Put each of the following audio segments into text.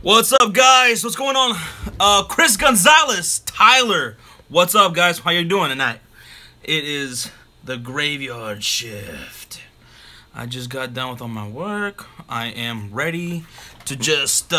What's up, guys? What's going on? Chris Gonzalez, Tyler. What's up, guys? How you doing tonight? It is the graveyard shift. I just got done with all my work. I am ready to just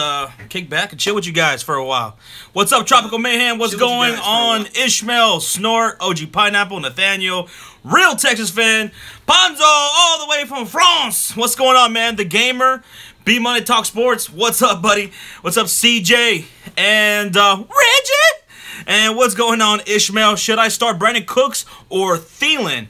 kick back and chill with you guys for a while. What's up, Tropical Mayhem? What's going on? Ishmael, Snort, OG Pineapple, Nathaniel, Real Texas Fan, Ponzo, all the way from France. What's going on, man? The Gamer, B Money Talk Sports. What's up, buddy? What's up, CJ and Reggie? And what's going on, Ishmael? Should I start Brandon Cooks or Thielen?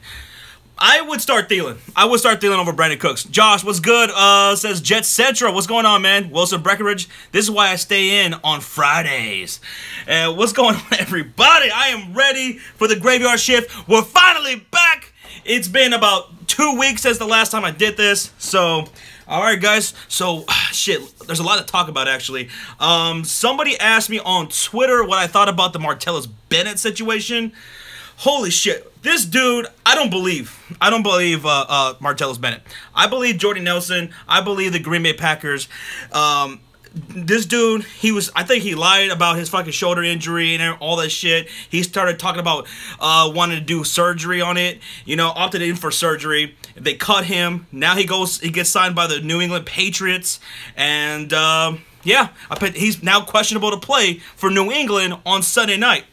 I would start Thielen. I would start Thielen over Brandon Cooks. Josh, what's good? Says Jet Central. What's going on, man? Wilson Breckenridge. This is why I stay in on Fridays. And what's going on, everybody? I am ready for the graveyard shift. We're finally back. It's been about 2 weeks since the last time I did this. So, all right, guys. So, shit, there's a lot to talk about, actually. Somebody asked me on Twitter what I thought about the Martellus Bennett situation. Holy shit. This dude, I don't believe Martellus Bennett. I believe Jordy Nelson. I believe the Green Bay Packers. This dude, I think he lied about his fucking shoulder injury and all that shit. He started talking about wanting to do surgery on it. You know, opted in for surgery. They cut him. Now he gets signed by the New England Patriots. And, yeah, he's now questionable to play for New England on Sunday night.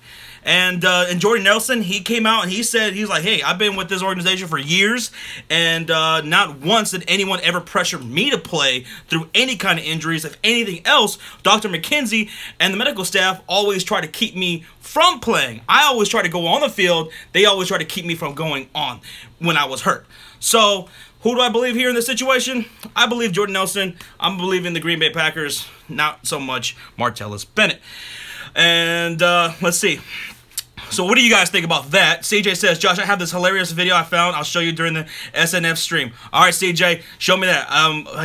And Jordy Nelson, he came out and he's like, hey, I've been with this organization for years, and not once did anyone ever pressure me to play through any kind of injuries. If anything else, Dr. McKenzie and the medical staff always try to keep me from playing. I always try to go on the field. They always try to keep me from going on when I was hurt. So, who do I believe here in this situation? I believe Jordy Nelson. I'm believing the Green Bay Packers, not so much Martellus Bennett. And let's see. So what do you guys think about that? CJ says, Josh, I have this hilarious video I found. I'll show you during the SNF stream. All right, CJ, show me that.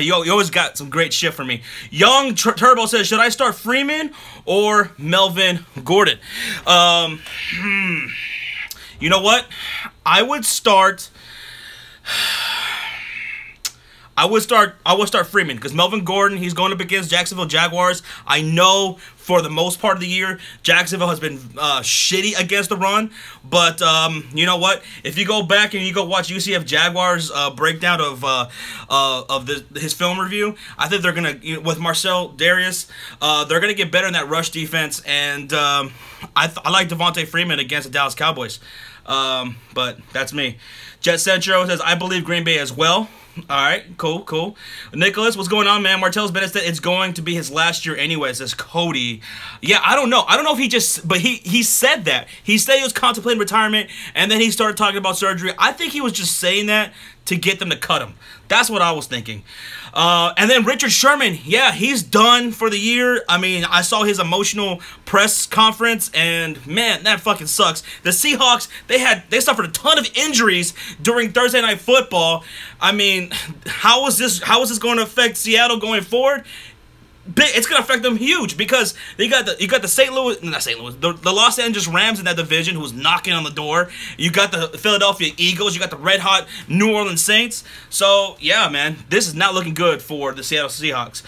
You always got some great shit for me. Young Turbo says, should I start Freeman or Melvin Gordon? You know what? I would start Freeman, because Melvin Gordon, he's going up against Jacksonville Jaguars. I know for the most part of the year, Jacksonville has been shitty against the run. But you know what? If you go back and you go watch UCF Jaguars breakdown of his film review, I think they're gonna, with Marcel Darius, they're gonna get better in that rush defense. And I like Devontae Freeman against the Dallas Cowboys. But that's me. Jet Centro says, I believe Green Bay as well. All right, cool. Nicholas, what's going on, man? Martellus Bennett said it's going to be his last year anyway, says Cody. Yeah, I don't know. I don't know if he said that. He said he was contemplating retirement, and then he started talking about surgery. I think he was just saying that to get them to cut him. That's what I was thinking. And then Richard Sherman, yeah, he's done for the year. I mean, I saw his emotional press conference, and man, that fucking sucks. The Seahawks, they suffered a ton of injuries during Thursday Night Football. I mean, how is this going to affect Seattle going forward? It's going to affect them huge, because you got the the Los Angeles Rams in that division who's knocking on the door. You got the Philadelphia Eagles. You got the red hot New Orleans Saints. So yeah, man, this is not looking good for the Seattle Seahawks.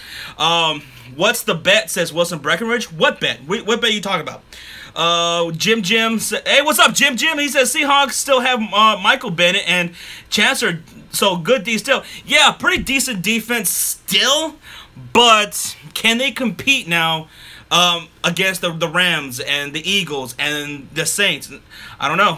What's the bet? Says Wilson Breckenridge. What bet? What bet are you talking about? Jim, hey, what's up, Jim? He says Seahawks still have Michael Bennett and Chancellor. So good D still. Yeah, pretty decent defense still. But can they compete now against the Rams and the Eagles and the Saints? I don't know.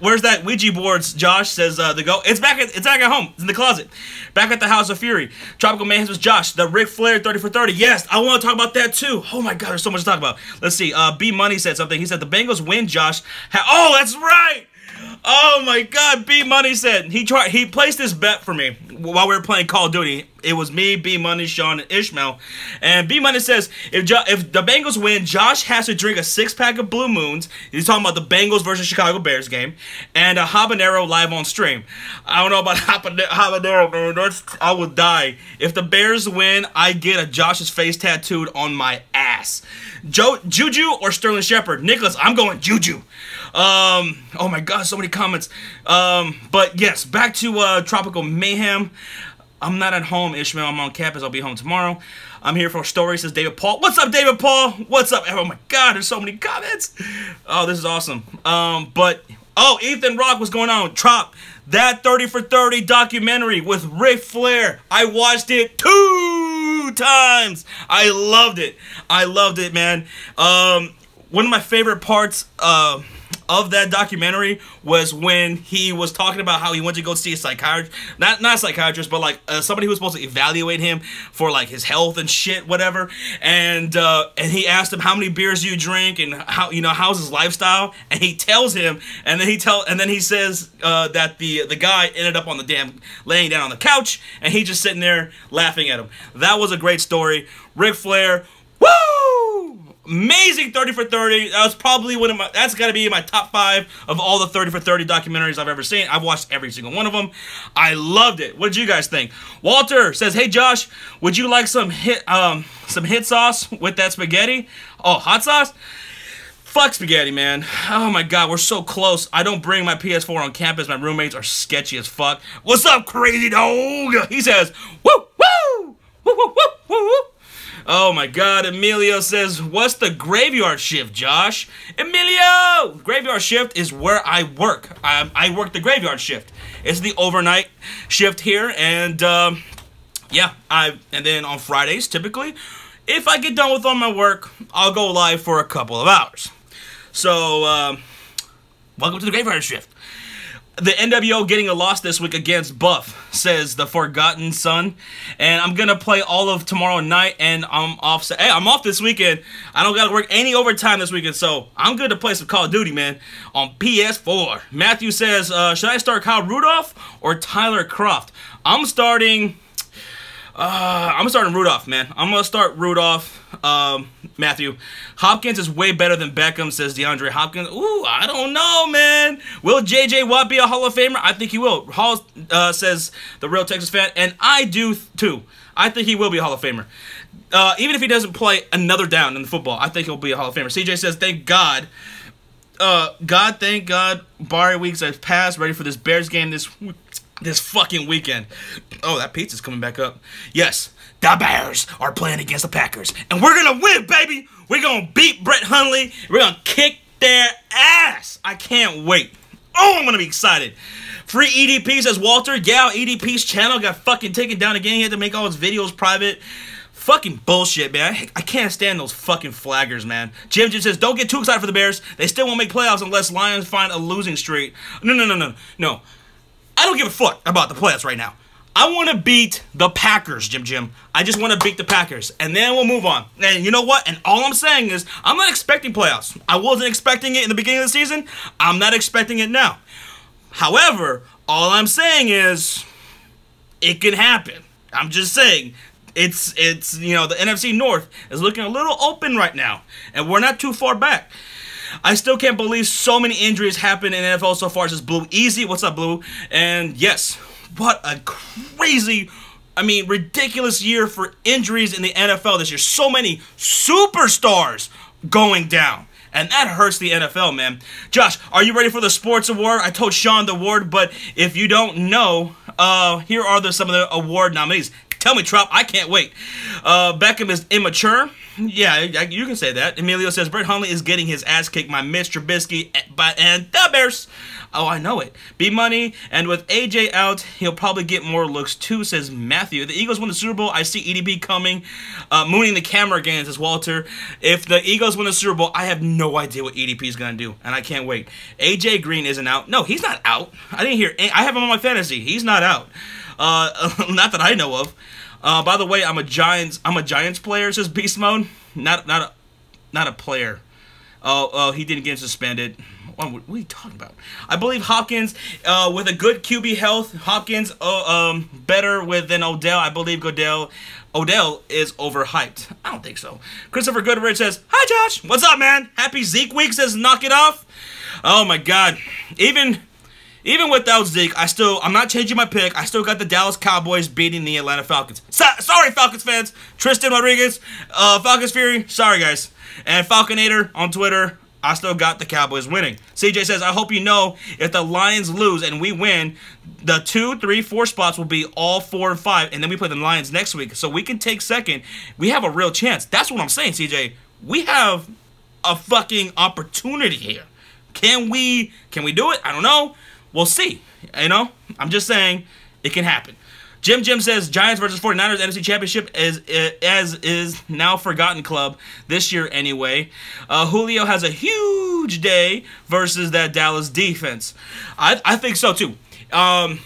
Where's that Ouija boards? Josh says it's back at home. It's in the closet. Back at the House of Fury. Tropical Mayhem was Josh. The Ric Flair 30 for 30. Yes, I want to talk about that too. Oh my God, there's so much to talk about. Let's see. B Money said something. He said the Bengals win. Josh. Oh, that's right. Oh my God, B Money said he placed this bet for me while we were playing Call of Duty. It was me, B Money, Sean, and Ishmael. And B Money says if the Bengals win, Josh has to drink a 6-pack of Blue Moons. He's talking about the Bengals versus Chicago Bears game, and a habanero live on stream. I don't know about habanero, man. I will die if the Bears win. I get a Josh's face tattooed on my ass. Juju or Sterling Shepard? Nicholas, I'm going Juju. Oh my God, so many comments. But yes, back to Tropical Mayhem. I'm not at home, Ishmael. I'm on campus. I'll be home tomorrow. I'm here for a story, says David Paul. What's up, David Paul? What's up? Oh my God, there's so many comments. Oh, this is awesome. Ethan Rock, what's going on? Trop, that 30 for 30 documentary with Ric Flair. I watched it 2 times. I loved it. I loved it, man. One of my favorite parts of that documentary was when he was talking about how he went to go see a psychiatrist, not a psychiatrist, but like somebody who was supposed to evaluate him for like his health and shit, whatever. And he asked him, how many beers do you drink, and how, you know, how's his lifestyle? And he tells him, and then he says that the guy ended up on the damn laying down on the couch, and he just sitting there laughing at him. That was a great story. Ric Flair, woo! Amazing 30 for 30. That was probably that's got to be in my top 5 of all the 30 for 30 documentaries I've ever seen. I've watched every single one of them. I loved it. What did you guys think? Walter says, hey Josh, would you like some hit sauce with that spaghetti? Oh, hot sauce? Fuck spaghetti, man. Oh my God, we're so close. I don't bring my PS4 on campus. My roommates are sketchy as fuck. What's up, crazy dog? He says, woo, woo, woo, woo, woo, woo, woo. Oh my God, Emilio says, what's the graveyard shift, Josh? Emilio! Graveyard shift is where I work. I work the graveyard shift. It's the overnight shift here, and yeah, and then on Fridays, typically, if I get done with all my work, I'll go live for a couple of hours. So, welcome to the graveyard shift. The NWO getting a loss this week against Buff, says the Forgotten Son. And I'm going to play all of tomorrow night, and I'm off. Hey, I'm off this weekend. I don't got to work any overtime this weekend, so I'm good to play some Call of Duty, man, on PS4. Matthew says, should I start Kyle Rudolph or Tyler Croft? I'm starting Rudolph, man. I'm going to start Rudolph, Matthew. Hopkins is way better than Beckham, says DeAndre Hopkins. Ooh, I don't know, man. Will J.J. Watt be a Hall of Famer? I think he will. Hall says the real Texas fan, and I do, too. I think he will be a Hall of Famer. Even if he doesn't play another down in the football, I think he'll be a Hall of Famer. CJ says, thank God. Thank God. Bye weeks have passed. Ready for this Bears game this fucking weekend. Oh, that pizza's coming back up. Yes, the Bears are playing against the Packers, and we're gonna win, baby. We're gonna beat Brett Hundley. We're gonna kick their ass. I can't wait. Oh, I'm gonna be excited. Free EDP, says Walter. Yeah, EDP's channel got fucking taken down again. He had to make all his videos private. Fucking bullshit, man. I can't stand those fucking flaggers, man. Jim says, don't get too excited for the Bears. They still won't make playoffs unless Lions find a losing streak. No. I don't give a fuck about the playoffs right now. I want to beat the Packers, Jim. I just want to beat the Packers, and then we'll move on. And you know what? And all I'm saying is, I'm not expecting playoffs. I wasn't expecting it in the beginning of the season. I'm not expecting it now. However, all I'm saying is, it can happen. I'm just saying, it's you know, the NFC North is looking a little open right now, and we're not too far back. I still can't believe so many injuries happen in NFL so far, says Blue Easy. What's up, Blue? And yes, what a crazy, ridiculous year for injuries in the NFL this year. So many superstars going down. And that hurts the NFL, man. Josh, are you ready for the sports award? I told Sean the award, but if you don't know, here are some of the award nominees. Tell me, Trop, I can't wait. Beckham is immature. Yeah, you can say that. Emilio says, Brett Hundley is getting his ass kicked by Mitch Trubisky and the Bears. Oh, I know it. B-Money, and with AJ out, he'll probably get more looks too, says Matthew. The Eagles win the Super Bowl. I see EDP coming. Mooning the camera again, says Walter. If the Eagles win the Super Bowl, I have no idea what EDP is going to do, and I can't wait. AJ Green isn't out. No, he's not out. I didn't hear. I have him on my fantasy. He's not out. Not that I know of. By the way, I'm a Giants player, says Beast Mode. Not a player. Oh, he didn't get suspended. What are you talking about? I believe Hopkins, with a good QB health, Hopkins better than Odell. I believe Odell is overhyped. I don't think so. Christopher Goodrich says, hi, Josh. What's up, man? Happy Zeke week, says Knock It Off. Oh, my God. Even without Zeke, I'm not changing my pick. I still got the Dallas Cowboys beating the Atlanta Falcons. Sorry, Falcons fans. Tristan Rodriguez, Falcons Fury. Sorry, guys. And Falconator on Twitter. I still got the Cowboys winning. CJ says, I hope you know if the Lions lose and we win, the 2, 3, 4 spots will be all 4 and 5, and then we play the Lions next week. So we can take second. We have a real chance. That's what I'm saying, CJ. We have a fucking opportunity here. Can we do it? I don't know. We'll see. You know? I'm just saying it can happen. Jim says Giants versus 49ers NFC Championship is now forgotten club this year anyway. Julio has a huge day versus that Dallas defense. I think so too. I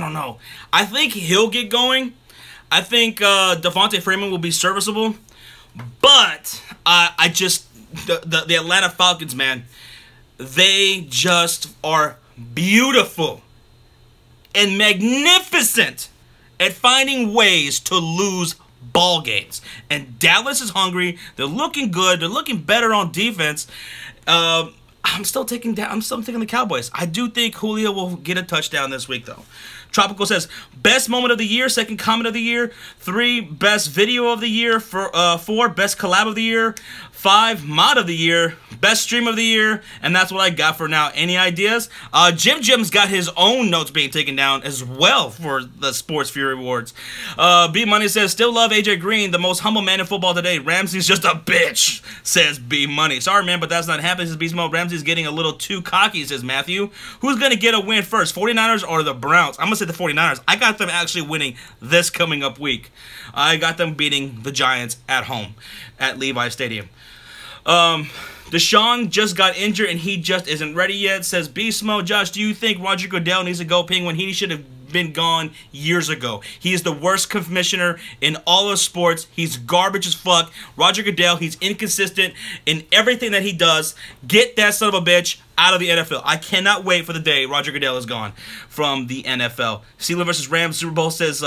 don't know. I think he'll get going. I think Devontae Freeman will be serviceable, but the Atlanta Falcons, man, they just are beautiful and magnificent at finding ways to lose ball games. And Dallas is hungry. They're looking good. They're looking better on defense. I'm still taking the Cowboys. I do think Julio will get a touchdown this week, though. Tropical says, best moment of the year, second comment of the year, 3, best video of the year, 4, best collab of the year, 5, mod of the year, best stream of the year, and that's what I got for now. Any ideas? Jim's got his own notes being taken down as well for the Sports Fury Awards. B Money says, still love AJ Green, the most humble man in football today. Ramsey's just a bitch, says B Money. Sorry, man, but that's not happening, says Beast Mode. Ramsey's getting a little too cocky, says Matthew. Who's going to get a win first, 49ers or the Browns? I'm going to say the 49ers. I got them actually winning this coming up week. I got them beating the Giants at home at Levi Stadium. Deshaun just got injured and he just isn't ready yet, says Beast Mode. Josh, do you think Roger Goodell needs to go Penguin? He should have been gone years ago. He is the worst commissioner in all of sports. He's garbage as fuck. Roger Goodell, he's inconsistent in everything that he does. Get that son of a bitch out of the NFL. I cannot wait for the day Roger Goodell is gone from the NFL. Steelers versus Rams, Super Bowl says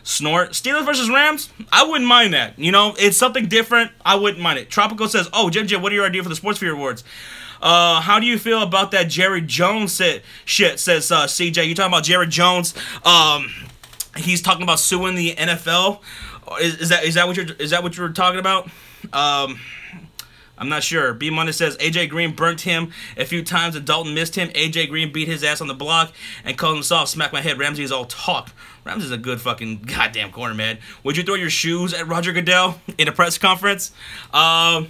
Snort. Steelers versus Rams? I wouldn't mind that. You know, it's something different. I wouldn't mind it. Tropical says, oh, Jim, what are your ideas for the Sports Sphere Awards? How do you feel about that Jerry Jones shit, says CJ. You talking about Jerry Jones? He's talking about suing the NFL. Is that what you're talking about? I'm not sure. B Money says AJ Green burnt him a few times and Dalton missed him. AJ Green beat his ass on the block and called him soft. Smack my head. Ramsey is all talk. Ramsey's a good fucking goddamn corner, man. Would you throw your shoes at Roger Goodell in a press conference? Yeah,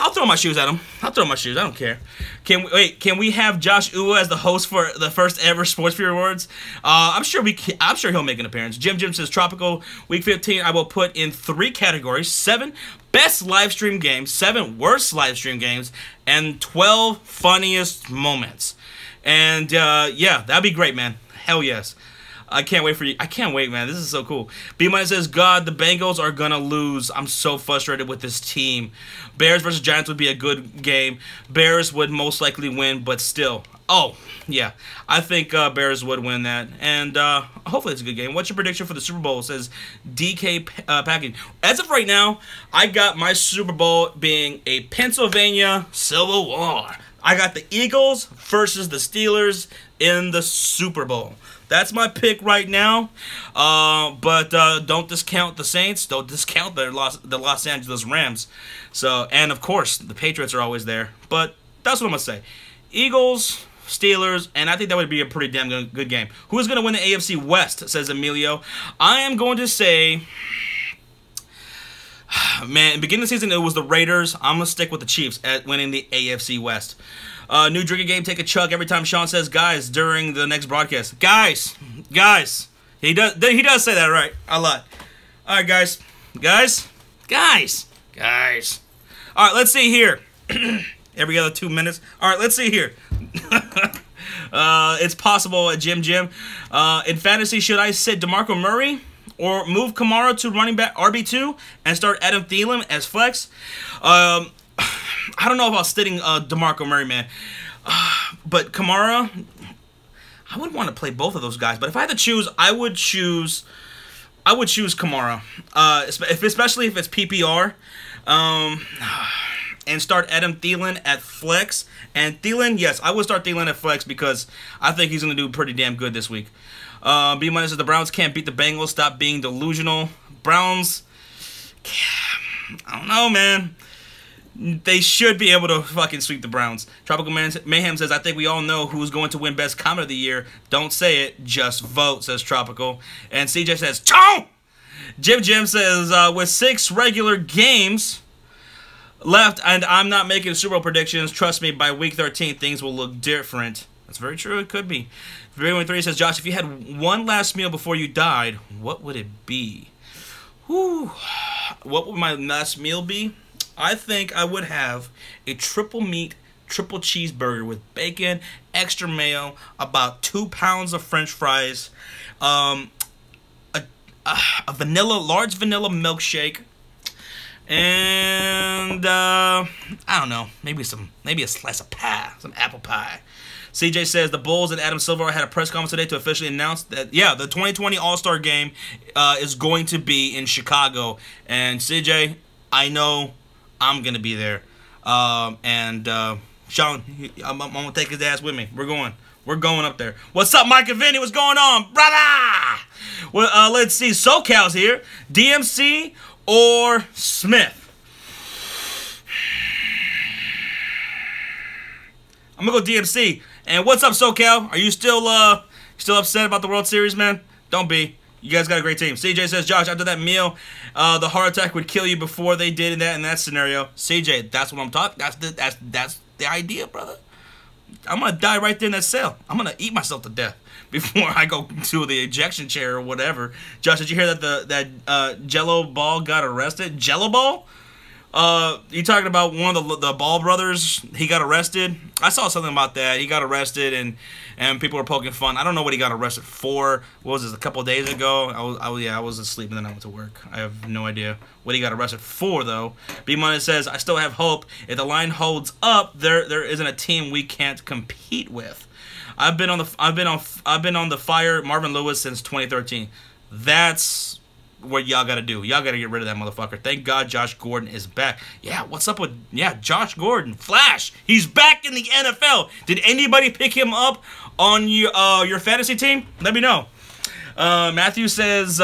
I'll throw my shoes at him. I'll throw my shoes. I don't care. Can we have Josh Uwa as the host for the first ever Sports Sphere Awards? I'm sure he'll make an appearance. Jim says Tropical Week 15. I will put in 3 categories: 7 best live stream games, 7 worst live stream games, and 12 funniest moments. And yeah, that'd be great, man. Hell yes. I can't wait for you. I can't wait, man. This is so cool. B-Money says, God, the Bengals are going to lose. I'm so frustrated with this team. Bears versus Giants would be a good game. Bears would most likely win, but still. Oh, yeah. I think Bears would win that. And hopefully it's a good game. What's your prediction for the Super Bowl? It says DK Package. As of right now, I got my Super Bowl being a Pennsylvania Civil War. I got the Eagles versus the Steelers in the Super Bowl. That's my pick right now, but don't discount the Saints. Don't discount the Los Angeles Rams. So, and of course, the Patriots are always there. But that's what I'm gonna say: Eagles, Steelers, and I think that would be a pretty damn good game. Who is gonna win the AFC West? Says Emilio. I am going to say, man, beginning of the season it was the Raiders. I'm gonna stick with the Chiefs at winning the AFC West. New drinking game, take a chug every time Sean says guys during the next broadcast. Guys. He does say that right a lot. All right, guys. All right, let's see here. Every other 2 minutes. All right, let's see here. It's possible at Jim. In fantasy, should I sit DeMarco Murray or move Kamara to running back RB2 and start Adam Thielen as flex? I don't know about sitting DeMarco Murray, man. But Kamara, I would want to play both of those guys. But if I had to choose, I would choose Kamara. Especially if it's PPR. And start Adam Thielen at flex. And Thielen, yes, I would start Thielen at flex because I think he's going to do pretty damn good this week. B-Minus says the Browns can't beat the Bengals. Stop being delusional. Browns... I don't know, man. They should be able to fucking sweep the Browns. Tropical Mayhem says, I think we all know who's going to win Best Comment of the Year. Don't say it, just vote, says Tropical. And CJ says, Chow! Jim says, with 6 regular games left, and I'm not making Super Bowl predictions, trust me, by week 13, things will look different. That's very true, it could be. 313 says, Josh, if you had one last meal before you died, what would it be? Whew. What would my last meal be? I think I would have a triple meat, triple cheeseburger with bacon, extra mayo, about 2 pounds of French fries, a large vanilla milkshake, and I don't know, maybe a slice of pie, some apple pie. CJ says the Bulls and Adam Silver had a press conference today to officially announce that, yeah, the 2020 All-Star Game is going to be in Chicago. And CJ, I know I'm going to be there. Sean, I'm going to take his ass with me. We're going up there. What's up, Mike and Vinny? What's going on, brother? Well, let's see. SoCal's here. DMC or Smith? I'm going to go DMC. And what's up, SoCal? Are you still upset about the World Series, man? Don't be. You guys got a great team. CJ says, Josh, after that meal, the heart attack would kill you before they did in that scenario. CJ, that's what I'm talking. That's the idea, brother. I'm gonna die right there in that cell. I'm gonna eat myself to death before I go to the ejection chair or whatever. Josh, did you hear that that Jello Ball got arrested? Jello Ball? You talking about one of the Ball brothers? He got arrested. I saw something about that. He got arrested and people were poking fun. I don't know what he got arrested for. What was this, a couple of days ago? I was asleep and then I went to work. I have no idea what he got arrested for though. B-Money says, I still have hope. If the line holds up, there isn't a team we can't compete with. I've been on the fire Marvin Lewis since 2013. That's what y'all gotta do. Y'all gotta get rid of that motherfucker. Thank God Josh Gordon is back. Yeah, what's up with Josh Gordon? Flash. He's back in the NFL. Did anybody pick him up on your fantasy team? Let me know. Matthew says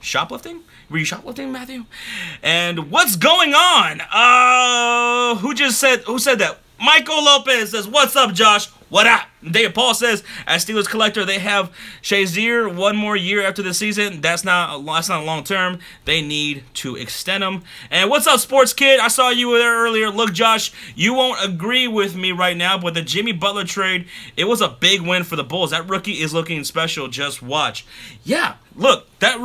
shoplifting? Were you shoplifting, Matthew? And what's going on? Who said that? Michael Lopez says, what's up, Josh? What up? Dave Paul says, as Steelers collector, they have Shazier one more year after the season. That's not long term. They need to extend him. And what's up, Sports Kid? I saw you there earlier. Look, Josh, you won't agree with me right now, but the Jimmy Butler trade, it was a big win for the Bulls. That rookie is looking special. Just watch. Yeah, look, that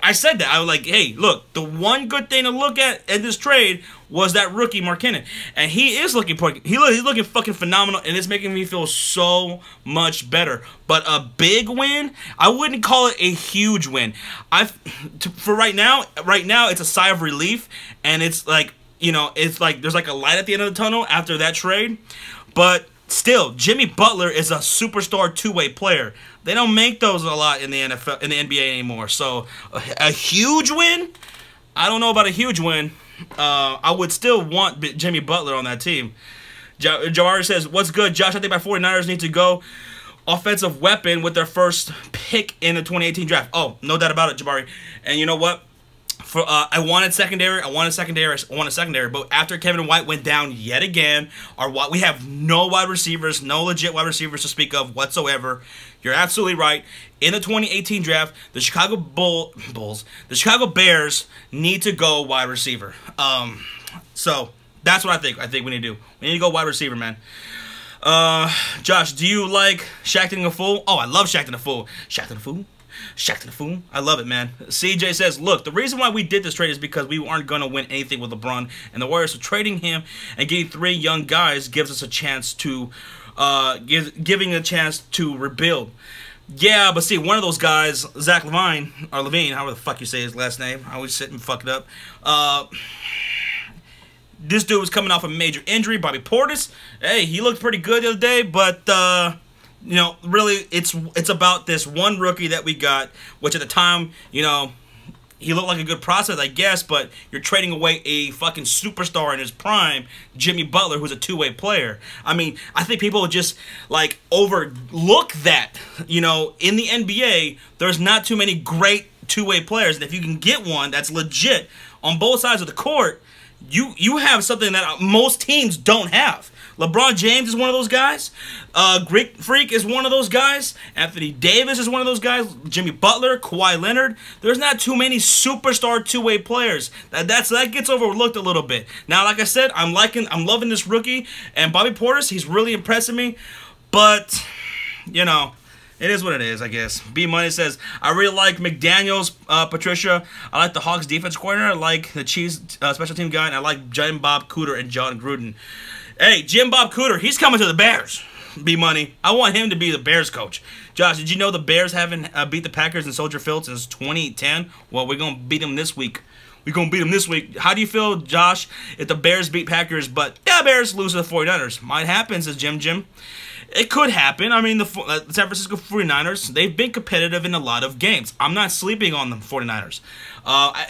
I said that. I was like, hey, look, the one good thing to look at in this trade was that rookie Markkanen, and he is looking he's looking fucking phenomenal, and it's making me feel so much better. But a big win, I wouldn't call it a huge win. For right now it's a sigh of relief, and it's like, you know, it's like there's like a light at the end of the tunnel after that trade. But still, Jimmy Butler is a superstar two-way player. They don't make those a lot in the NFL, in the NBA anymore. So a huge win, I don't know about a huge win. I would still want Jimmy Butler on that team. Jawari says, what's good, Josh? I think my 49ers need to go offensive weapon with their first pick in the 2018 draft. Oh, no doubt about it, Jabari. And you know what? I wanted secondary, but after Kevin White went down yet again, we have no wide receivers, no legit wide receivers to speak of whatsoever. You're absolutely right. In the 2018 draft, the Chicago the Chicago Bears need to go wide receiver. So that's what I think. I think we need to do. We need to go wide receiver, man. Josh, do you like Shaqtin' a Fool? Oh, I love Shaqtin' a Fool. Shaqtin' a Fool? Shaqtin' a Fool? I love it, man. CJ says, look, the reason why we did this trade is because we aren't going to win anything with LeBron and the Warriors. So trading him and getting 3 young guys gives us a chance to, giving a chance to rebuild. Yeah, but see, one of those guys, Zach Levine, or Levine, however the fuck you say his last name. I always sit and fuck it up. This dude was coming off a major injury. Bobby Portis, hey, he looked pretty good the other day, but you know, really, it's about this one rookie that we got, which at the time, you know, he looked like a good prospect, I guess, but you're trading away a fucking superstar in his prime, Jimmy Butler, who's a two-way player. I mean, I think people just, overlook that. You know, in the NBA, there's not too many great two-way players, and if you can get one that's legit on both sides of the court, you have something that most teams don't have. LeBron James is one of those guys. Greek Freak is one of those guys. Anthony Davis is one of those guys. Jimmy Butler, Kawhi Leonard. There's not too many superstar two-way players. That gets overlooked a little bit. Now, like I said, I'm loving this rookie, and Bobby Portis, he's really impressing me. But, you know, it is what it is, I guess. B Money says, I really like McDaniels, Patricia. I like the Hawks defense coordinator. I like the Chiefs special team guy. And I like Jim Bob Cooter and John Gruden. Hey, Jim Bob Cooter, he's coming to the Bears. B Money. I want him to be the Bears coach. Josh, did you know the Bears haven't beat the Packers in Soldier Field since 2010? Well, we're going to beat them this week. We're going to beat them this week. How do you feel, Josh, if the Bears beat Packers, but Bears lose to the 49ers? Might happen, says Jim. It could happen. I mean, the San Francisco 49ers, they've been competitive in a lot of games. I'm not sleeping on the 49ers.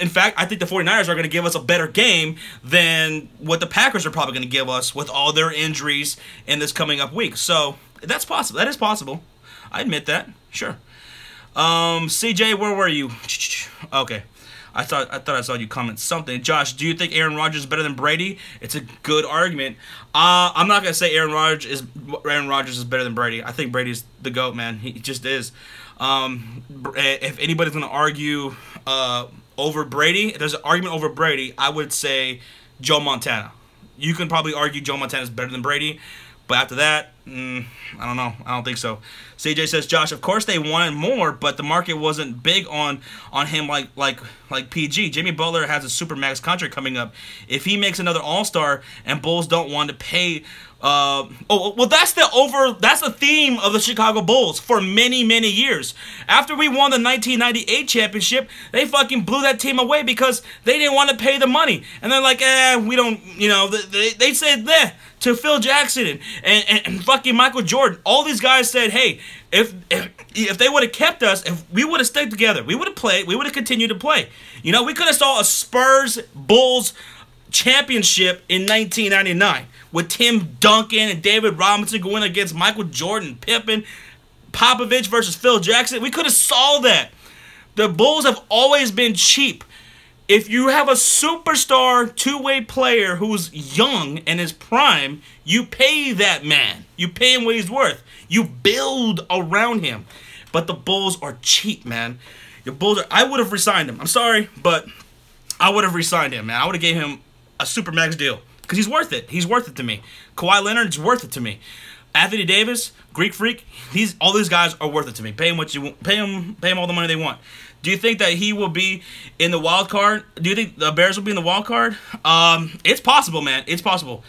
In fact, I think the 49ers are going to give us a better game than what the Packers are probably going to give us with all their injuries in this coming up week. So, that's possible. That is possible. I admit that. Sure. CJ, where were you? Okay. I thought I saw you comment something. Josh, do you think Aaron Rodgers is better than Brady? It's a good argument. I'm not gonna say Aaron Rodgers is better than Brady. I think Brady's the GOAT, man. He just is. If anybody's gonna argue over Brady, if there's an argument over Brady, I would say Joe Montana. You can probably argue Joe Montana is better than Brady. But after that, I don't know. I don't think so. CJ says, Josh, of course they wanted more, but the market wasn't big on him like PG. Jimmy Butler has a super max contract coming up. If he makes another All-Star and Bulls don't want to pay, that's the theme of the Chicago Bulls for many, many years. After we won the 1998 championship, they fucking blew that team away because they didn't want to pay the money. And they're like, we don't, you know, they said that to Phil Jackson and fucking Michael Jordan. All these guys said, hey, if they would have kept us, if we would have stayed together, we would have played, we would have continued to play. You know, we could have saw a Spurs-Bulls championship in 1999 with Tim Duncan and David Robinson going against Michael Jordan, Pippen, Popovich versus Phil Jackson. We could have saw that. The Bulls have always been cheap. If you have a superstar two-way player who's young and is prime, you pay that man. You pay him what he's worth. You build around him. But the Bulls are cheap, man. The Bulls are, I would have re-signed him. I'm sorry, but I would have re-signed him, man. I would have gave him a super max deal because he's worth it. He's worth it to me. Kawhi Leonard's worth it to me. Anthony Davis, Greek Freak, all these guys are worth it to me. Pay him what you pay him all the money they want. Do you think that he will be in the wild card? Do you think the Bears will be in the wild card? It's possible, man. It's possible.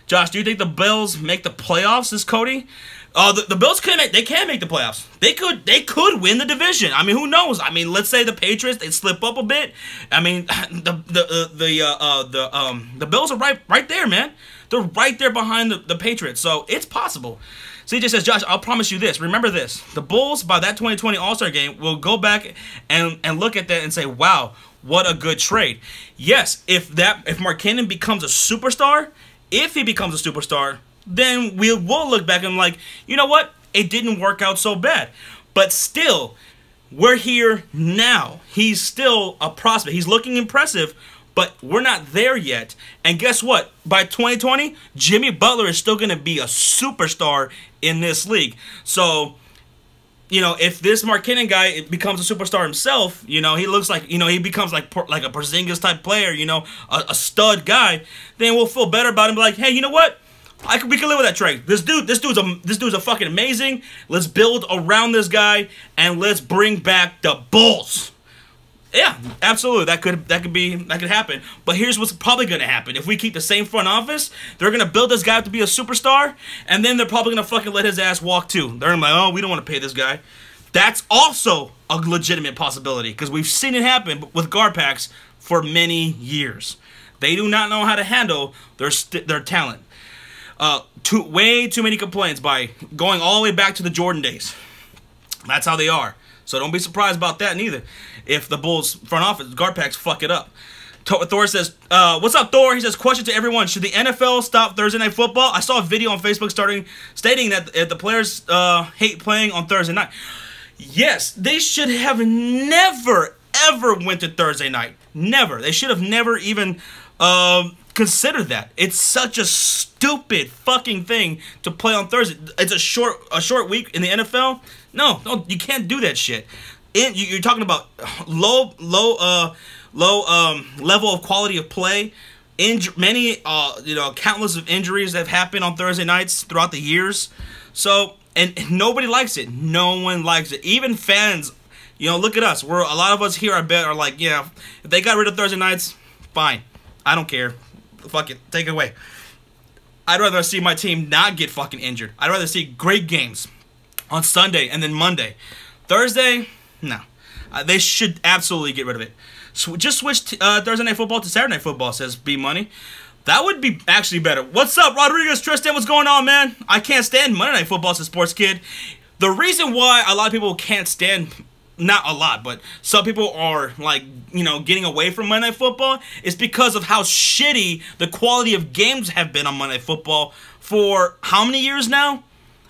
Josh, do you think the Bills make the playoffs? This Cody. The Bills can make the playoffs. They could win the division. I mean, who knows? I mean, let's say the Patriots they slip up a bit. I mean, the Bills are right there, man. They're right there behind the Patriots, so it's possible. CJ says, Josh, I'll promise you this. Remember this. The Bulls, by that 2020 All-Star game, will go back and look at that and say, wow, what a good trade. Yes, if Markkanen becomes a superstar, if he becomes a superstar, then we'll look back and like, you know what? It didn't work out so bad. But still, we're here now. He's still a prospect. He's looking impressive, but we're not there yet. And guess what? By 2020, Jimmy Butler is still going to be a superstar in this league. So, you know, if this Markkanen guy becomes a superstar himself, you know, he looks like, you know, he becomes like a Porzingis type player, you know, a stud guy, then we'll feel better about him. Like, hey, you know what? We can live with that trade. This dude's a fucking amazing. Let's build around this guy and let's bring back the Bulls. Yeah, absolutely. That could happen. But here's what's probably going to happen. If we keep the same front office, they're going to build this guy up to be a superstar, and then they're probably going to fucking let his ass walk too. They're going to be like, oh, we don't want to pay this guy. That's also a legitimate possibility because we've seen it happen with Garpax for many years. They do not know how to handle their talent. Way too many complaints by going all the way back to the Jordan days. That's how they are. So don't be surprised about that neither. If the Bulls front office, Garpax, fuck it up. Thor says, what's up, Thor? He says, question to everyone. Should the NFL stop Thursday Night Football? I saw a video on Facebook stating that the players hate playing on Thursday night. Yes, they should have never, ever went to Thursday night. Never. They should have never even considered that. It's such a stupid fucking thing to play on Thursday. It's a short week in the NFL. No, you can't do that shit. You're talking about low level of quality of play. Many countless of injuries that have happened on Thursday nights throughout the years. So, and nobody likes it. No one likes it. Even fans, look at us. A lot of us here, I bet, are like, yeah, if they got rid of Thursday nights, fine. I don't care. Fuck it. Take it away. I'd rather see my team not get fucking injured. I'd rather see great games on Sunday and then Monday. Thursday, no. They should absolutely get rid of it. So just switch Thursday Night Football to Saturday Night Football, says B Money. That would be actually better. What's up, Rodriguez? Tristan, what's going on, man? I can't stand Monday Night Football, says Sports Kid. The reason why a lot of people can't stand, not a lot, but some people are, like, getting away from Monday Night Football is because of how shitty the quality of games have been on Monday Night Football for how many years now?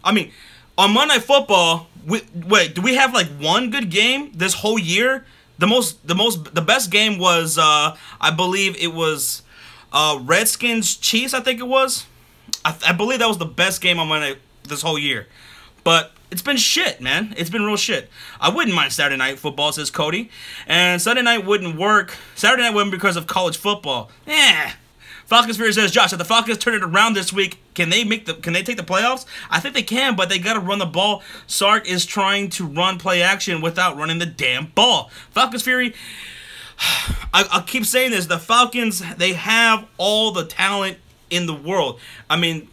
I mean, on Monday Night Football, do we have, like, one good game this whole year? The best game was, I believe it was Redskins Chiefs, I think it was. I believe that was the best game on Monday this whole year. But it's been shit, man. It's been real shit. I wouldn't mind Saturday Night Football, says Cody. And Sunday night wouldn't work. Saturday night wouldn't because of college football. Falcons Fury says, Josh, if the Falcons turn it around this week, can they take the playoffs? I think they can, but they got to run the ball. Sark is trying to run play action without running the damn ball. Falcons Fury, I'll keep saying this. The Falcons, they have all the talent in the world. I mean,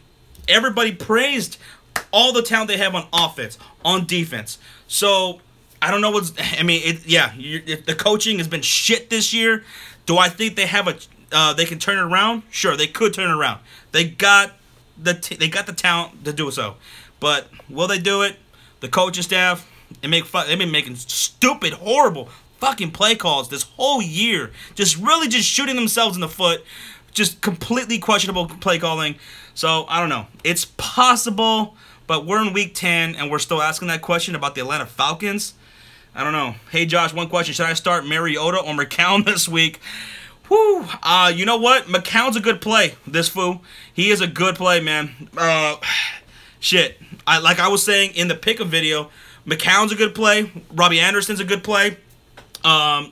everybody praised all the talent they have on offense, on defense. So, I don't know the coaching has been shit this year. Do I think they have they can turn it around? Sure, they could turn it around. They got the talent to do so. But will they do it? The coaching staff, they've been making stupid, horrible fucking play calls this whole year. Just shooting themselves in the foot. Just completely questionable play calling. So, I don't know. It's possible, but we're in week 10 and we're still asking that question about the Atlanta Falcons. I don't know. Hey, Josh, one question. Should I start Mariota or McCown this week? Whew. You know what? McCown's a good play, this fool. He is a good play, man. Shit. Like I was saying in the pickup video, McCown's a good play. Robbie Anderson's a good play.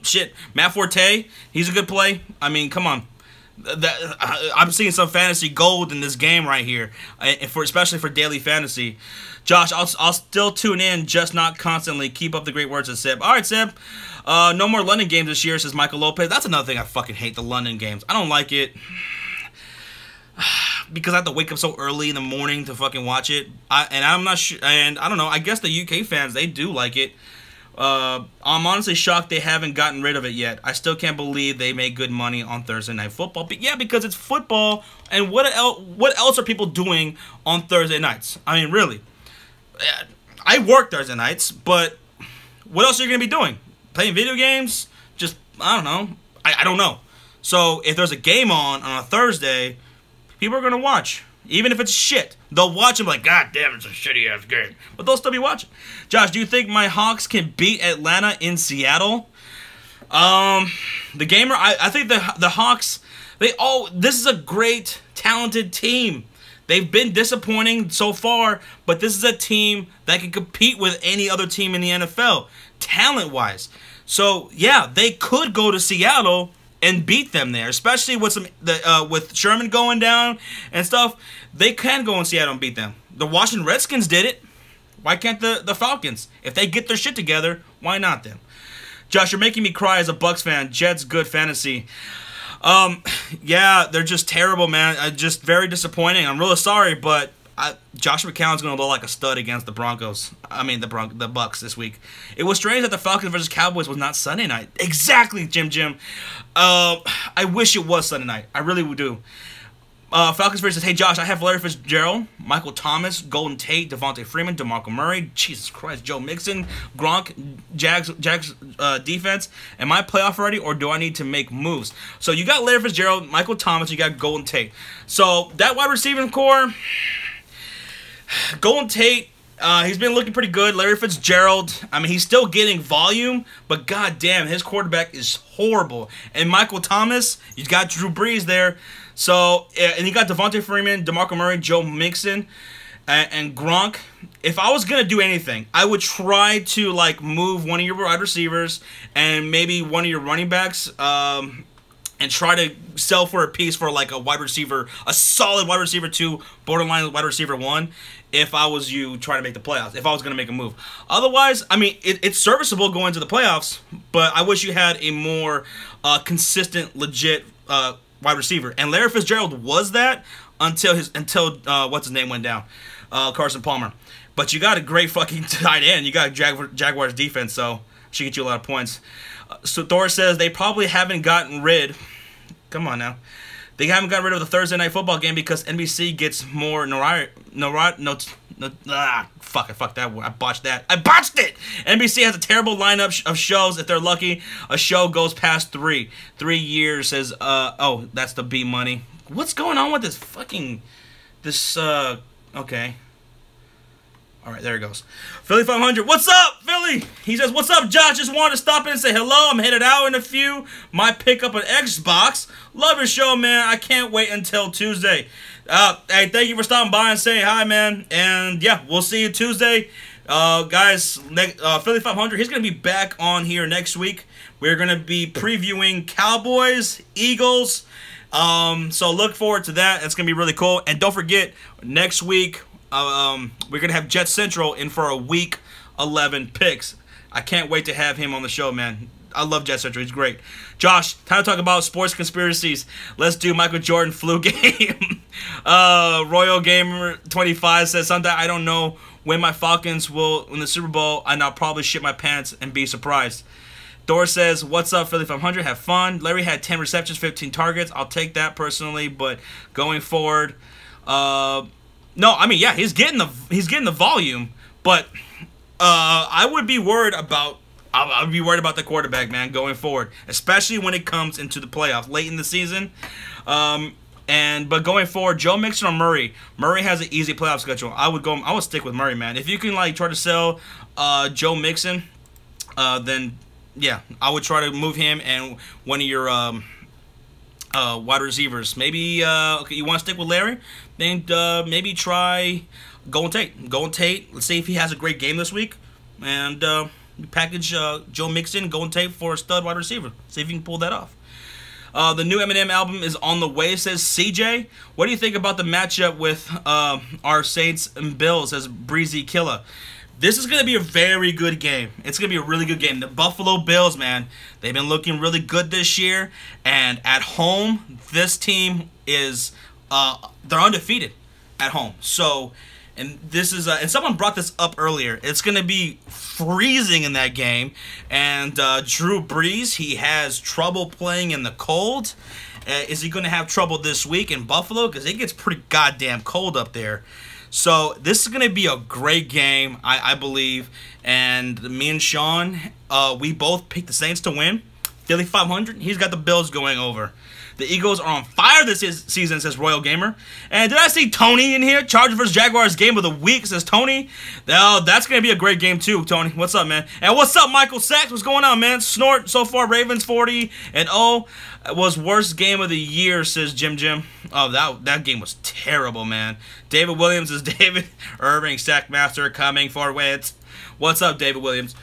Shit. Matt Forte, he's a good play. I mean, come on. I'm seeing some fantasy gold in this game right here, especially for daily fantasy. Josh, I'll still tune in, just not constantly. Keep up the great words, says Seb. All right, Seb. No more London games this year, says Michael Lopez. That's another thing I fucking hate, the London games. I don't like it because I have to wake up so early in the morning to fucking watch it. I'm not sure, and I don't know. I guess the UK fans, they do like it. I'm honestly shocked they haven't gotten rid of it yet. I still can't believe they make good money on Thursday Night Football. But yeah, because it's football, and what else are people doing on Thursday nights? I mean, really. I work Thursday nights, but what else are you going to be doing? Playing video games? Just, I don't know. I don't know. So, if there's a game on a Thursday, people are going to watch. Even if it's shit. They'll watch and be like, God damn, it's a shitty-ass game. But they'll still be watching. Josh, do you think my Hawks can beat Atlanta in Seattle? The Gamer, I think the Hawks, this is a great, talented team. They've been disappointing so far, but this is a team that can compete with any other team in the NFL, talent-wise. So, yeah, they could go to Seattle and beat them there, especially with with Sherman going down and stuff. They can go in Seattle and beat them. The Washington Redskins did it. Why can't the Falcons? If they get their shit together, why not them? Josh, you're making me cry as a Bucs fan. Jets, good fantasy. Yeah, they're just terrible, man. Just very disappointing. I'm really sorry, but Josh McCown's going to look like a stud against the Broncos. I mean, the Bucs this week. It was strange that the Falcons versus Cowboys was not Sunday night. Exactly, Jim. I wish it was Sunday night. I really would do. Falcons versus, hey, Josh, I have Larry Fitzgerald, Michael Thomas, Golden Tate, Devontae Freeman, DeMarco Murray, Jesus Christ, Joe Mixon, Gronk, Jags defense. Am I playoff ready, or do I need to make moves? So you got Larry Fitzgerald, Michael Thomas, you got Golden Tate. So that wide receiving core, Golden Tate, He's been looking pretty good. Larry Fitzgerald, I mean, he's still getting volume, but goddamn, his quarterback is horrible. And Michael Thomas, you got Drew Brees there. So, and you got Devontae Freeman, DeMarco Murray, Joe Mixon, and Gronk. If I was going to do anything, I would try to, like, move one of your wide receivers and maybe one of your running backs, and try to sell for a piece for like a wide receiver, a solid wide receiver 2, borderline wide receiver 1, if I was you trying to make the playoffs, if I was going to make a move. Otherwise, I mean, it's serviceable going to the playoffs, but I wish you had a more consistent, legit wide receiver. And Larry Fitzgerald was that until what's his name went down, Carson Palmer. But you got a great fucking tight end. You got Jaguars defense, so should get you a lot of points. So Thor says they probably haven't gotten rid. Come on now. They haven't gotten rid of the Thursday Night Football game because NBC gets more fuck that one. I botched that. I botched it! NBC has a terrible lineup of shows. If they're lucky, a show goes past 3. 3 years says, oh, that's the B money. What's going on with this fucking, okay. All right, there it goes. Philly 500, what's up, Philly? He says, what's up, Josh? Just wanted to stop in and say hello. I'm headed out in a few. Might pick up an Xbox. Love your show, man. I can't wait until Tuesday. Hey, thank you for stopping by and saying hi, man. And, yeah, we'll see you Tuesday. Guys, Philly 500, he's going to be back on here next week. We're going to be previewing Cowboys, Eagles. So look forward to that. It's going to be really cool. And don't forget, next week, we're going to have Jet Central in for a Week 11 picks. I can't wait to have him on the show, man. I love Jet Central. He's great. Josh, time to talk about sports conspiracies. Let's do Michael Jordan flu game. Royal Gamer 25 says, someday I don't know when my Falcons will win the Super Bowl, and I'll probably shit my pants and be surprised. Thor says, what's up, Philly 500? Have fun. Larry had 10 receptions, 15 targets. I'll take that personally, but going forward, no, I mean, yeah, he's getting the volume, but I would be worried about the quarterback, man, going forward, especially when it comes into the playoffs late in the season. But going forward, Joe Mixon or Murray. Murray has an easy playoff schedule. I would stick with Murray, man. If you can like try to sell Joe Mixon, then yeah, I would try to move him and one of your wide receivers. Maybe okay, you want to stick with Larry? Then maybe try Golden Tate. Golden Tate. Let's see if he has a great game this week, and package Joe Mixon, Golden Tate for a stud wide receiver. See if you can pull that off. The new Eminem album is on the way, says CJ. What do you think about the matchup with our Saints and Bills, says Breezy Killer? This is going to be a very good game. It's going to be a really good game. The Buffalo Bills, man, they've been looking really good this year. And at home, this team is, they're undefeated at home. So, and this is, and someone brought this up earlier. It's going to be freezing in that game. And Drew Brees, he has trouble playing in the cold. Is he going to have trouble this week in Buffalo? Because it gets pretty goddamn cold up there. So this is going to be a great game, I believe. And me and Sean, we both picked the Saints to win. Philly 500, he's got the Bills going over. The Eagles are on fire this season, says Royal Gamer. And did I see Tony in here? Chargers vs. Jaguars game of the week, says Tony. That's going to be a great game too, Tony. What's up, man? And what's up, Michael Sachs? What's going on, man? Snort, so far, Ravens 40-0. Was worst game of the year, says Jim. Oh, that game was terrible, man. David Williams is David Irving, Sackmaster, coming for wins. What's up, David Williams?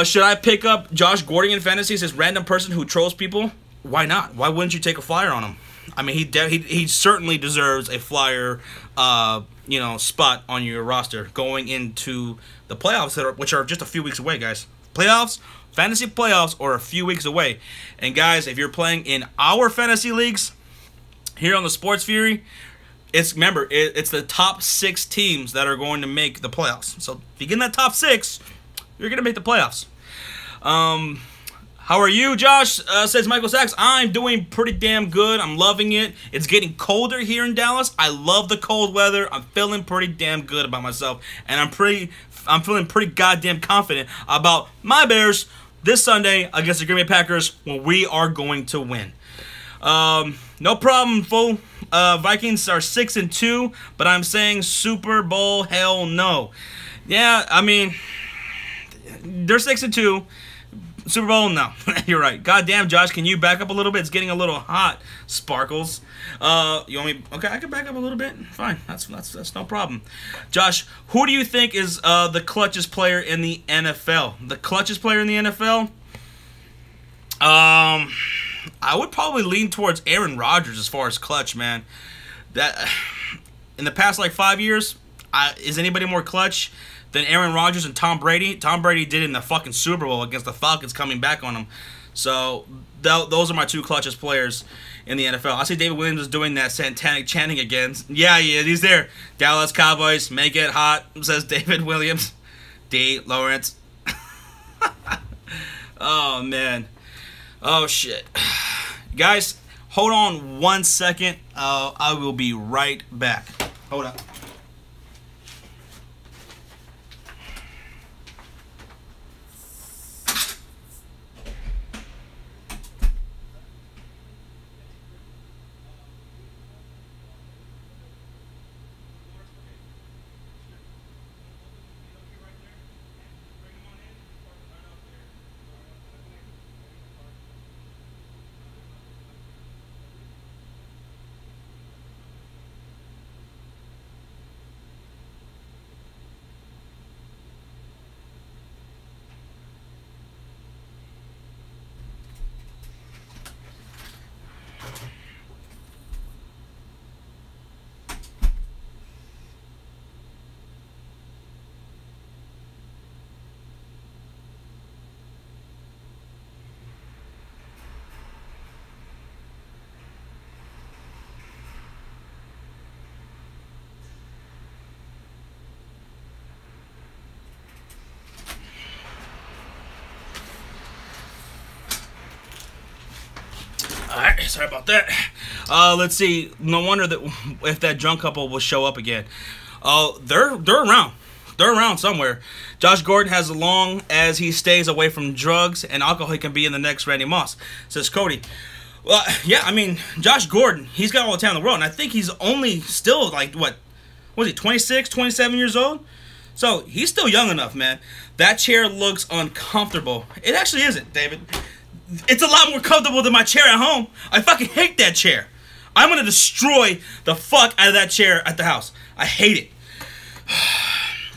Should I pick up Josh Gordon in fantasy, says random person who trolls people? Why not? Why wouldn't you take a flyer on him? I mean, he certainly deserves a flyer, spot on your roster going into the playoffs, which are just a few weeks away, guys. Playoffs, fantasy playoffs, are a few weeks away. And guys, if you're playing in our fantasy leagues here on the Sports Fury, it's the top 6 teams that are going to make the playoffs. So if you get in that top 6, you're gonna make the playoffs. How are you, Josh? Says Michael Sachs. I'm doing pretty damn good. I'm loving it. It's getting colder here in Dallas. I love the cold weather. I'm feeling pretty damn good about myself, and I'm feeling pretty goddamn confident about my Bears this Sunday against the Green Bay Packers when we are going to win. No problem, fool. Vikings are 6-2, but I'm saying Super Bowl, hell no. Yeah, I mean, they're 6-2. Super Bowl, no. You're right. Goddamn, Josh, can you back up a little bit? It's getting a little hot, Sparkles. You want me? Okay, I can back up a little bit. Fine, that's no problem. Josh, who do you think is the clutchest player in the NFL? The clutchest player in the NFL? I would probably lean towards Aaron Rodgers as far as clutch, man. That in the past like 5 years, is anybody more clutch than Aaron Rodgers and Tom Brady? Tom Brady did it in the fucking Super Bowl against the Falcons, coming back on them. So those are my two clutchest players in the NFL. I see David Williams is doing that satanic chanting again. Yeah, he's there. Dallas Cowboys, make it hot, says David Williams. D. Lawrence. Oh, man. Oh, shit. Guys, hold on 1 second. I will be right back. Hold up. Alright, sorry about that. Let's see. No wonder that if that drunk couple will show up again. They're around. They're around somewhere. Josh Gordon, as long as he stays away from drugs and alcohol, he can be in the next Randy Moss, says Cody. Well, yeah, I mean, Josh Gordon, he's got all the talent in the world, and I think he's only still, like, what was he, 26, 27 years old? So, he's still young enough, man. That chair looks uncomfortable. It actually isn't, David. It's a lot more comfortable than my chair at home. I fucking hate that chair. I'm going to destroy the fuck out of that chair at the house. I hate it.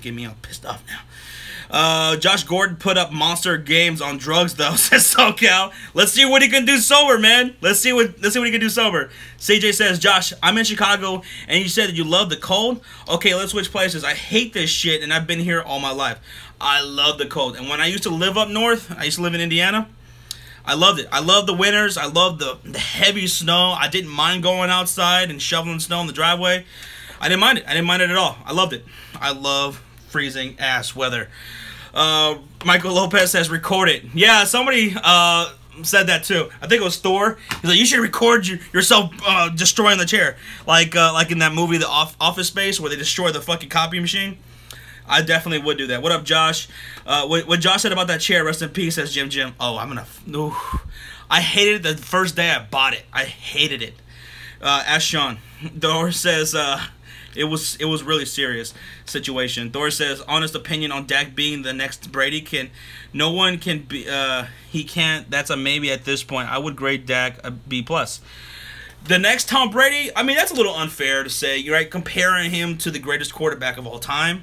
Get me all pissed off now. Josh Gordon put up monster games on drugs, though, says SoCal. Let's see what he can do sober, man. Let's see what he can do sober. CJ says, Josh, I'm in Chicago, and you said that you love the cold. Okay, let's switch places. I hate this shit, and I've been here all my life. I love the cold. And when I used to live up north, I used to live in Indiana, I loved it. I loved the winters. I loved the heavy snow. I didn't mind going outside and shoveling snow in the driveway. I didn't mind it. I didn't mind it at all. I loved it. I love freezing ass weather. Michael Lopez says, record it. Yeah, somebody said that too. I think it was Thor. He's like, you should record yourself destroying the chair. Like in that movie, The Office Space, where they destroy the fucking copy machine. I definitely would do that. What up, Josh? What Josh said about that chair, rest in peace, says Jim. Oh, I'm gonna... Ooh. I hated it the first day I bought it. I hated it. Ask Sean. Thor says, it was really serious situation. Thor says, honest opinion on Dak being the next Brady. No one can be... he can't... That's a maybe at this point. I would grade Dak a B+. The next Tom Brady, I mean, that's a little unfair to say, right? Comparing him to the greatest quarterback of all time.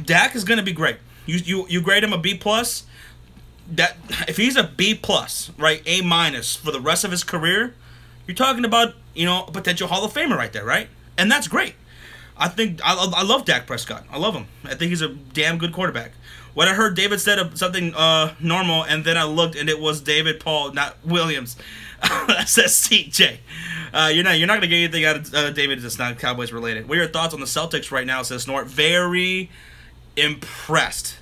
Dak is going to be great. You grade him a B+. That if he's a B+, right, A- for the rest of his career, you're talking about, a potential Hall of Famer right there, right? And that's great. I love Dak Prescott. I love him. I think he's a damn good quarterback. When I heard David said something normal, and then I looked, and it was David Paul, not Williams. That says CJ. You're not gonna get anything out of David that's not Cowboys related. What are your thoughts on the Celtics right now? Says Snort. Very impressed.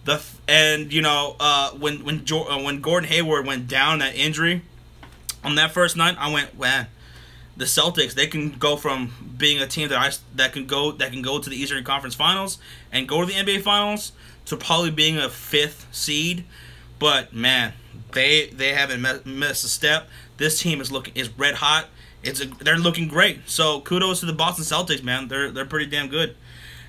When Gordon Hayward went down that injury on that first night, I went, man, the Celtics, they can go from being a team that can go to the Eastern Conference Finals and go to the NBA Finals to probably being a 5th seed. But man, they haven't missed a step. This team is red hot, they're looking great. So kudos to the Boston Celtics, man. They're pretty damn good,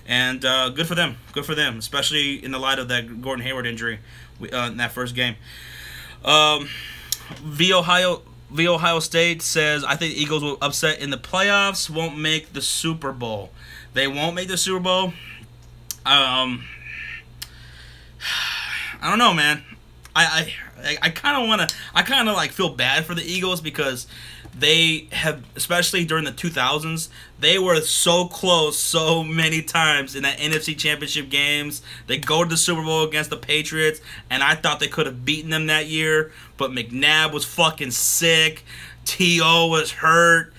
and good for them. Good for them, especially in the light of that Gordon Hayward injury in that first game. V Ohio State says, I think the Eagles will upset in the playoffs. Won't make the Super Bowl. They won't make the Super Bowl. I don't know, man. I kind of like feel bad for the Eagles because they have, especially during the 2000s, they were so close so many times in that NFC Championship games. They go to the Super Bowl against the Patriots, and I thought they could have beaten them that year, but McNabb was fucking sick. T.O. was hurt.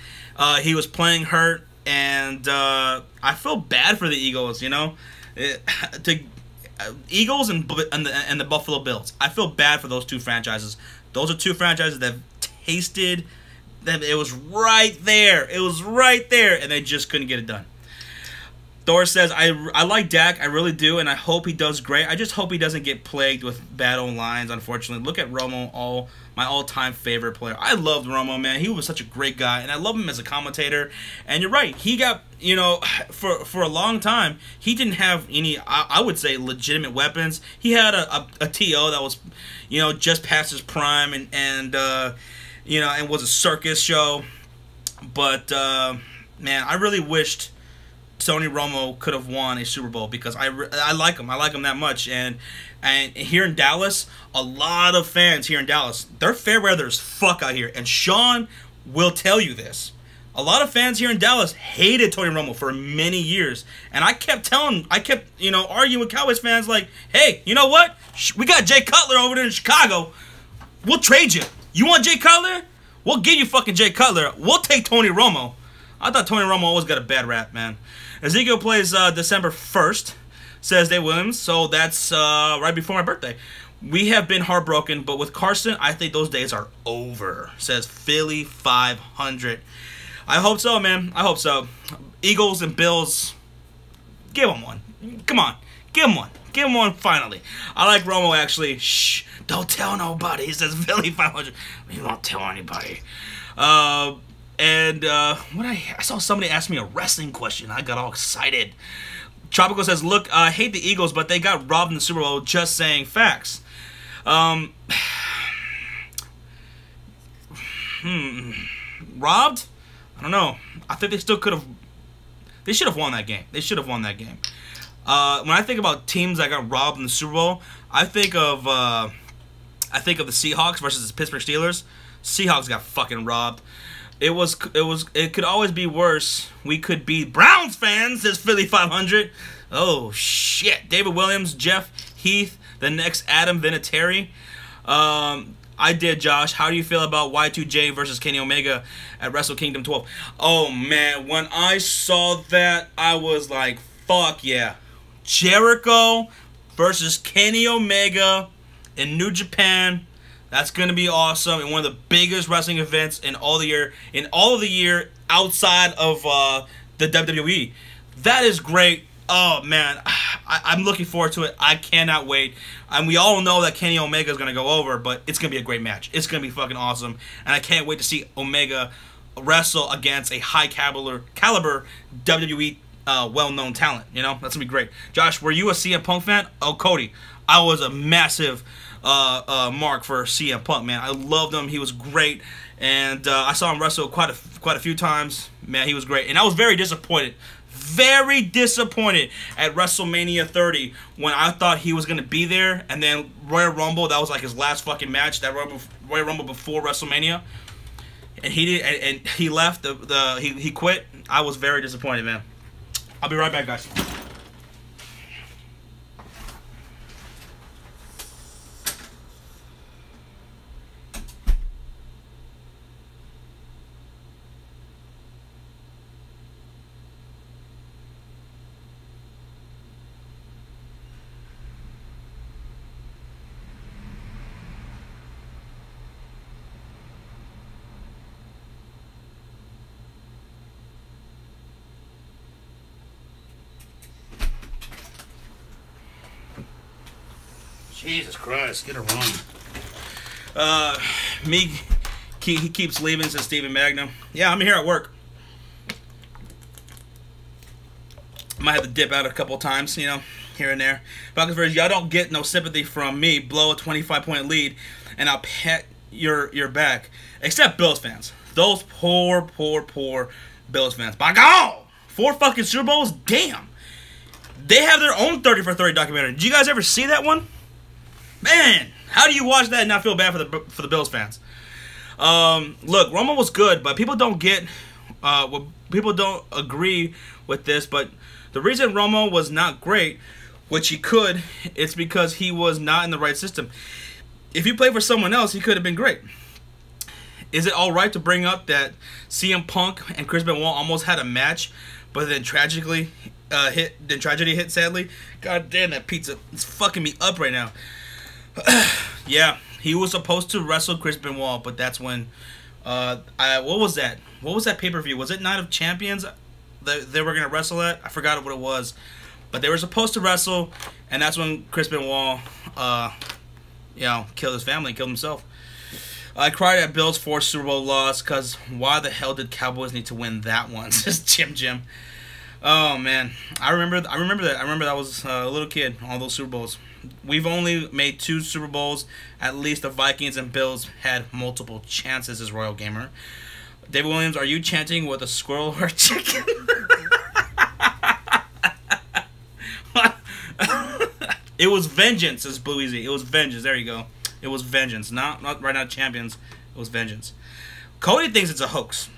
He was playing hurt, and I feel bad for the Eagles, you know? Eagles and the Buffalo Bills. I feel bad for those two franchises. Those are two franchises that tasted that it was right there. It was right there, and they just couldn't get it done. Thor says, I like Dak, I really do, and I hope he does great. I just hope he doesn't get plagued with bad O-lines, unfortunately. Look at Romo, my all-time favorite player. I loved Romo, man. He was such a great guy, and I love him as a commentator. And you're right, he got, you know, for a long time, he didn't have any, I would say, legitimate weapons. He had a T.O. that was, you know, just past his prime, and you know, and was a circus show. But, man, I really wished Tony Romo could have won a Super Bowl because I like him. I like him that much. And here in Dallas, a lot of fans here in Dallas, they're fair weather as fuck out here. And Sean will tell you this. A lot of fans here in Dallas hated Tony Romo for many years. And I kept, you know, arguing with Cowboys fans like, hey, you know what? We got Jay Cutler over there in Chicago. We'll trade you. You want Jay Cutler? We'll give you fucking Jay Cutler. We'll take Tony Romo. I thought Tony Romo always got a bad rap, man. Ezekiel plays December 1st, says Dave Williams. So that's right before my birthday. We have been heartbroken, but with Carson, I think those days are over, says Philly 500. I hope so, man. I hope so. Eagles and Bills, give them one. Come on. Give them one. Give him one finally. I like Romo, actually. Shh. Don't tell nobody. He says Philly 500. You won't tell anybody. I saw somebody ask me a wrestling question. I got all excited. Tropical says, look, I hate the Eagles, but they got robbed in the Super Bowl. Just saying facts. Robbed? I don't know. I think they still could have. They should have won that game. They should have won that game. When I think about teams that got robbed in the Super Bowl, I think of the Seahawks versus the Pittsburgh Steelers. Seahawks got fucking robbed. It could always be worse. We could be Browns fans, says Philly 500. Oh shit. David Williams, Jeff Heath, the next Adam Vinatieri. I did, Josh. How do you feel about Y2J versus Kenny Omega at Wrestle Kingdom 12? Oh man, when I saw that, I was like, fuck yeah. Jericho versus Kenny Omega in New Japan. That's going to be awesome and one of the biggest wrestling events in all of the year outside of the WWE. That is great. Oh, man. I'm looking forward to it. I cannot wait. And we all know that Kenny Omega is going to go over, but it's going to be a great match. It's going to be fucking awesome. And I can't wait to see Omega wrestle against a high caliber WWE well-known talent. You know, that's going to be great. Josh, were you a CM Punk fan? Oh, Cody. I was a massive mark for CM Punk, man. I loved him. He was great. And I saw him wrestle quite a few times. Man, he was great. And I was very disappointed at WrestleMania 30 when I thought he was going to be there. And then Royal Rumble, that was like his last fucking match, that Royal Rumble before WrestleMania. And he left, he quit. I was very disappointed, man. I'll be right back, guys. Jesus Christ, get a run. Me He keeps leaving, says Stephen Magnum. Yeah, I'm here at work. Might have to dip out a couple times, you know, here and there. Falcons versus, y'all don't get no sympathy from me. Blow a 25-point lead, and I'll pat your back. Except Bills fans. Those poor Bills fans. By God! 4 fucking Super Bowls? Damn. They have their own 30 for 30 documentary. Did you guys ever see that one? Man, how do you watch that and not feel bad for the Bills fans? Look, Romo was good, but people don't get, people don't agree with this, but the reason Romo was not great, which he could, it's because he was not in the right system. If you played for someone else, he could have been great. Is it all right to bring up that CM Punk and Chris Benoit almost had a match, but then tragedy hit, sadly? God damn, that pizza is fucking me up right now. Yeah, he was supposed to wrestle Chris Benoit, but that's when, what was that? What was that pay-per-view? Was it Night of Champions that they were going to wrestle at? I forgot what it was. But they were supposed to wrestle, and that's when Chris Benoit, you know, killed his family, killed himself. I cried at Bills' 4th Super Bowl loss, because why the hell did Cowboys need to win that one? Just Jim. Oh, man. I remember that. I remember that I was a little kid, all those Super Bowls. We've only made 2 Super Bowls. At least the Vikings and Bills had multiple chances, as Royal Gamer. David Williams, are you chanting with a squirrel or a chicken? It was vengeance, says Blue Easy. It was vengeance. There you go. It was vengeance. Not right now champions. It was vengeance. Cody thinks it's a hoax.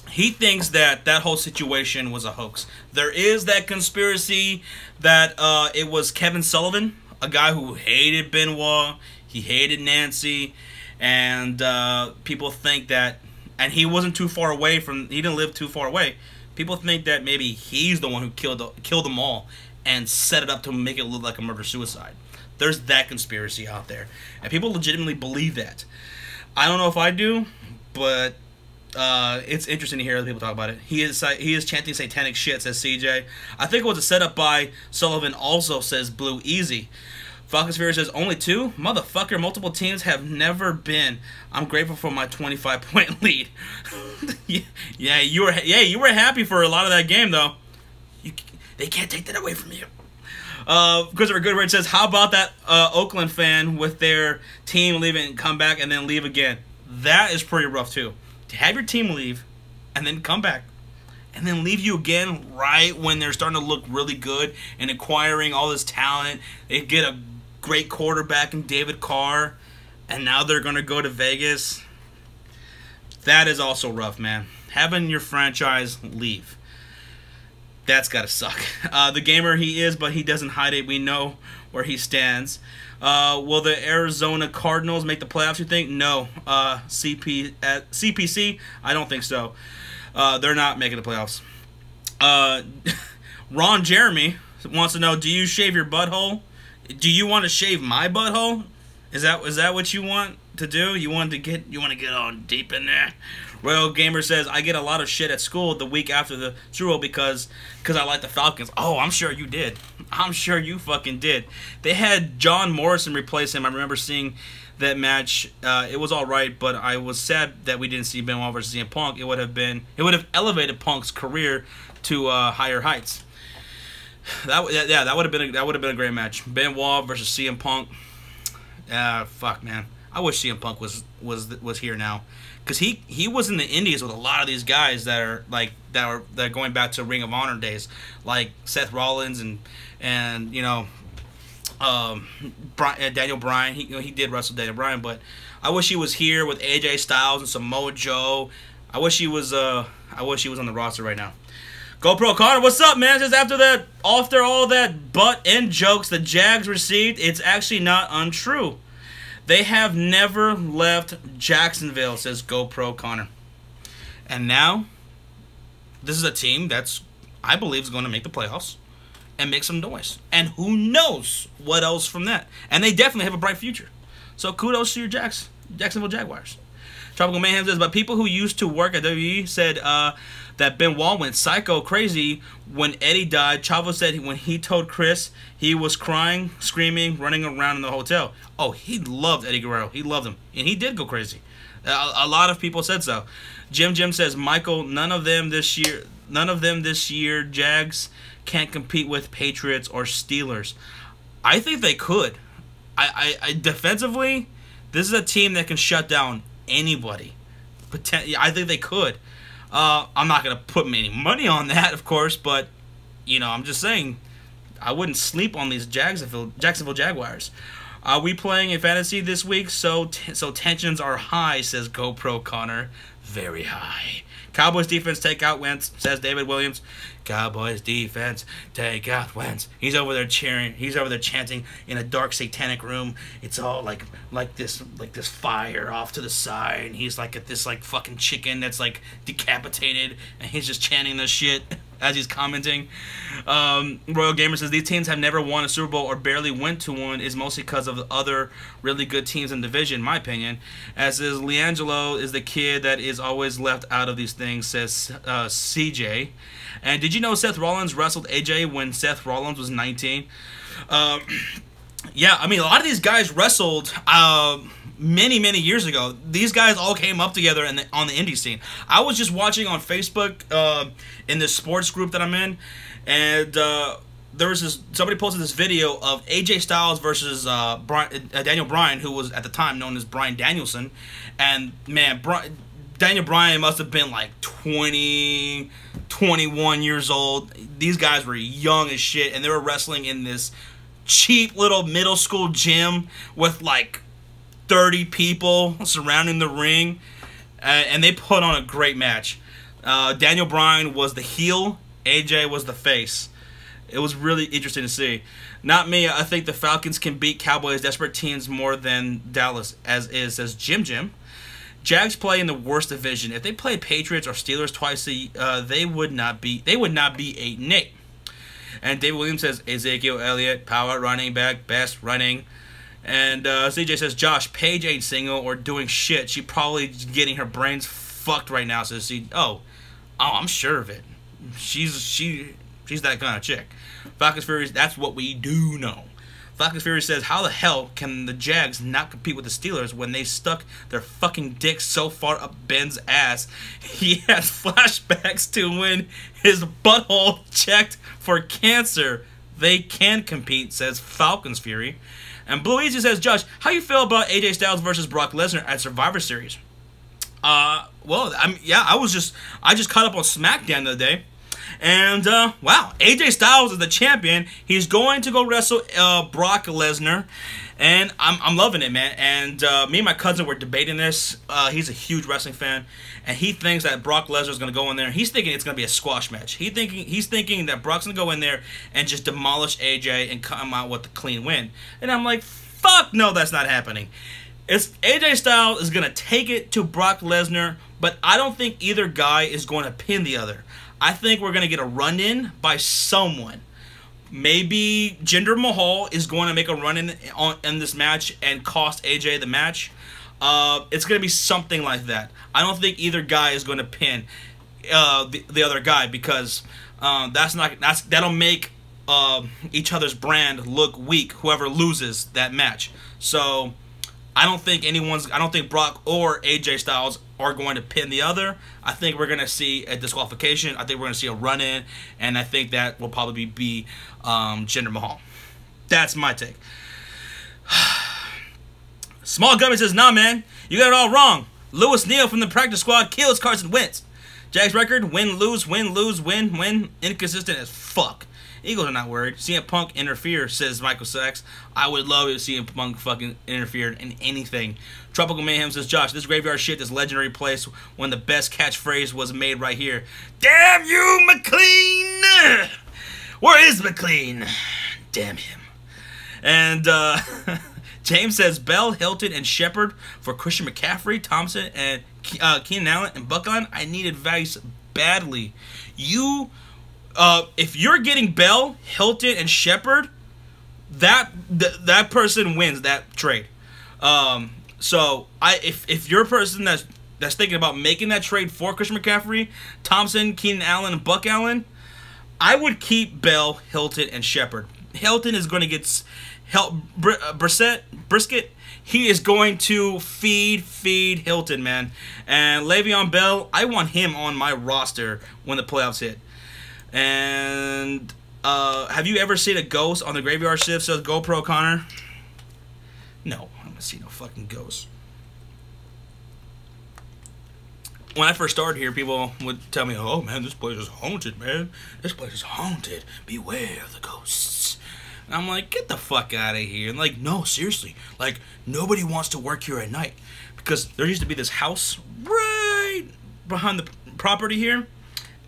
He thinks that whole situation was a hoax. There is that conspiracy that it was Kevin Sullivan, a guy who hated Benoit. He hated Nancy. And people think that, and he wasn't too far away from, he didn't live too far away. People think that maybe he's the one who killed them all and set it up to make it look like a murder-suicide. There's that conspiracy out there. And people legitimately believe that. I don't know if I do, but it's interesting to hear other people talk about it. He is chanting satanic shit, says CJ. I think it was a setup by Sullivan also, says Blue Easy. Falcons Fury says, only 2? Motherfucker, multiple teams have never been. I'm grateful for my 25-point lead. Yeah, you were happy for a lot of that game, though. They can't take that away from you. Christopher Goodrich says, how about that Oakland fan with their team leaving and come back and then leave again? That is pretty rough, too. To have your team leave and then come back and then leave you again right when they're starting to look really good and acquiring all this talent. They get a great quarterback in David Carr, and now they're going to go to Vegas. That is also rough, man. Having your franchise leave. That's got to suck. The gamer he is, but he doesn't hide it. We know where he stands. Will the Arizona Cardinals make the playoffs, you think? No. CPC, I don't think so. They're not making the playoffs. Ron Jeremy wants to know, do you shave your butthole? Do you want to shave my butthole? Is that what you want to do? You want to get on deep in there? Royal Gamer says, I get a lot of shit at school the week after the Super Bowl because I like the Falcons. Oh, I'm sure you did. I'm sure you fucking did. They had John Morrison replace him. I remember seeing that match. It was all right, but I was sad that we didn't see Benoit versus CM Punk. It would have elevated Punk's career to higher heights. That would have been a great match. Benoit versus CM Punk. Fuck, man. I wish CM Punk was here now, because he was in the Indies with a lot of these guys that are going back to Ring of Honor days, like Seth Rollins and you know, Daniel Bryan. He did wrestle Daniel Bryan, but I wish he was here with AJ Styles and Samoa Joe. I wish he was on the roster right now. GoPro Connor, what's up, man? Just after all that butt end jokes the Jags received, it's actually not untrue. They have never left Jacksonville, says GoPro Connor. And now, this is a team that's, I believe, is going to make the playoffs and make some noise. And who knows what else from that. And they definitely have a bright future. So kudos to your Jacksonville Jaguars. Tropical Mayhem says, but people who used to work at WWE said that Benoit went psycho crazy when Eddie died. Chavo said when he told Chris he was crying, screaming, running around in the hotel. Oh, he loved Eddie Guerrero. He loved him. And he did go crazy. A lot of people said so. Jim says, Michael, none of them this year, Jags can't compete with Patriots or Steelers. I think they could. I defensively, this is a team that can shut down anybody. I think they could. I'm not going to put any money on that, of course, but, you know, I'm just saying, I wouldn't sleep on these Jacksonville Jaguars. Are we playing a fantasy this week? So tensions are high, says GoPro Connor. Very high. Cowboys defense take out Wentz, says David Williams. Cowboys defense take out Wentz. He's over there cheering. He's over there chanting in a dark satanic room. It's all like this fire off to the side. And he's like at this like fucking chicken that's like decapitated, and he's just chanting this shit as he's commenting. Royal Gamer says these teams have never won a Super Bowl or barely went to one is mostly because of the other really good teams in the division, in my opinion. As is LiAngelo is the kid that is always left out of these things, says CJ. And did you know Seth Rollins wrestled AJ when Seth Rollins was 19? Yeah, I mean, a lot of these guys wrestled many years ago. These guys all came up together on the indie scene. I was just watching on Facebook in this sports group that I'm in, and there was somebody posted this video of AJ Styles versus Daniel Bryan, who was at the time known as Bryan Danielson. And man, Daniel Bryan must have been like 20, 21 years old. These guys were young as shit, and they were wrestling in this cheap little middle school gym with like 30 people surrounding the ring, and they put on a great match. Daniel Bryan was the heel, AJ was the face. It was really interesting to see. Not me. I think the Falcons can beat Cowboys' desperate teams more than Dallas, says Jim. Jags play in the worst division. If they played Patriots or Steelers twice they would not be 8-8. And David Williams says Ezekiel Elliott, power running back, best running. And CJ says Josh, Paige ain't single or doing shit. She probably getting her brains fucked right now. Says I'm sure of it. She's that kind of chick. Falcons Fury, that's what we do know. Falcons Fury says, how the hell can the Jags not compete with the Steelers when they stuck their fucking dicks so far up Ben's ass he has flashbacks to when his butthole checked for cancer? They can compete, says Falcons Fury. And Blue Easy says, Josh, how you feel about AJ Styles versus Brock Lesnar at Survivor Series? Well, I just caught up on SmackDown the other day. And, wow, AJ Styles is the champion. He's going to go wrestle Brock Lesnar. And I'm loving it, man. And me and my cousin were debating this. He's a huge wrestling fan. And he thinks that Brock Lesnar is going to go in there. He's thinking it's going to be a squash match. He's thinking that Brock's going to go in there and just demolish AJ and come out with a clean win. And I'm like, fuck no, that's not happening. AJ Styles is going to take it to Brock Lesnar. But I don't think either guy is going to pin the other. I think we're going to get a run-in by someone. Maybe Jinder Mahal is going to make a run-in in this match and cost AJ the match. It's going to be something like that. I don't think either guy is going to pin the other guy because that'll make each other's brand look weak, whoever loses that match. So I don't think Brock or AJ Styles are going to pin the other. I think we're going to see a disqualification. I think we're going to see a run-in, and I think that will probably be Jinder Mahal. That's my take. Small Gummy says, nah, man, you got it all wrong. Lewis Neal from the practice squad kills Carson Wentz. Jags record, win, lose, win, inconsistent as fuck. Eagles are not worried. CM Punk interfere, says Michael Sachs. I would love to see CM Punk fucking interfere in anything. Tropical Mayhem says, Josh, this graveyard shit, this legendary place when the best catchphrase was made right here. Damn you, McLean! Where is McLean? Damn him. And James says, Bell, Hilton, and Shepard for Christian McCaffrey, Thompson, and Keenan Allen and Buckline. I need advice badly. If you're getting Bell, Hilton, and Shepard, that person wins that trade. So if you're a person that's that's thinking about making that trade for Christian McCaffrey, Thompson, Keenan Allen, and Buck Allen, I would keep Bell, Hilton, and Shepard. Hilton is going to get Brisket. He is going to feed Hilton, man. And Le'Veon Bell, I want him on my roster when the playoffs hit. And have you ever seen a ghost on the graveyard shift? Says GoPro Connor. No, I haven't seen no fucking ghost. When I first started here, people would tell me, "Oh man, this place is haunted, man. This place is haunted. Beware of the ghosts." And I'm like, "Get the fuck out of here!" And like, no, seriously, like nobody wants to work here at night because there used to be this house right behind the property here,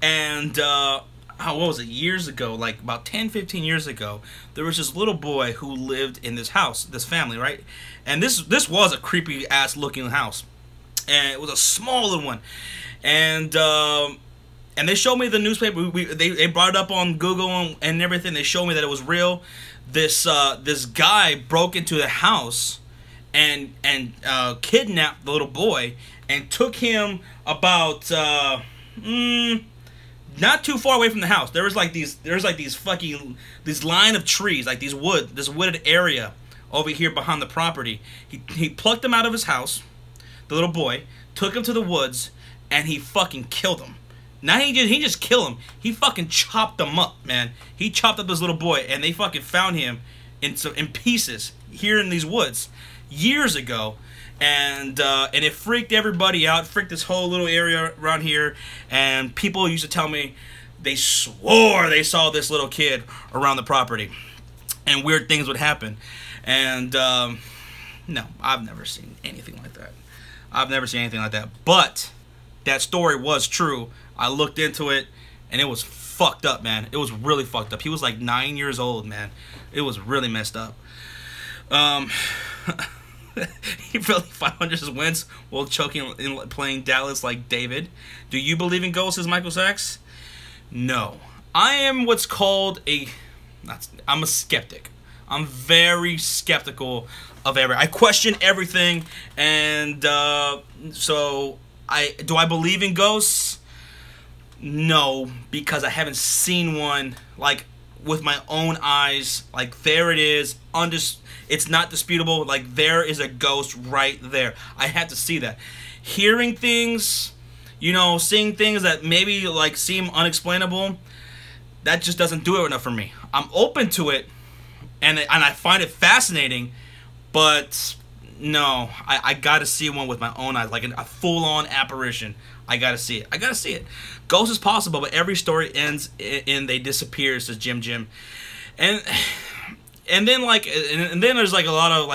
and what was it? Years ago, like about 10, 15 years ago, there was this little boy who lived in this house, this family, right? And this was a creepy ass looking house. And it was a small little one, and they showed me the newspaper. They brought it up on Google and everything. They showed me that it was real. This guy broke into the house and kidnapped the little boy and took him about not too far away from the house. There was like these line of trees, like this wooded area over here behind the property. He plucked him out of his house. The little boy took him to the woods, and he fucking killed him. Now he just killed him. He fucking chopped him up, man. He chopped up this little boy, and they fucking found him in pieces here in these woods years ago, and it freaked everybody out. Freaked this whole little area around here, and people used to tell me they swore they saw this little kid around the property, and weird things would happen. And no, I've never seen anything like that. I've never seen anything like that. But that story was true. I looked into it, and it was fucked up, man. It was really fucked up. He was like 9 years old, man. It was really messed up. He barely 500 wins while choking in playing Dallas like David. Do you believe in ghosts, says Michael Sachs? No. I am what's called I'm a skeptic. I'm very skeptical of I question everything, and so do I believe in ghosts? No, because I haven't seen one like with my own eyes. Like there it is, it's not disputable. Like there is a ghost right there. I had to see that. Hearing things, seeing things that maybe like seem unexplainable, that just doesn't do it enough for me. I'm open to it, and I find it fascinating. But no, I gotta see one with my own eyes, like a full-on apparition. I gotta see it. Ghost is possible, but every story ends in they disappear, says Jim. And then there's like a lot of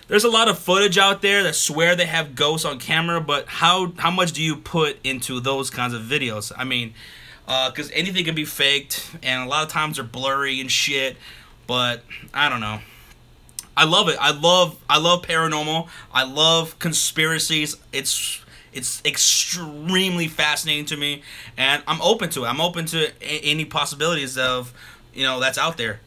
there's a lot of footage out there that swear they have ghosts on camera, but how much do you put into those kinds of videos? I mean, because anything can be faked, and a lot of times they're blurry and shit. But I don't know. I love it. I love paranormal. I love conspiracies. It's extremely fascinating to me, and I'm open to it. I'm open to any possibilities of that's out there,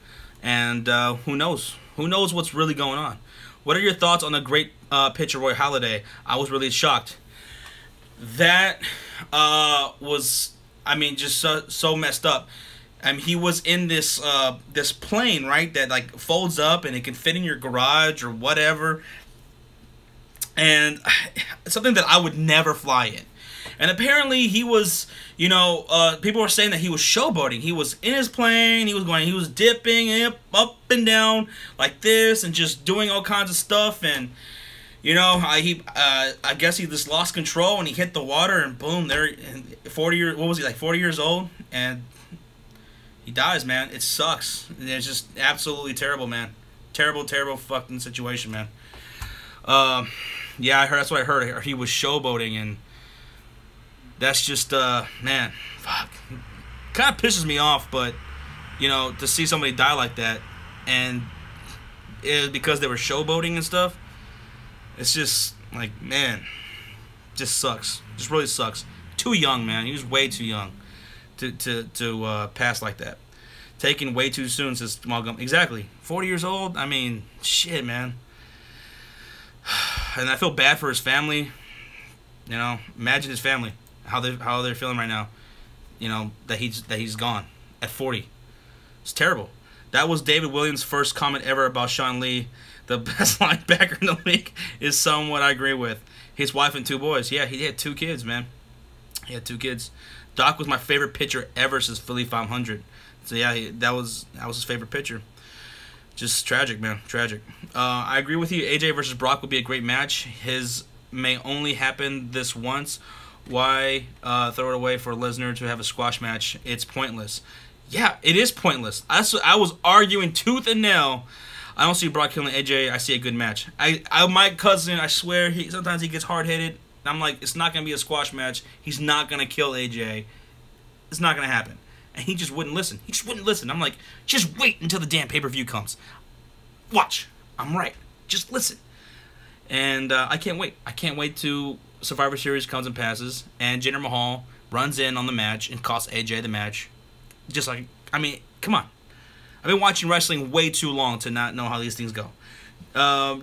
and who knows? Who knows what's really going on? What are your thoughts on the great pitcher Roy Halladay? I was really shocked. That was, I mean, just so messed up. He was in this plane, right, that like folds up and it can fit in your garage or whatever, and something that I would never fly in. And apparently he was, people were saying that he was showboating. He was in his plane, he was dipping up and down like this and just doing all kinds of stuff, and I guess he just lost control and he hit the water, and boom, there, 40 years old, and he dies, man. It sucks. It's just absolutely terrible, man. Terrible fucking situation, man. Yeah, that's what I heard. He was showboating, and that's just, man, fuck. Kind of pisses me off, but, to see somebody die like that, and it was because they were showboating and stuff, it's just, like, man, just sucks. Just really sucks. Too young, man. He was way too young to pass like that. Taken way too soon, says Jamal Gum. Exactly. 40 years old? I mean, shit, man. And I feel bad for his family. You know, imagine his family, how they're feeling right now. You know, that he's gone at 40. It's terrible. That was David Williams' first comment ever about Sean Lee. The best linebacker in the league is somewhat I agree with. His wife and 2 boys. Yeah, he had 2 kids, man. He had 2 kids. Doc was my favorite pitcher ever since Philly 500. So yeah, that was his favorite pitcher. Just tragic, man. Tragic. I agree with you. AJ versus Brock would be a great match. His may only happen this once. Why throw it away for Lesnar to have a squash match? It's pointless. Yeah, it is pointless. I was arguing tooth and nail. I don't see Brock killing AJ. I see a good match. My cousin, I swear, sometimes he gets hard-headed. I'm like, it's not going to be a squash match. He's not going to kill AJ. It's not going to happen. And he just wouldn't listen. He just wouldn't listen. I'm like, just wait until the damn pay-per-view comes. Watch. I'm right. Just listen. And I can't wait. I can't wait till Survivor Series comes and passes, and Jinder Mahal runs in on the match and costs AJ the match. Just like, I mean, come on. I've been watching wrestling way too long to not know how these things go.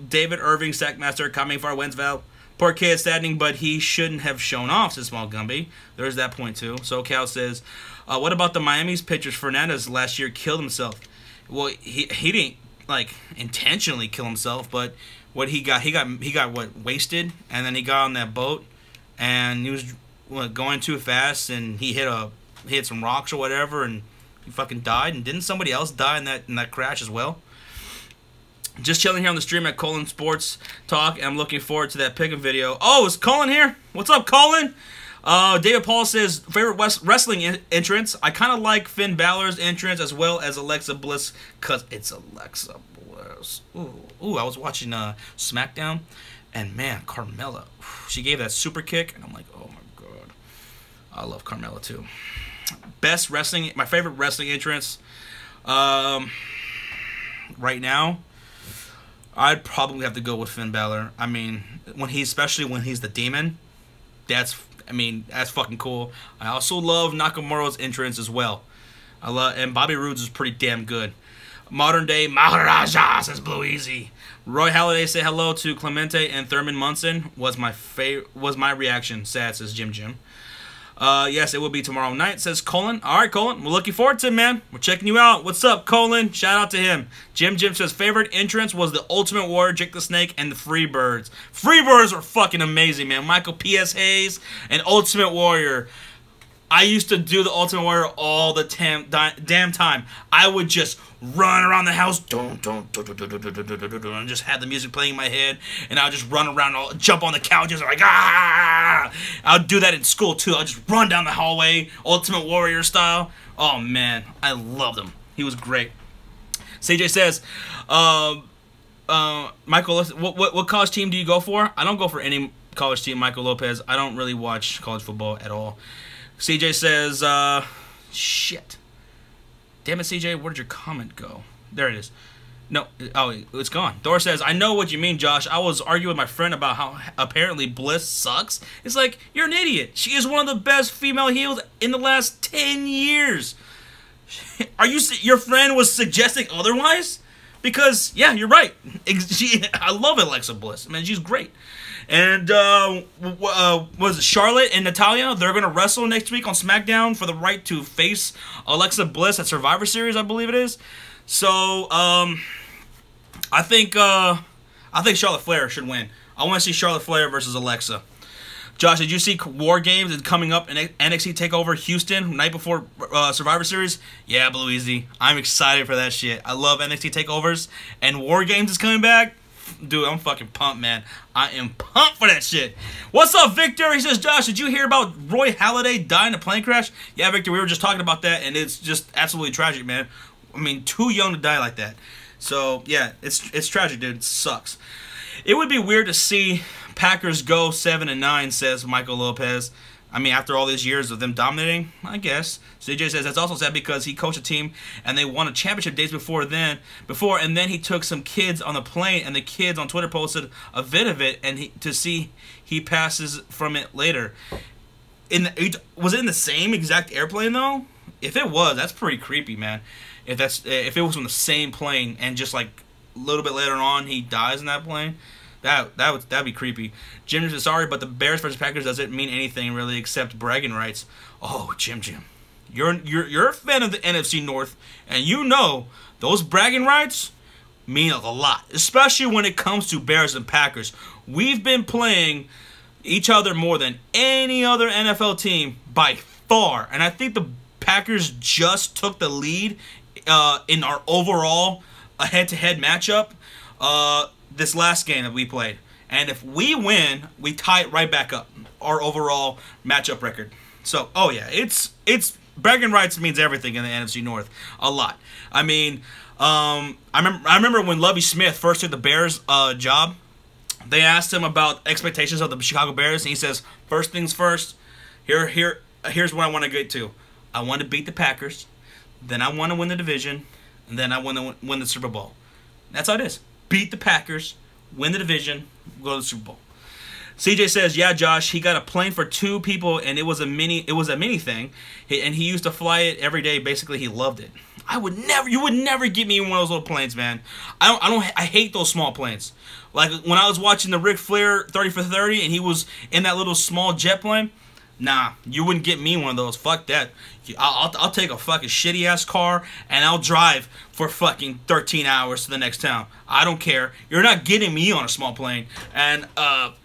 David Irving, Sackmaster, coming for Wensval. Poor kid, saddening, but he shouldn't have shown off, says Small Gumby. There's that point, too. So Cal says, what about the Miami's pitchers? Fernandez last year killed himself. Well, he didn't, like, intentionally kill himself, but what he got what, wasted, and then he got on that boat, and he was going too fast, and he hit some rocks or whatever, and he fucking died. And didn't somebody else die in that crash as well? Just chilling here on the stream at Colin Sports Talk, and I'm looking forward to that pick'em video. Oh, is Colin here? What's up, Colin? David Paul says, favorite wrestling entrance? I kind of like Finn Balor's entrance as well as Alexa Bliss, because it's Alexa Bliss. Ooh, I was watching SmackDown, and man, Carmella, she gave that super kick, and I'm like, oh my god. I love Carmella too. Best wrestling, my favorite wrestling entrance, right now, I'd probably have to go with Finn Balor. I mean, especially when he's the Demon, that's fucking cool. I also love Nakamura's entrance as well. And Bobby Roode's is pretty damn good. Modern day Maharaja, says Blue Easy. Roy Halladay say hello to Clemente and Thurman Munson was my reaction. Sad, says Jim. Yes, it will be tomorrow night, says Colin. All right, Colin, we're looking forward to it, man. We're checking you out. What's up, Colin? Shout out to him. Jim says favorite entrance was the Ultimate Warrior, Jake the Snake, and the Freebirds. Freebirds are fucking amazing, man. Michael P.S. Hayes and Ultimate Warrior. I used to do the Ultimate Warrior all the damn time. I would just run around the house, and just had the music playing in my head, and I would just run around, jump on the couches, like, ah! I would do that in school, too. I would just run down the hallway, Ultimate Warrior style. Oh, man, I loved him. He was great. CJ says, Michael, what college team do you go for? I don't go for any college team, Michael Lopez. I don't really watch college football at all. CJ says, shit. Damn it, CJ, where did your comment go? There it is. No, oh, it's gone. Dora says, I know what you mean, Josh. I was arguing with my friend about how apparently Bliss sucks. It's like, you're an idiot. She is one of the best female heels in the last 10 years. Your friend was suggesting otherwise? Because, yeah, you're right. I love Alexa Bliss. Man, she's great. And, was it Charlotte and Natalya? They're going to wrestle next week on SmackDown for the right to face Alexa Bliss at Survivor Series, I believe it is. So, I think Charlotte Flair should win. I want to see Charlotte Flair versus Alexa. Josh, did you see War Games is coming up in NXT TakeOver Houston night before Survivor Series? Yeah, Blue Easy. I'm excited for that shit. I love NXT TakeOvers, and War Games is coming back. Dude, I'm fucking pumped, man. I am pumped for that shit. What's up, Victor? He says, Josh, did you hear about Roy Halladay dying in a plane crash? Yeah, Victor, we were just talking about that, and it's just absolutely tragic, man. I mean, too young to die like that. So, yeah, it's tragic, dude. It sucks. It would be weird to see Packers go 7-9, says Michael Lopez. I mean, after all these years of them dominating, I guess. CJ says that's also sad because he coached a team and they won a championship days before, and then he took some kids on the plane, and the kids on Twitter posted a vid of it, and to see he passes from it later. Was it in the same exact airplane though? If it was, that's pretty creepy, man. If it was on the same plane and just like a little bit later on he dies in that plane, That'd be creepy. Jim says sorry, but the Bears versus Packers doesn't mean anything really except bragging rights. Oh, Jim, you're a fan of the NFC North, and you know those bragging rights mean a lot, especially when it comes to Bears and Packers. We've been playing each other more than any other NFL team by far, and I think the Packers just took the lead in our overall head-to-head matchup this last game that we played. And if we win, we tie it right back up, our overall matchup record. So, oh yeah, it's bragging rights means everything in the NFC North, a lot. I mean, I remember when Lovie Smith first took the Bears job. They asked him about expectations of the Chicago Bears, and he says, first things first, here's what I want to get to. I want to beat the Packers, then I want to win the division, and then I want to win the Super Bowl. That's how it is. Beat the Packers, win the division, go to the Super Bowl. CJ says, yeah, Josh, he got a plane for 2 people, and it was a mini thing, and he used to fly it every day. Basically, he loved it. You would never get me in one of those little planes, man. I hate those small planes. Like when I was watching the Ric Flair 30 for 30, and he was in that little small jet plane. Nah, you wouldn't get me one of those. Fuck that. I'll take a fucking shitty ass car and I'll drive for fucking 13 hours to the next town. I don't care. You're not getting me on a small plane, and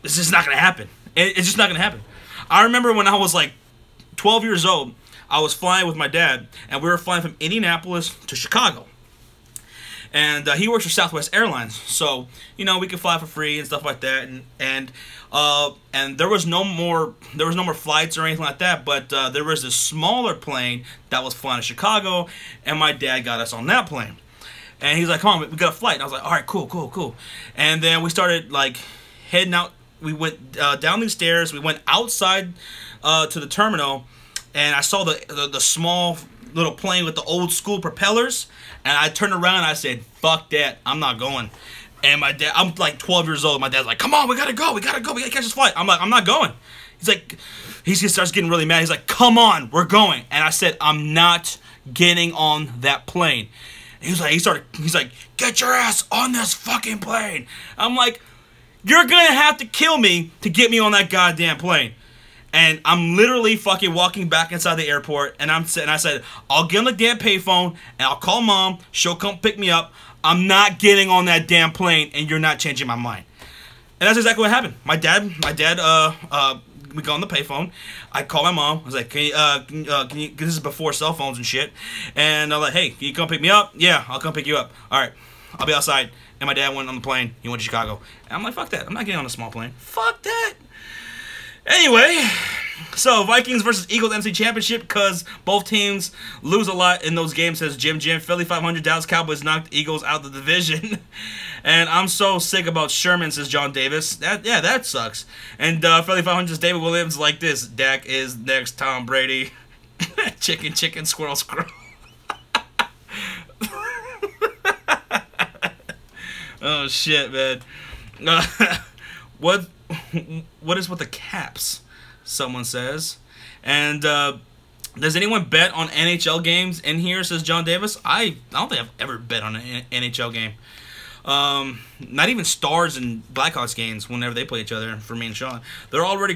it's just not gonna happen. It's just not gonna happen. I remember when I was like 12 years old, I was flying with my dad, and we were flying from Indianapolis to Chicago. And he works for Southwest Airlines, so we could fly for free and stuff like that. And there was no more flights or anything like that. But there was this smaller plane that was flying to Chicago, and my dad got us on that plane. And he's like, "Come on, we got a flight." And I was like, "All right, cool." And then we started like heading out. We went down these stairs. We went outside to the terminal, and I saw the small little plane with the old school propellers. And I turned around and I said, fuck that, I'm not going. And my dad, I'm like 12 years old. My dad's like, come on, we gotta go, we gotta catch this flight. I'm like, I'm not going. He's like, he starts getting really mad. He's like, come on, we're going. And I said, I'm not getting on that plane. And he's like, get your ass on this fucking plane. I'm like, you're gonna have to kill me to get me on that goddamn plane. And I'm literally fucking walking back inside the airport, and I said, I'll get on the damn payphone, and I'll call Mom. She'll come pick me up. I'm not getting on that damn plane, and you're not changing my mind. And that's exactly what happened. My dad, we go on the payphone. I call my mom. I was like, can you, this is before cell phones and shit. And I'm like, hey, can you come pick me up? Yeah, I'll come pick you up. All right, I'll be outside. And my dad went on the plane. He went to Chicago. And I'm like, fuck that. I'm not getting on a small plane. Fuck that. Anyway, so Vikings versus Eagles NFC Championship, because both teams lose a lot in those games, says Jim. Philly 500, Dallas Cowboys knocked Eagles out of the division. And I'm so sick about Sherman, says John Davis. That sucks. And Philly 500 says David Williams like this. Dak is next Tom Brady. Chicken, squirrel. Oh, shit, man. What is with the caps? Someone says. And does anyone bet on NHL games in here? Says John Davis. I don't think I've ever bet on an NHL game. Not even Stars and Blackhawks games whenever they play each other. For me and Sean, there are already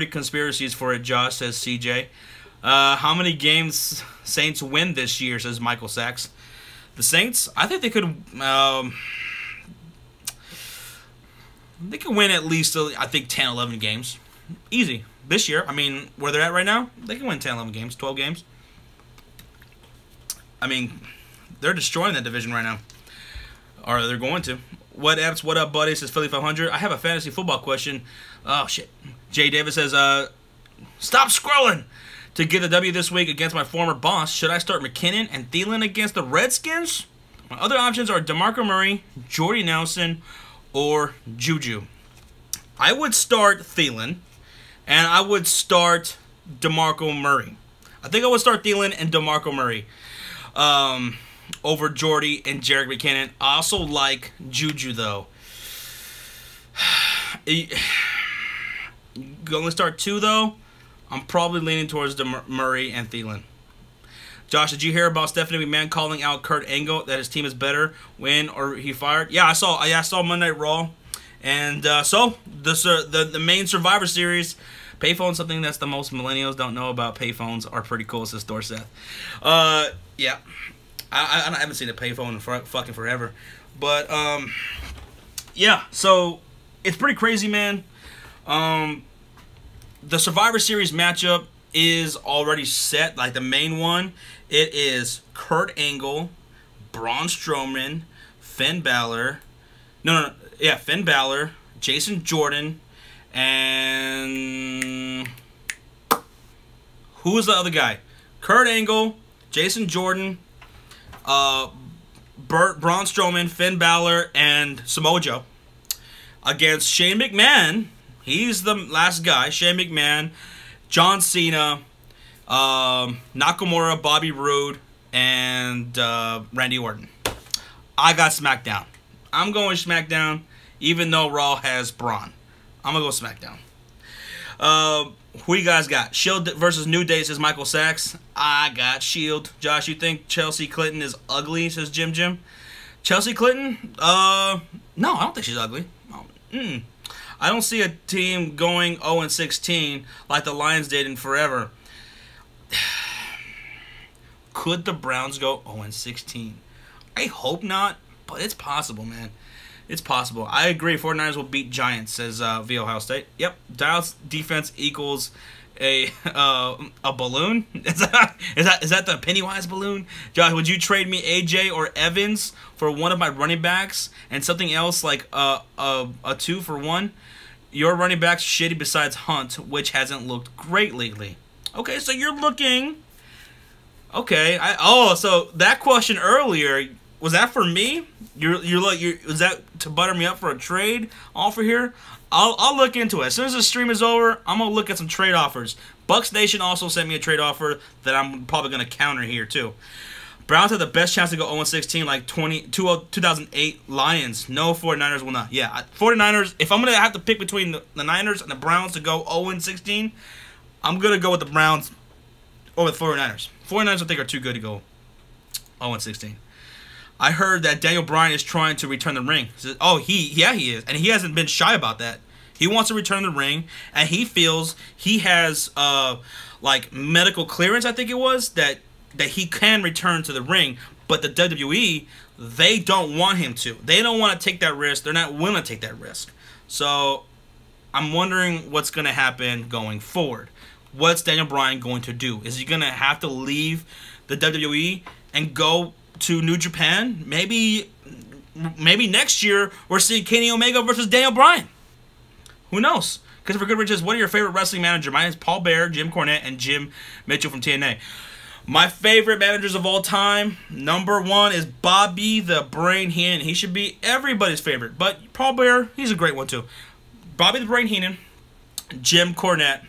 conspiracies for it. Josh, says CJ. How many games Saints win this year? Says Michael Sachs. The Saints, I think they could. They can win at least, I think, 10, 11 games. Easy. This year, I mean, where they're at right now, they can win 10, 11 games, 12 games. I mean, they're destroying that division right now. Or they're going to. What up, buddy? Says Philly 500. I have a fantasy football question. Oh, shit. Jay Davis says, stop scrolling. To get the W this week against my former boss, should I start McKinnon and Thielen against the Redskins? My other options are DeMarco Murray, Jordy Nelson, or Juju. I would start Thielen, and I would start DeMarco Murray. I think I would start Thielen and DeMarco Murray over Jordy and Jerick McKinnon. I also like Juju, though. You only start 2, though? I'm probably leaning towards Murray and Thielen. Josh, did you hear about Stephanie McMahon calling out Kurt Angle that his team is better, win or he fired? Yeah, I saw Monday Night Raw. And so the main Survivor Series, payphones, something that's the most millennials don't know about. Payphones are pretty cool, says Dorseth. Yeah, I haven't seen a payphone in fucking forever, but yeah. So it's pretty crazy, man. The Survivor Series matchup is already set. Like the main one, it is Kurt Angle, Braun Strowman, Finn Balor. Finn Balor, Jason Jordan, and who was the other guy? Kurt Angle, Jason Jordan, Braun Strowman, Finn Balor, and Samoa Joe against Shane McMahon. He's the last guy. Shane McMahon, John Cena, Nakamura, Bobby Roode, and Randy Orton. I got SmackDown. I'm going SmackDown, even though Raw has Braun. I'm going to go SmackDown. Who you guys got? Shield versus New Day, says Michael Sachs. I got Shield. Josh, you think Chelsea Clinton is ugly, says Jim. Chelsea Clinton? No, I don't think she's ugly. I don't see a team going 0-16 like the Lions did in forever. Could the Browns go 0-16? I hope not, but it's possible, man. It's possible. I agree. 49ers will beat Giants, says via Ohio State. Yep. Dallas defense equals a balloon. Is that the Pennywise balloon? Josh, would you trade me AJ or Evans for one of my running backs and something else like a 2-for-1? Your running back's shitty besides Hunt, which hasn't looked great lately. Okay, so you're looking. Okay. So that question earlier, was that for me? Was that to butter me up for a trade offer here? I'll look into it. As soon as the stream is over, I'm gonna look at some trade offers. Bucks Nation also sent me a trade offer that I'm probably gonna counter here too. Browns have the best chance to go 0-16 like 2008 Lions. No, 49ers will not. Yeah, 49ers, if I'm gonna have to pick between the Niners and the Browns to go 0-16, I'm gonna go with the Browns over the 49ers. 49ers I think are too good to go 0-16. I heard that Daniel Bryan is trying to return the ring. He is. And he hasn't been shy about that. He wants to return the ring, and he feels he has, like, medical clearance, I think it was, that he can return to the ring. But the WWE, they don't want him to. They don't want to take that risk. They're not willing to take that risk. So, I'm wondering what's going to happen going forward. What's Daniel Bryan going to do? Is he going to have to leave the WWE and go to New Japan? Maybe next year we're seeing Kenny Omega versus Daniel Bryan. Who knows? Christopher Goodrich says, what are your favorite wrestling managers? Mine is Paul Bearer, Jim Cornette, and Jim Mitchell from TNA. My favorite managers of all time, number one is Bobby the Brain Heenan. He should be everybody's favorite, but Paul Bearer, he's a great one too. Bobby the Brain Heenan, Jim Cornette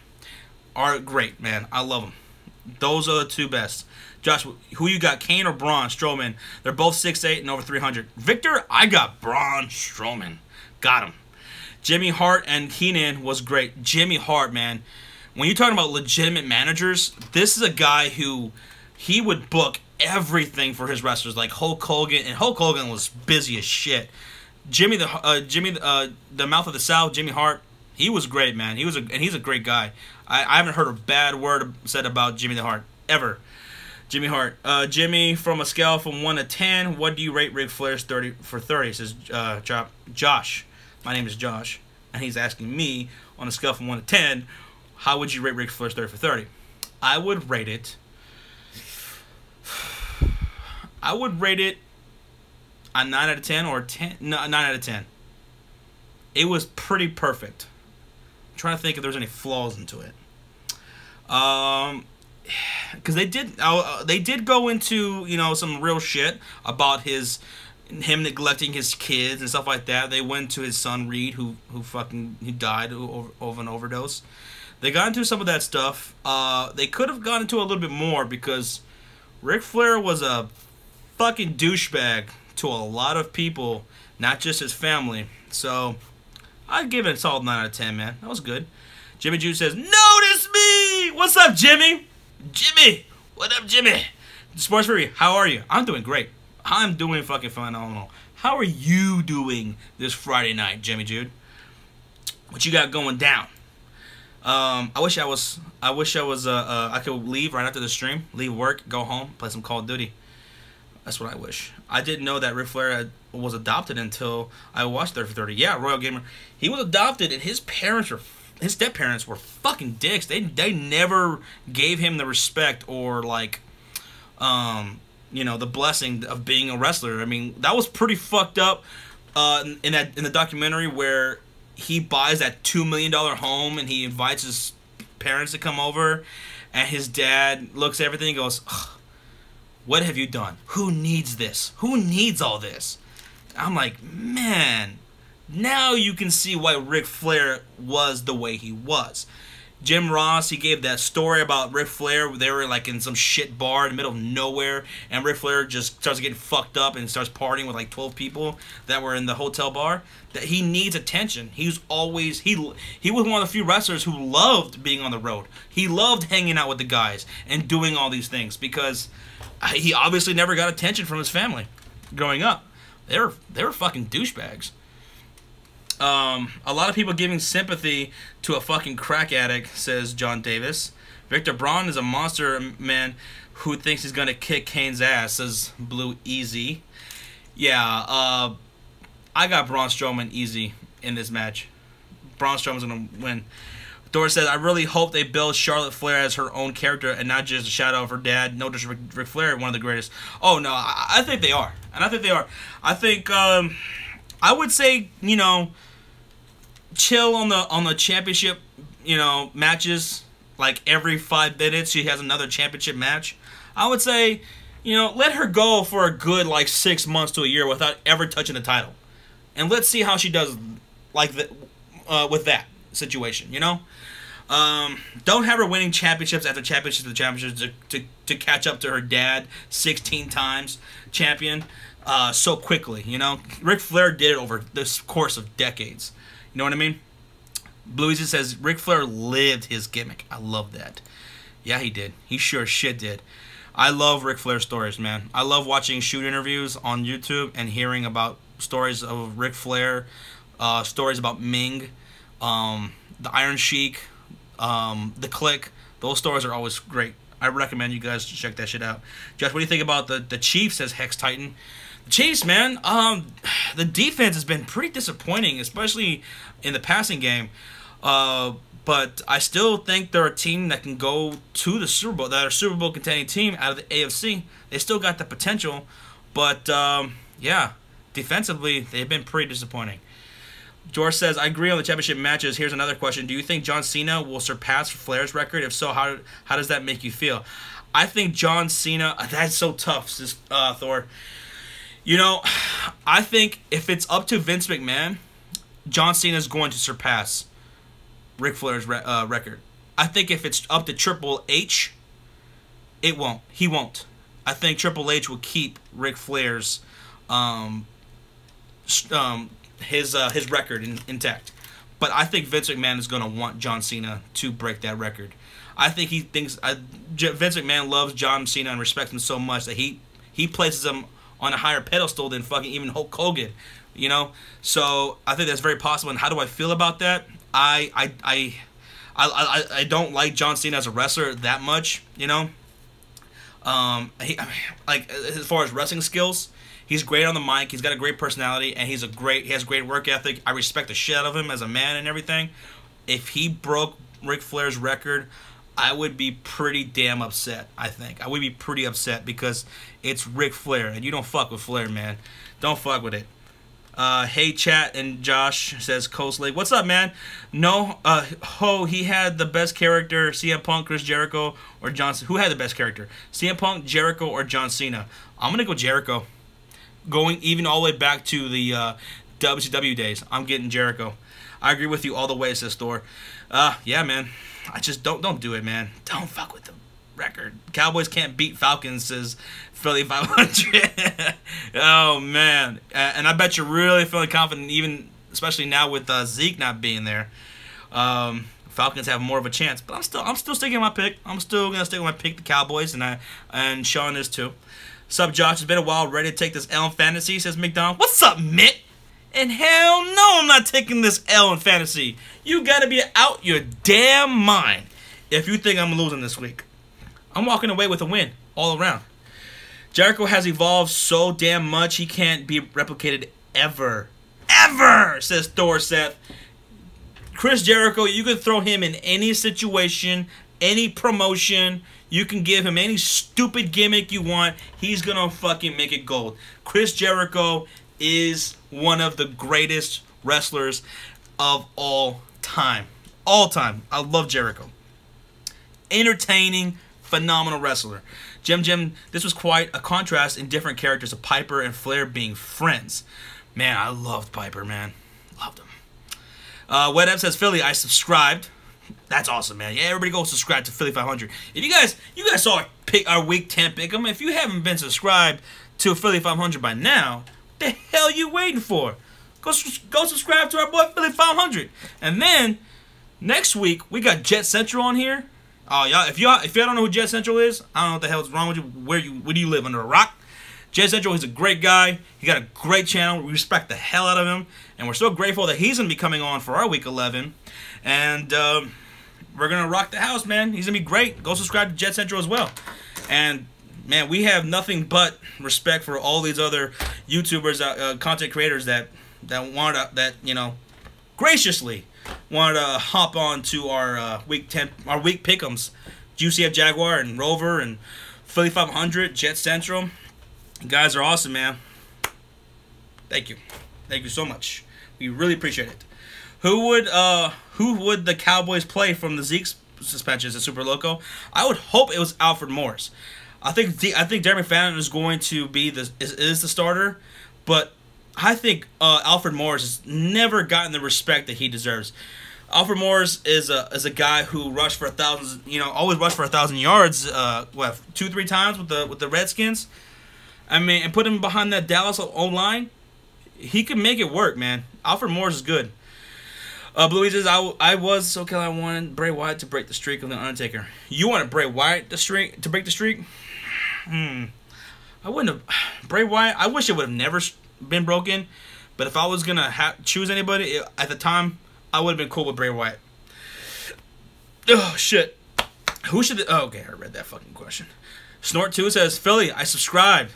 are great, man. I love them. Those are the two best. Josh, who you got, Kane or Braun Strowman? They're both 6'8" and over 300. Victor, I got Braun Strowman. Got him. Jimmy Hart and Heenan was great. Jimmy Hart, man. When you're talking about legitimate managers, this is a guy who he would book everything for his wrestlers, like Hulk Hogan, and Hulk Hogan was busy as shit. The Mouth of the South, Jimmy Hart, he was great, man. He's a great guy. I haven't heard a bad word said about Jimmy the Hart ever. Jimmy Hart. Jimmy, from a scale from 1 to 10, what do you rate Ric Flair's 30 for 30? Says Josh. My name is Josh, and he's asking me on a scale from 1 to 10, how would you rate Ric Flair's 30 for 30? I would rate it a 9 out of 10 or 9 out of 10. It was pretty perfect. I'm trying to think if there's any flaws into it. Because they did go into some real shit about him neglecting his kids and stuff like that. They went to his son Reed, who died of an overdose. They got into some of that stuff. They could have gone into a little bit more because Ric Flair was a fucking douchebag to a lot of people, not just his family. So I'd give it a solid 9 out of 10, man. That was good. Jimmy Jude says, "Notice me." What's up, Jimmy? Jimmy, what up, Jimmy? Sports Fury, how are you? I'm doing great. I'm doing fucking phenomenal. How are you doing this Friday night, Jimmy Jude? What you got going down? I wish I was. I could leave right after the stream, leave work, go home, play some Call of Duty. That's what I wish. I didn't know that Ric Flair was adopted until I watched 30 for 30. Yeah, Royal Gamer. He was adopted, and his step parents were fucking dicks. They never gave him the respect or like, the blessing of being a wrestler. I mean, that was pretty fucked up. In the documentary where he buys that $2 million home and he invites his parents to come over, and his dad looks at everything and goes, ugh, what have you done? Who needs this? Who needs all this? I'm like, man, now you can see why Ric Flair was the way he was. Jim Ross, he gave that story about Ric Flair. They were like in some shit bar in the middle of nowhere, and Ric Flair just starts getting fucked up and starts partying with like 12 people that were in the hotel bar. That he needs attention. He was one of the few wrestlers who loved being on the road. He loved hanging out with the guys and doing all these things because he obviously never got attention from his family growing up. They were fucking douchebags. A lot of people giving sympathy to a fucking crack addict, says John Davis. Victor Braun is a monster man who thinks he's gonna kick Kane's ass, says Blue Easy. Yeah, I got Braun Strowman easy in this match. Braun Strowman's gonna win. Dora says, I really hope they build Charlotte Flair as her own character and not just a shadow of her dad. No disrespect, Ric Flair, one of the greatest. Oh, no, I think they are. And I think they are. I think, I would say, chill on the championship, matches. Like every 5 minutes, she has another championship match. I would say, let her go for a good, 6 months to a year without ever touching the title. And let's see how she does with that situation, Don't have her winning championships after championships to championships to catch up to her dad, 16 times champion, so quickly, Ric Flair did it over this course of decades. You know what I mean? Blue Easy says, Ric Flair lived his gimmick. I love that. Yeah, he did. He sure shit did. I love Ric Flair stories, man. I love watching shoot interviews on YouTube and hearing about stories of Ric Flair, stories about Ming, the Iron Sheik, the Click. Those stories are always great. I recommend you guys check that shit out. Josh, what do you think about the Chiefs, says Hex Titan? The Chiefs, man, the defense has been pretty disappointing, especially in the passing game. But I still think they're a team that can go to the Super Bowl. That are a Super Bowl contending team out of the AFC. They still got the potential. But, yeah, defensively, they've been pretty disappointing. George says, I agree on the championship matches. Here's another question. Do you think John Cena will surpass Flair's record? If so, how does that make you feel? I think John Cena... That's so tough, Thor. I think if it's up to Vince McMahon, John Cena is going to surpass Ric Flair's record. I think if it's up to Triple H, it won't. He won't. I think Triple H will keep Ric Flair's his record intact. But I think Vince McMahon is going to want John Cena to break that record. I think he thinks Vince McMahon loves John Cena and respects him so much that he places him on a higher pedestal than fucking even Hulk Hogan, So I think that's very possible. And how do I feel about that? I don't like John Cena as a wrestler that much, as far as wrestling skills, he's great on the mic. He's got a great personality, and he has great work ethic. I respect the shit out of him as a man and everything. If he broke Ric Flair's record, I would be pretty damn upset, I think. I would be pretty upset because it's Ric Flair, and you don't fuck with Flair, man. Don't fuck with it. Hey, chat, and Josh says, Coast Lake. What's up, man? No, he had the best character, CM Punk, Chris Jericho, or John Cena. Who had the best character? CM Punk, Jericho, or John Cena? I'm going to go Jericho. Going even all the way back to the WCW days, I'm getting Jericho. I agree with you all the way, says Thor. Yeah, man. I just don't do it, man. Don't fuck with the record. Cowboys can't beat Falcons, says Philly 500. Oh, man. And I bet you're really feeling confident, even especially now with Zeke not being there. Falcons have more of a chance, but I'm still sticking with my pick. I'm still gonna stick with my pick, the Cowboys, and Sean is too. Sup, Josh? It's been a while. Ready to take this L in fantasy, says McDonald. What's up, Mitt? And hell no, I'm not taking this L in fantasy. You gotta be out your damn mind if you think I'm losing this week. I'm walking away with a win all around. Jericho has evolved so damn much he can't be replicated ever. Ever, says Thor Seth. Chris Jericho, you can throw him in any situation, any promotion. You can give him any stupid gimmick you want. He's gonna fucking make it gold. Chris Jericho is one of the greatest wrestlers of all time. All time. I love Jericho. Entertaining, phenomenal wrestler. Jim, this was quite a contrast in different characters of Piper and Flair being friends. Man, I loved Piper, man. Loved him. Wet F says, Philly, I subscribed. That's awesome, man. Yeah, everybody go subscribe to Philly 500. If you guys saw our week 10 pick'em. If you haven't been subscribed to Philly 500 by now, the hell you waiting for? Go subscribe to our boy Philly 500. And then next week we got Jet Central on here. Oh, y'all, if y'all don't know who Jet Central is, I don't know what the hell's wrong with you. Where do you live, under a rock? Jet Central, he's a great guy. He got a great channel. We respect the hell out of him, and we're so grateful that he's gonna be coming on for our week 11. And we're gonna rock the house, man. He's gonna be great. Go subscribe to Jet Central as well. And man, we have nothing but respect for all these other YouTubers, content creators that graciously wanted to hop on to our week pick'ems. UCF Jaguar and Rover and Philly 500, Jet Central. You guys are awesome, man. Thank you so much. We really appreciate it. Who would the Cowboys play from the Zeke suspensions at Super Loco? I would hope it was Alfred Morris. I think Derek McFadden is going to be the starter, but I think Alfred Morris has never gotten the respect that he deserves. Alfred Morris is a guy who rushed for 1,000, always rushed for 1,000 yards, 2-3 times with the Redskins. I mean, and put him behind that Dallas O-line, he can make it work, man. Alfred Morris is good. Blue says, I wanted Bray Wyatt to break the streak of the Undertaker. You wanted Bray Wyatt to break the streak? I wouldn't have. Bray Wyatt, I wish it would have never been broken. But if I was going to choose anybody, at the time, I would have been cool with Bray Wyatt. Oh, shit. Who should... Oh, okay, I read that fucking question. Snort2 says, Philly, I subscribed.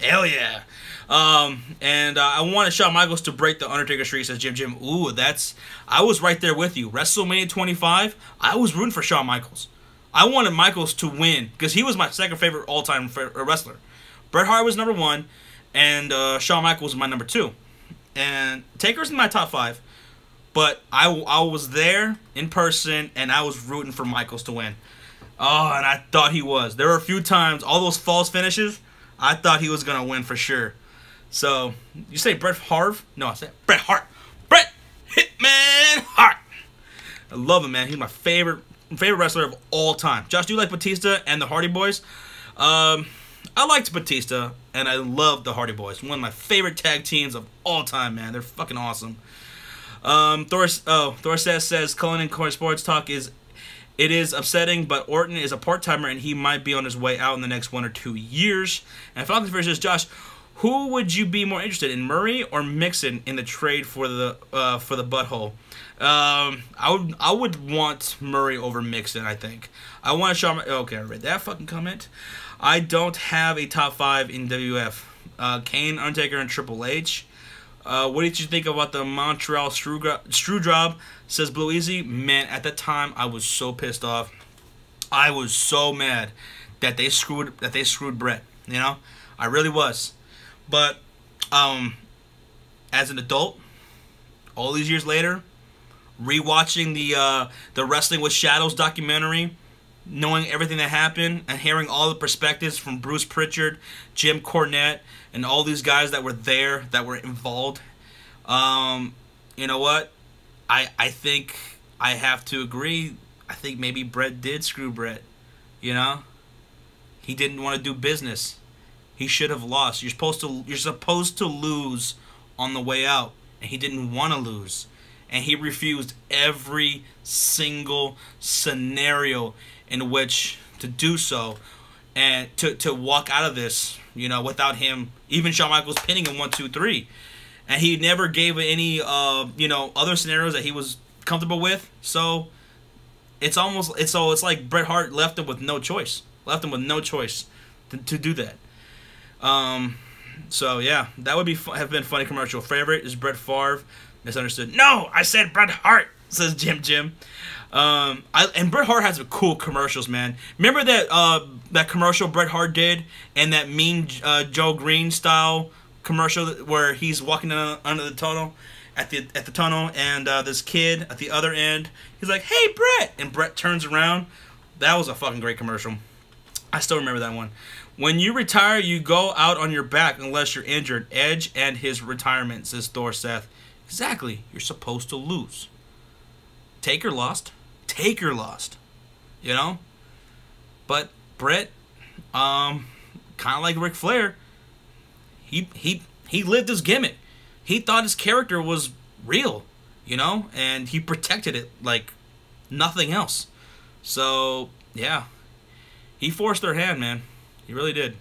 Hell yeah. And I wanted Shawn Michaels to break the Undertaker streak, says Jim. Ooh, I was right there with you. WrestleMania 25, I was rooting for Shawn Michaels. I wanted Michaels to win because he was my second favorite all-time wrestler. Bret Hart was number 1, and Shawn Michaels was my number 2. And Taker's in my top 5. But I was there in person, and I was rooting for Michaels to win. Oh, and I thought he was. There were a few times, all those false finishes, I thought he was going to win for sure. So, you say Bret Harv? No, I said Bret Hart. Bret Hitman Hart. I love him, man. He's my favorite wrestler of all time. Josh, do you like Batista and the Hardy Boys? I liked Batista, and I loved the Hardy Boys. One of my favorite tag teams of all time, man. They're fucking awesome. Thor says, Cullen and Corey Sports Talk it is upsetting, but Orton is a part-timer, and he might be on his way out in the next 1 or 2 years. And Falcons versus Josh, who would you be more interested in, Murray or Mixon in the trade for the butthole? I would want Murray over Mixon, I think. I want to show my... Okay, I read that fucking comment. I don't have a top 5 in WF. Kane, Undertaker, and Triple H. What did you think about the Montreal screw job? Says Blue Easy. Man, at that time, I was so pissed off. I was so mad that they screwed Brett. I really was. But as an adult, all these years later, rewatching the Wrestling with Shadows documentary, knowing everything that happened and hearing all the perspectives from Bruce Pritchard, Jim Cornette, and all these guys that were there, that were involved, you know what? I think I have to agree. I think maybe Brett did screw Brett. He didn't want to do business. He should have lost. You're supposed to lose on the way out, and he didn't want to lose, and he refused every single scenario in which to do so, and to walk out of this, without him, even Shawn Michaels pinning him 1, 2, 3. and he never gave any other scenarios that he was comfortable with. So it's like Bret Hart left him with no choice. Left him with no choice to do that. So yeah, that would have been funny commercial. Favorite is Brett Favre. Misunderstood. No, I said Bret Hart, says Jim. And Bret Hart has cool commercials, man. Remember that commercial Bret Hart did, and that Mean Joe Green style commercial where he's walking under the tunnel at the tunnel, and this kid at the other end, he's like, "Hey, Bret," and Bret turns around. That was a fucking great commercial. I still remember that one. When you retire, you go out on your back unless you're injured. Edge and his retirement, says Thor Seth. Exactly. You're supposed to lose. Taker lost. Taker lost. You know? But Bret, kind of like Ric Flair, he lived his gimmick. He thought his character was real, you know? And he protected it like nothing else. So, yeah. He forced their hand, man. He really did.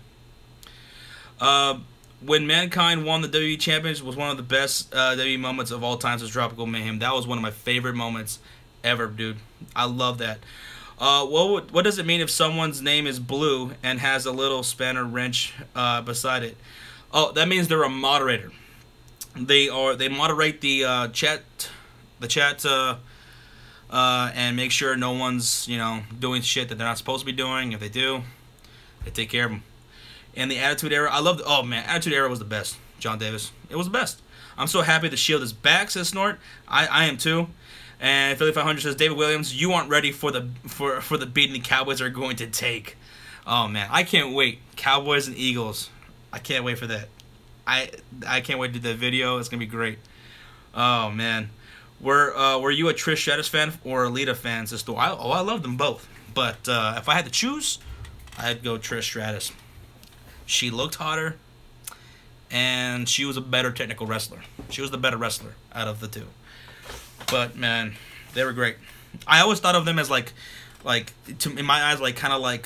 When Mankind won the WWE Championship was one of the best WWE moments of all time since Tropical Mayhem. That was one of my favorite moments ever, dude. I love that. What does it mean if someone's name is Blue and has a little spanner wrench beside it? Oh, that means they're a moderator. They moderate the chat, and make sure no one's doing shit that they're not supposed to be doing. If they do, they take care of them. And the Attitude Era, I loved. Oh man, Attitude Era was the best. John Davis, it was the best. I'm so happy the Shield is back, says Snort. I am too. And Philly 500 says David Williams, you aren't ready for the beating the Cowboys are going to take. Oh man, I can't wait. Cowboys and Eagles, I can't wait for that. I can't wait to do that video. It's gonna be great. Oh man, were you a Trish Stratus fan or a Lita fan, says Thor? I love them both, but if I had to choose, I'd go Trish Stratus. She looked hotter, and she was a better technical wrestler. She was the better wrestler out of the two. But man, they were great. I always thought of them as in my eyes, kind of like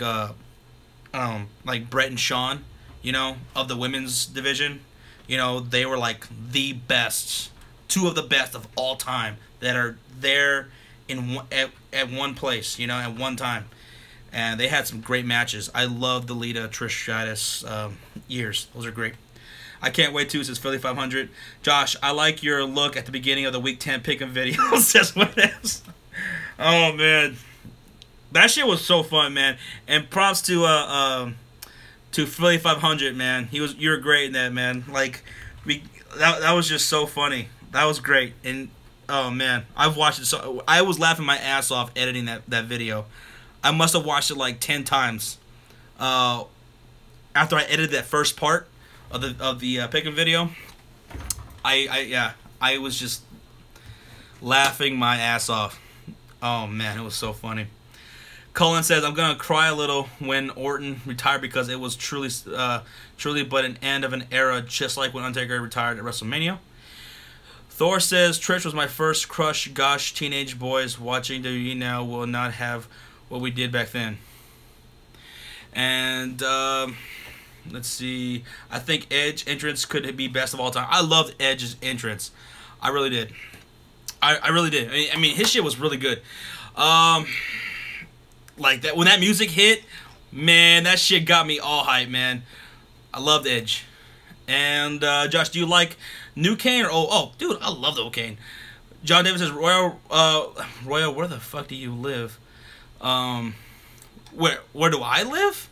Bret and Shawn, of the women's division. They were like the best, two of the best of all time that are there at one place, at one time. And they had some great matches. I love the Lita Trish Stratus years. Those are great. I can't wait to, says Philly 500. Josh, I like your look at the beginning of the Week 10 Pick'em video, says what else. Oh, man. That shit was so fun, man. And props to Philly 500, man. You're great in that, man. That was just so funny. That was great. And, oh, man. I've watched it. So I was laughing my ass off editing that video. I must have watched it like 10 times after I edited that first part of the Pick'em video. I was just laughing my ass off. Oh man, it was so funny. Cullen says, I'm gonna cry a little when Orton retired because it was truly but an end of an era, just like when Undertaker retired at WrestleMania. Thor says, Trish was my first crush. Gosh, teenage boys watching WWE now will not have what we did back then. And let's see. I think Edge entrance could be best of all time. I loved Edge's entrance. I really did. I really did. I mean, his shit was really good. Like that when that music hit, man, that shit got me all hype, man. I loved Edge. And Josh, do you like New Kane or dude, I love the old Kane. John Davis says, Royal, where the fuck do you live? Where do I live?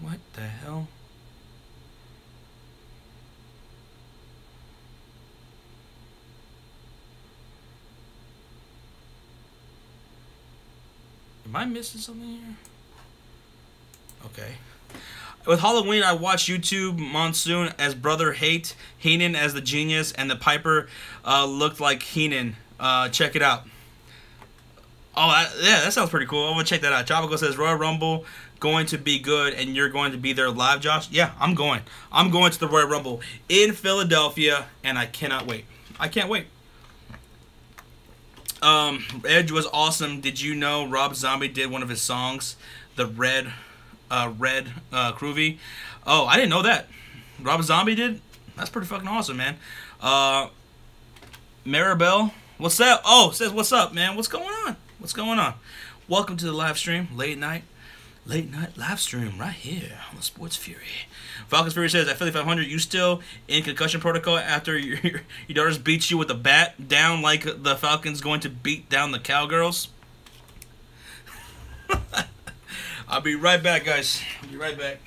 What the hell? Am I missing something here? Okay. With Halloween, I watched YouTube Monsoon as Brother Hate, Heenan as the Genius, and the Piper looked like Heenan. Check it out. Oh, yeah, that sounds pretty cool. I'm going to check that out. Tropical says, Royal Rumble going to be good, and you're going to be there live, Josh? Yeah, I'm going. I'm going to the Royal Rumble in Philadelphia, and I cannot wait. I can't wait. Edge was awesome. Did you know Rob Zombie did one of his songs, the Red Groovy? Oh, I didn't know that. Rob Zombie did? That's pretty fucking awesome, man. Maribel, what's up? Oh, says, what's up, man? What's going on? What's going on? Welcome to the live stream, late night live stream right here on the Sports Fury. Falcons Fury says, at Philly 500, you still in concussion protocol after your daughters beat you with a bat down like the Falcons going to beat down the Cowgirls? I'll be right back, guys. I'll be right back.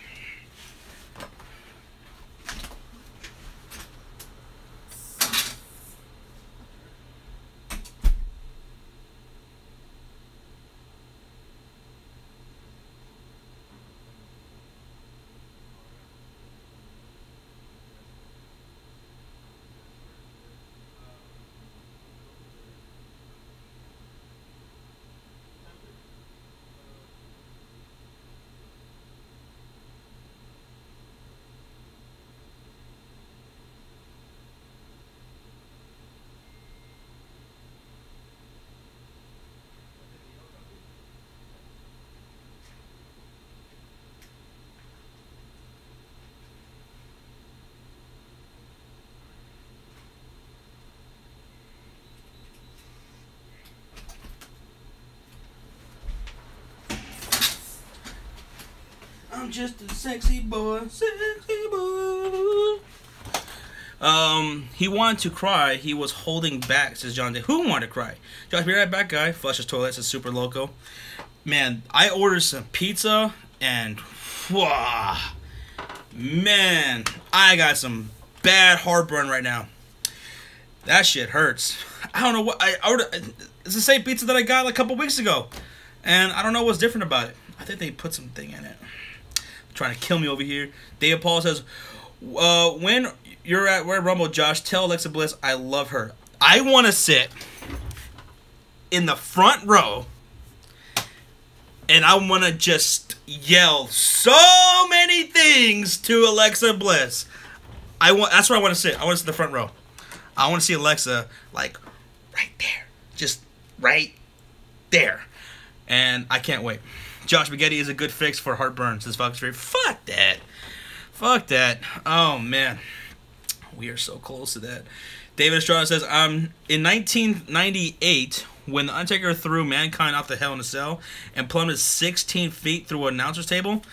I'm just a sexy boy, sexy boy. He wanted to cry. He was holding back, says John Day. Who wanted to cry? Josh, be right back, guy. Flushes toilets is super loco. Man, I ordered some pizza and, man, I got some bad heartburn right now. That shit hurts. I don't know what I ordered. It's the same pizza that I got like a couple weeks ago, and I don't know what's different about it. I think they put something in it. Trying to kill me over here. David Paul says, when you're at Royal Rumble, Josh, tell Alexa Bliss I love her. I want to sit in the front row and I want to just yell so many things to Alexa Bliss. That's where I want to sit. I want to sit in the front row. I want to see Alexa like right there. Just right there. And I can't wait. Josh, spaghetti is a good fix for heartburn, says Fox Fury. Fuck that. Fuck that. Oh, man. We are so close to that. David Estrada says, in 1998, when The Undertaker threw Mankind off the Hell in a Cell and plummeted 16 feet through an announcer's table,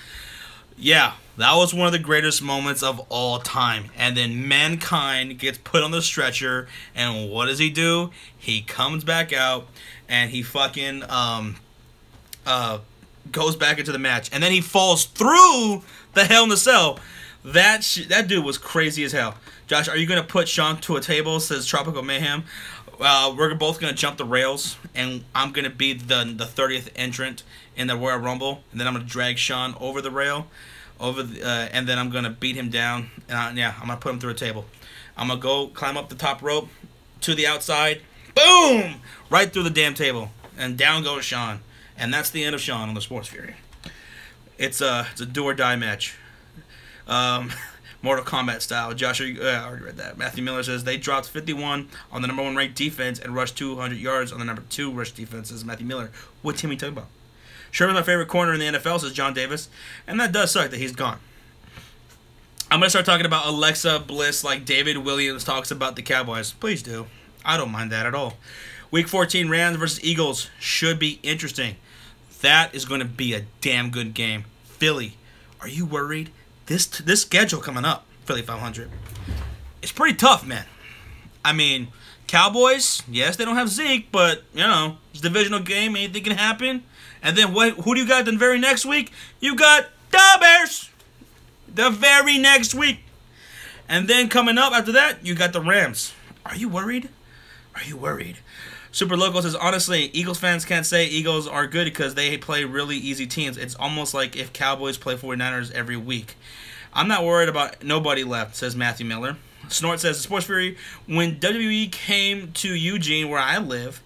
yeah, that was one of the greatest moments of all time. And then Mankind gets put on the stretcher, and what does he do? He comes back out, and he fucking, goes back into the match, and then he falls through the Hell in a Cell. That dude was crazy as hell. Josh, are you gonna put Sean to a table? Says Tropical Mayhem. We're both gonna jump the rails, and I'm gonna be the 30th entrant in the Royal Rumble, and then I'm gonna drag Sean over the rail, and then I'm gonna beat him down, and I'm gonna put him through a table. I'm gonna go climb up the top rope to the outside, boom, right through the damn table, and down goes Sean. And that's the end of Sean on the Sports Fury. It's a do or die match. Mortal Kombat style. Josh, I already read that. Matthew Miller says they dropped 51 on the number 1 ranked defense and rushed 200 yards on the number 2 rush defense, says Matthew Miller. What team are you talking about? Sherman's my favorite corner in the NFL, says John Davis. And that does suck that he's gone. I'm going to start talking about Alexa Bliss like David Williams talks about the Cowboys. Please do. I don't mind that at all. Week 14, Rams versus Eagles should be interesting. That is going to be a damn good game. Philly, are you worried? This schedule coming up, Philly 500, it's pretty tough, man. I mean, Cowboys, yes, they don't have Zeke, but, you know, it's a divisional game, anything can happen. And then who do you got the very next week? You got the Bears the very next week. And then coming up after that, you got the Rams. Are you worried? Are you worried? Super Local says, honestly, Eagles fans can't say Eagles are good because they play really easy teams. It's almost like if Cowboys play 49ers every week. I'm not worried about nobody left, says Matthew Miller. Snort says, Sports Fury, when WWE came to Eugene, where I live,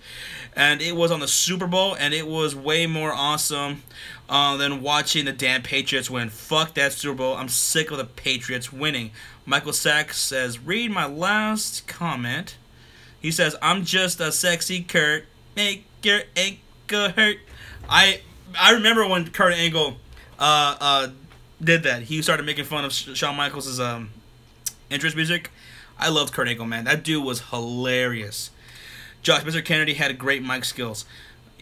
and it was on the Super Bowl, and it was way more awesome than watching the damn Patriots win. Fuck that Super Bowl. I'm sick of the Patriots winning. Michael Sachs says, read my last comment. He says, I'm just a sexy Kurt. Make your ankle hurt. I remember when Kurt Angle did that. He started making fun of Shawn Michaels' entrance music. I loved Kurt Angle, man. That dude was hilarious. Josh, Mr. Kennedy had great mic skills.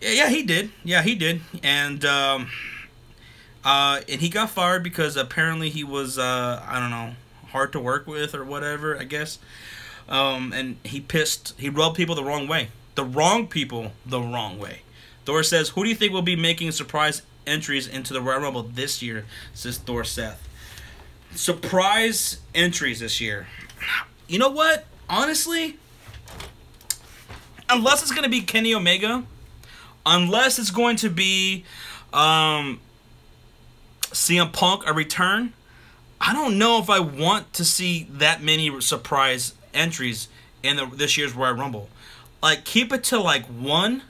Yeah, he did. Yeah, he did. And he got fired because apparently he was, I don't know, hard to work with or whatever, I guess. And he rubbed people the wrong way. The wrong people the wrong way. Thor says, who do you think will be making surprise entries into the Royal Rumble this year? Says Thor Seth. Surprise entries this year. You know what? Honestly, unless it's going to be Kenny Omega, unless it's going to be CM Punk, a return, I don't know if I want to see that many surprise entries in this year's Royal Rumble. Like, keep it to like 1,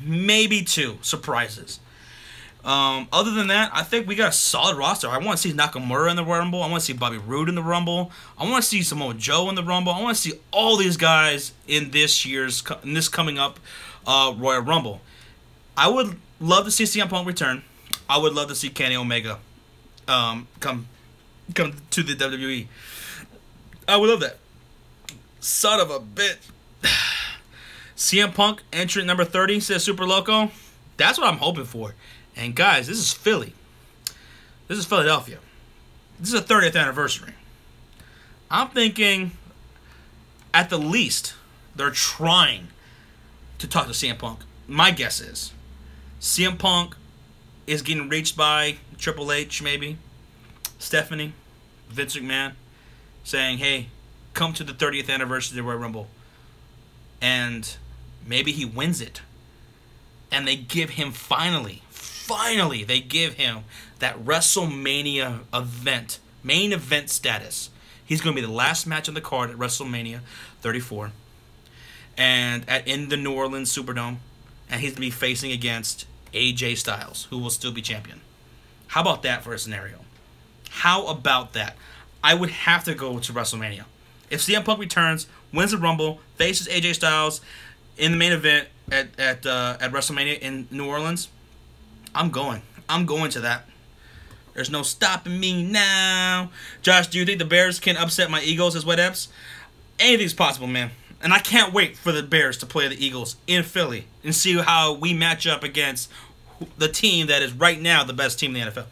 maybe 2 surprises. Other than that, I think we got a solid roster. I want to see Nakamura in the Rumble. I want to see Bobby Roode in the Rumble. I want to see Samoa Joe in the Rumble. I want to see all these guys in this coming up Royal Rumble. I would love to see CM Punk return. I would love to see Kenny Omega come to the WWE. I would love that. Son of a bitch. CM Punk, entrant number 30, says Super Loco. That's what I'm hoping for. And guys, this is Philly. This is Philadelphia. This is a 30th anniversary. I'm thinking, at the least, they're trying to talk to CM Punk. My guess is CM Punk is getting reached by Triple H, maybe, Stephanie, Vince McMahon, saying, hey, come to the 30th anniversary of the Royal Rumble. And maybe he wins it. And they give him finally, they give him that WrestleMania event, main event status. He's going to be the last match on the card at WrestleMania 34. And in the New Orleans Superdome. And he's going to be facing against AJ Styles, who will still be champion. How about that for a scenario? How about that? I would have to go to WrestleMania. If CM Punk returns, wins the Rumble, faces AJ Styles in the main event at WrestleMania in New Orleans, I'm going. I'm going to that. There's no stopping me now. Josh, do you think the Bears can upset my Eagles as Wet Eps? Anything's possible, man. And I can't wait for the Bears to play the Eagles in Philly and see how we match up against the team that is right now the best team in the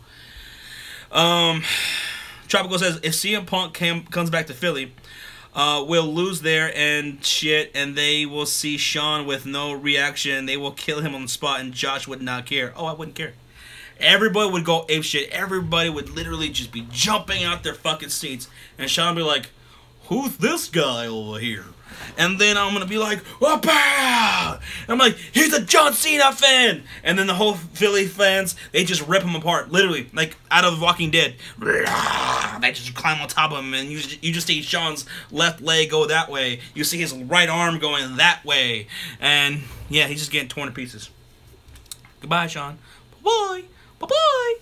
NFL. Tropical says, if CM Punk comes back to Philly, we'll lose there and shit, and they will see Sean with no reaction. They will kill him on the spot, and Josh would not care. Oh, I wouldn't care. Everybody would go apeshit. Everybody would literally just be jumping out their fucking seats, and Sean would be like, who's this guy over here? And then I'm going to be like, and I'm like, he's a John Cena fan. And then the whole Philly fans, they just rip him apart. Literally, like out of Walking Dead. They just climb on top of him. And you just see Sean's left leg go that way. You see his right arm going that way. And yeah, he's just getting torn to pieces. Goodbye, Sean. Bye-bye. Bye-bye.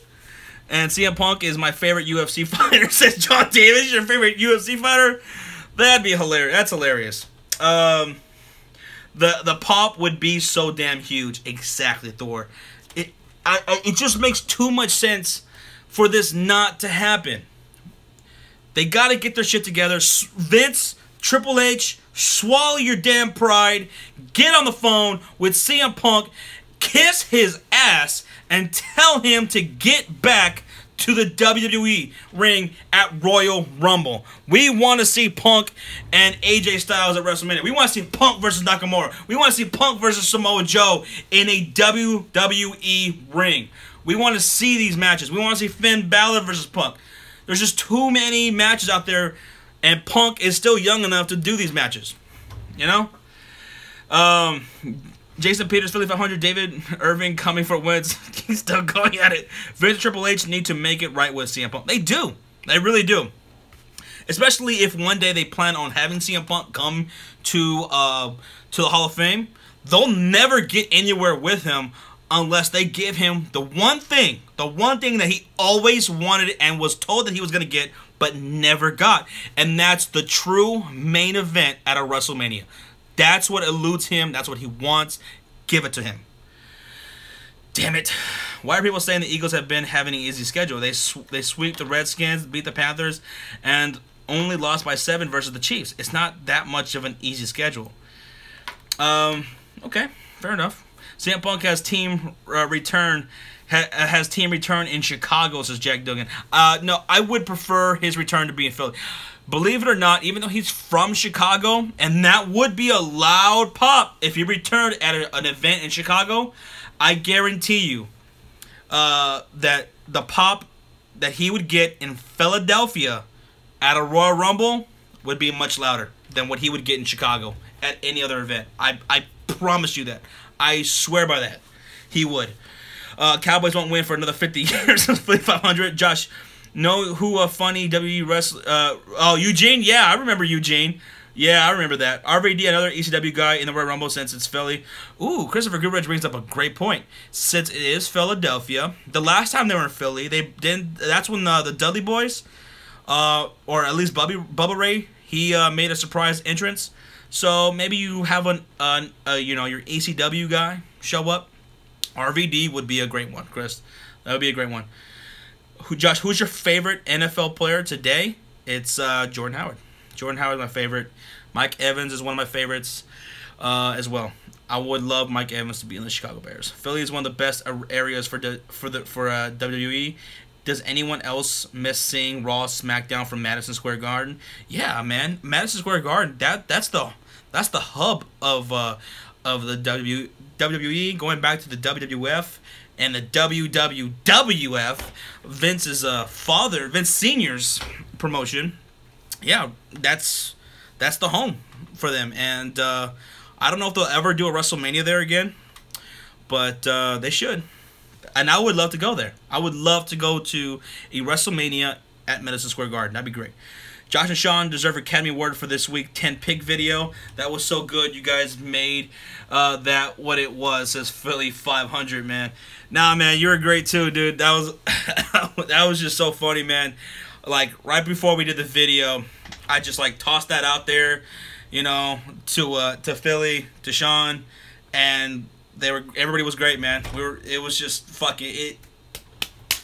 And CM Punk is my favorite UFC fighter, says John Davis. Your favorite UFC fighter? That'd be hilarious. That's hilarious. The pop would be so damn huge. Exactly, Thor. It just makes too much sense for this not to happen. They got to get their shit together. Vince, Triple H, swallow your damn pride. Get on the phone with CM Punk. Kiss his ass and tell him to get back to the WWE ring at Royal Rumble. We want to see Punk and AJ Styles at WrestleMania. We want to see Punk versus Nakamura. We want to see Punk versus Samoa Joe in a WWE ring. We want to see these matches. We want to see Finn Balor versus Punk. There's just too many matches out there, and Punk is still young enough to do these matches. You know? Jason Peters, Philly 500, David Irving coming for wins. He's still going at it. Vince Triple H need to make it right with CM Punk. They do. They really do. Especially if one day they plan on having CM Punk come to the Hall of Fame. They'll never get anywhere with him unless they give him the one thing that he always wanted and was told that he was going to get but never got. And that's the true main event at a WrestleMania. That's what eludes him. That's what he wants. Give it to him. Damn it. Why are people saying the Eagles have been having an easy schedule? They sweep the Redskins, beat the Panthers, and only lost by 7 versus the Chiefs. It's not that much of an easy schedule. Okay, fair enough. CM Punk has team return in Chicago, says Jack Duggan. No, I would prefer his return to be in Philly. Believe it or not, even though he's from Chicago, and that would be a loud pop if he returned at an event in Chicago, I guarantee you that the pop that he would get in Philadelphia at a Royal Rumble would be much louder than what he would get in Chicago at any other event. I promise you that. I swear by that. He would. Cowboys won't win for another 50 years. 500. Josh, know who a funny WWE wrestler? Oh, Eugene? Yeah, I remember Eugene. Yeah, I remember that. RVD, another ECW guy in the Royal Rumble since it's Philly. Ooh, Christopher Goodrich brings up a great point. Since it is Philadelphia, the last time they were in Philly, they didn't. That's when the Dudley Boys, or at least Bubba Ray, he made a surprise entrance. So maybe you have your ECW guy show up. RVD would be a great one, Chris. That would be a great one. Josh, who's your favorite NFL player today? It's Jordan Howard. Jordan Howard is my favorite. Mike Evans is one of my favorites as well. I would love Mike Evans to be in the Chicago Bears. Philly is one of the best areas for WWE. Does anyone else miss seeing Raw SmackDown from Madison Square Garden? Yeah, man, Madison Square Garden. That's the hub of the WWE. Going back to the WWF and the WWF, Vince's father, Vince Senior's promotion. Yeah, that's the home for them, and I don't know if they'll ever do a WrestleMania there again, but they should. And I would love to go there. I would love to go to a WrestleMania at Madison Square Garden. That'd be great. Josh and Sean deserve Academy Award for this week 10 pick video. That was so good. You guys made that what it was. Says Philly 500, man. Nah, man, you were great too, dude. That was that was just so funny, man. Like right before we did the video, I just like tossed that out there, to Philly, to Sean, and everybody was great, man. It was just fucking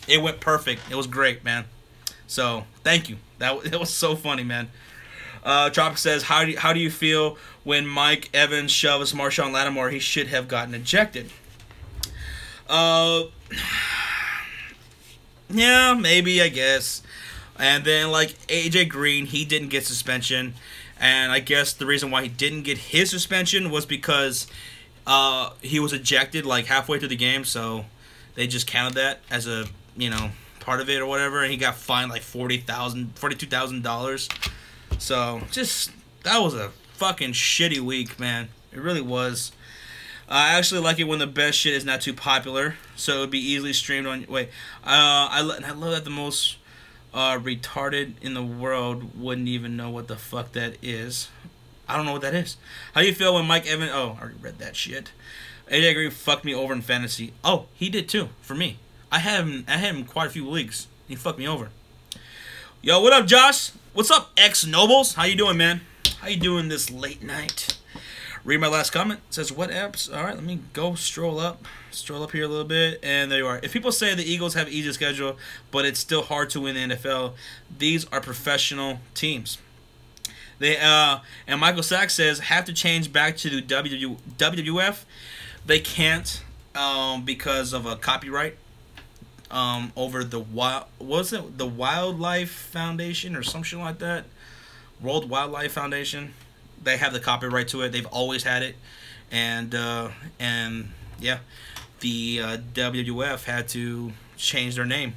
it went perfect. It was great, man. So thank you. It was so funny, man. Tropic says, how do you feel when Mike Evans shoves Marshawn Lattimore? He should have gotten ejected. Yeah, maybe, I guess. And then, like, AJ Green, he didn't get suspension. And I guess the reason why he didn't get his suspension was because he was ejected, like, halfway through the game. So they just counted that as a, part of it or whatever. And he got fined, like, $42,000. So, that was a fucking shitty week, man. It really was. I actually like it when the best shit is not too popular. So it would be easily streamed on... Wait. I love that the most... retarded in the world wouldn't even know what the fuck that is. I don't know what that is. How do you feel when Mike Evans... Oh, I already read that shit. AJ Green fucked me over in fantasy. Oh, he did too, for me. I had him in quite a few leagues. He fucked me over. Yo, what up, Josh? What's up, ex-Nobles? How you doing, man? How you doing this late night? Read my last comment. It says, what apps? All right, let me go stroll up here a little bit, and there you are. If people say the Eagles have an easy schedule, but it's still hard to win the NFL, these are professional teams. They and Michael Sachs says have to change back to the WWF. They can't because of a copyright over the the Wildlife Foundation or some shit like that. World Wildlife Foundation. They have the copyright to it. They've always had it, and yeah, the WWF had to change their name.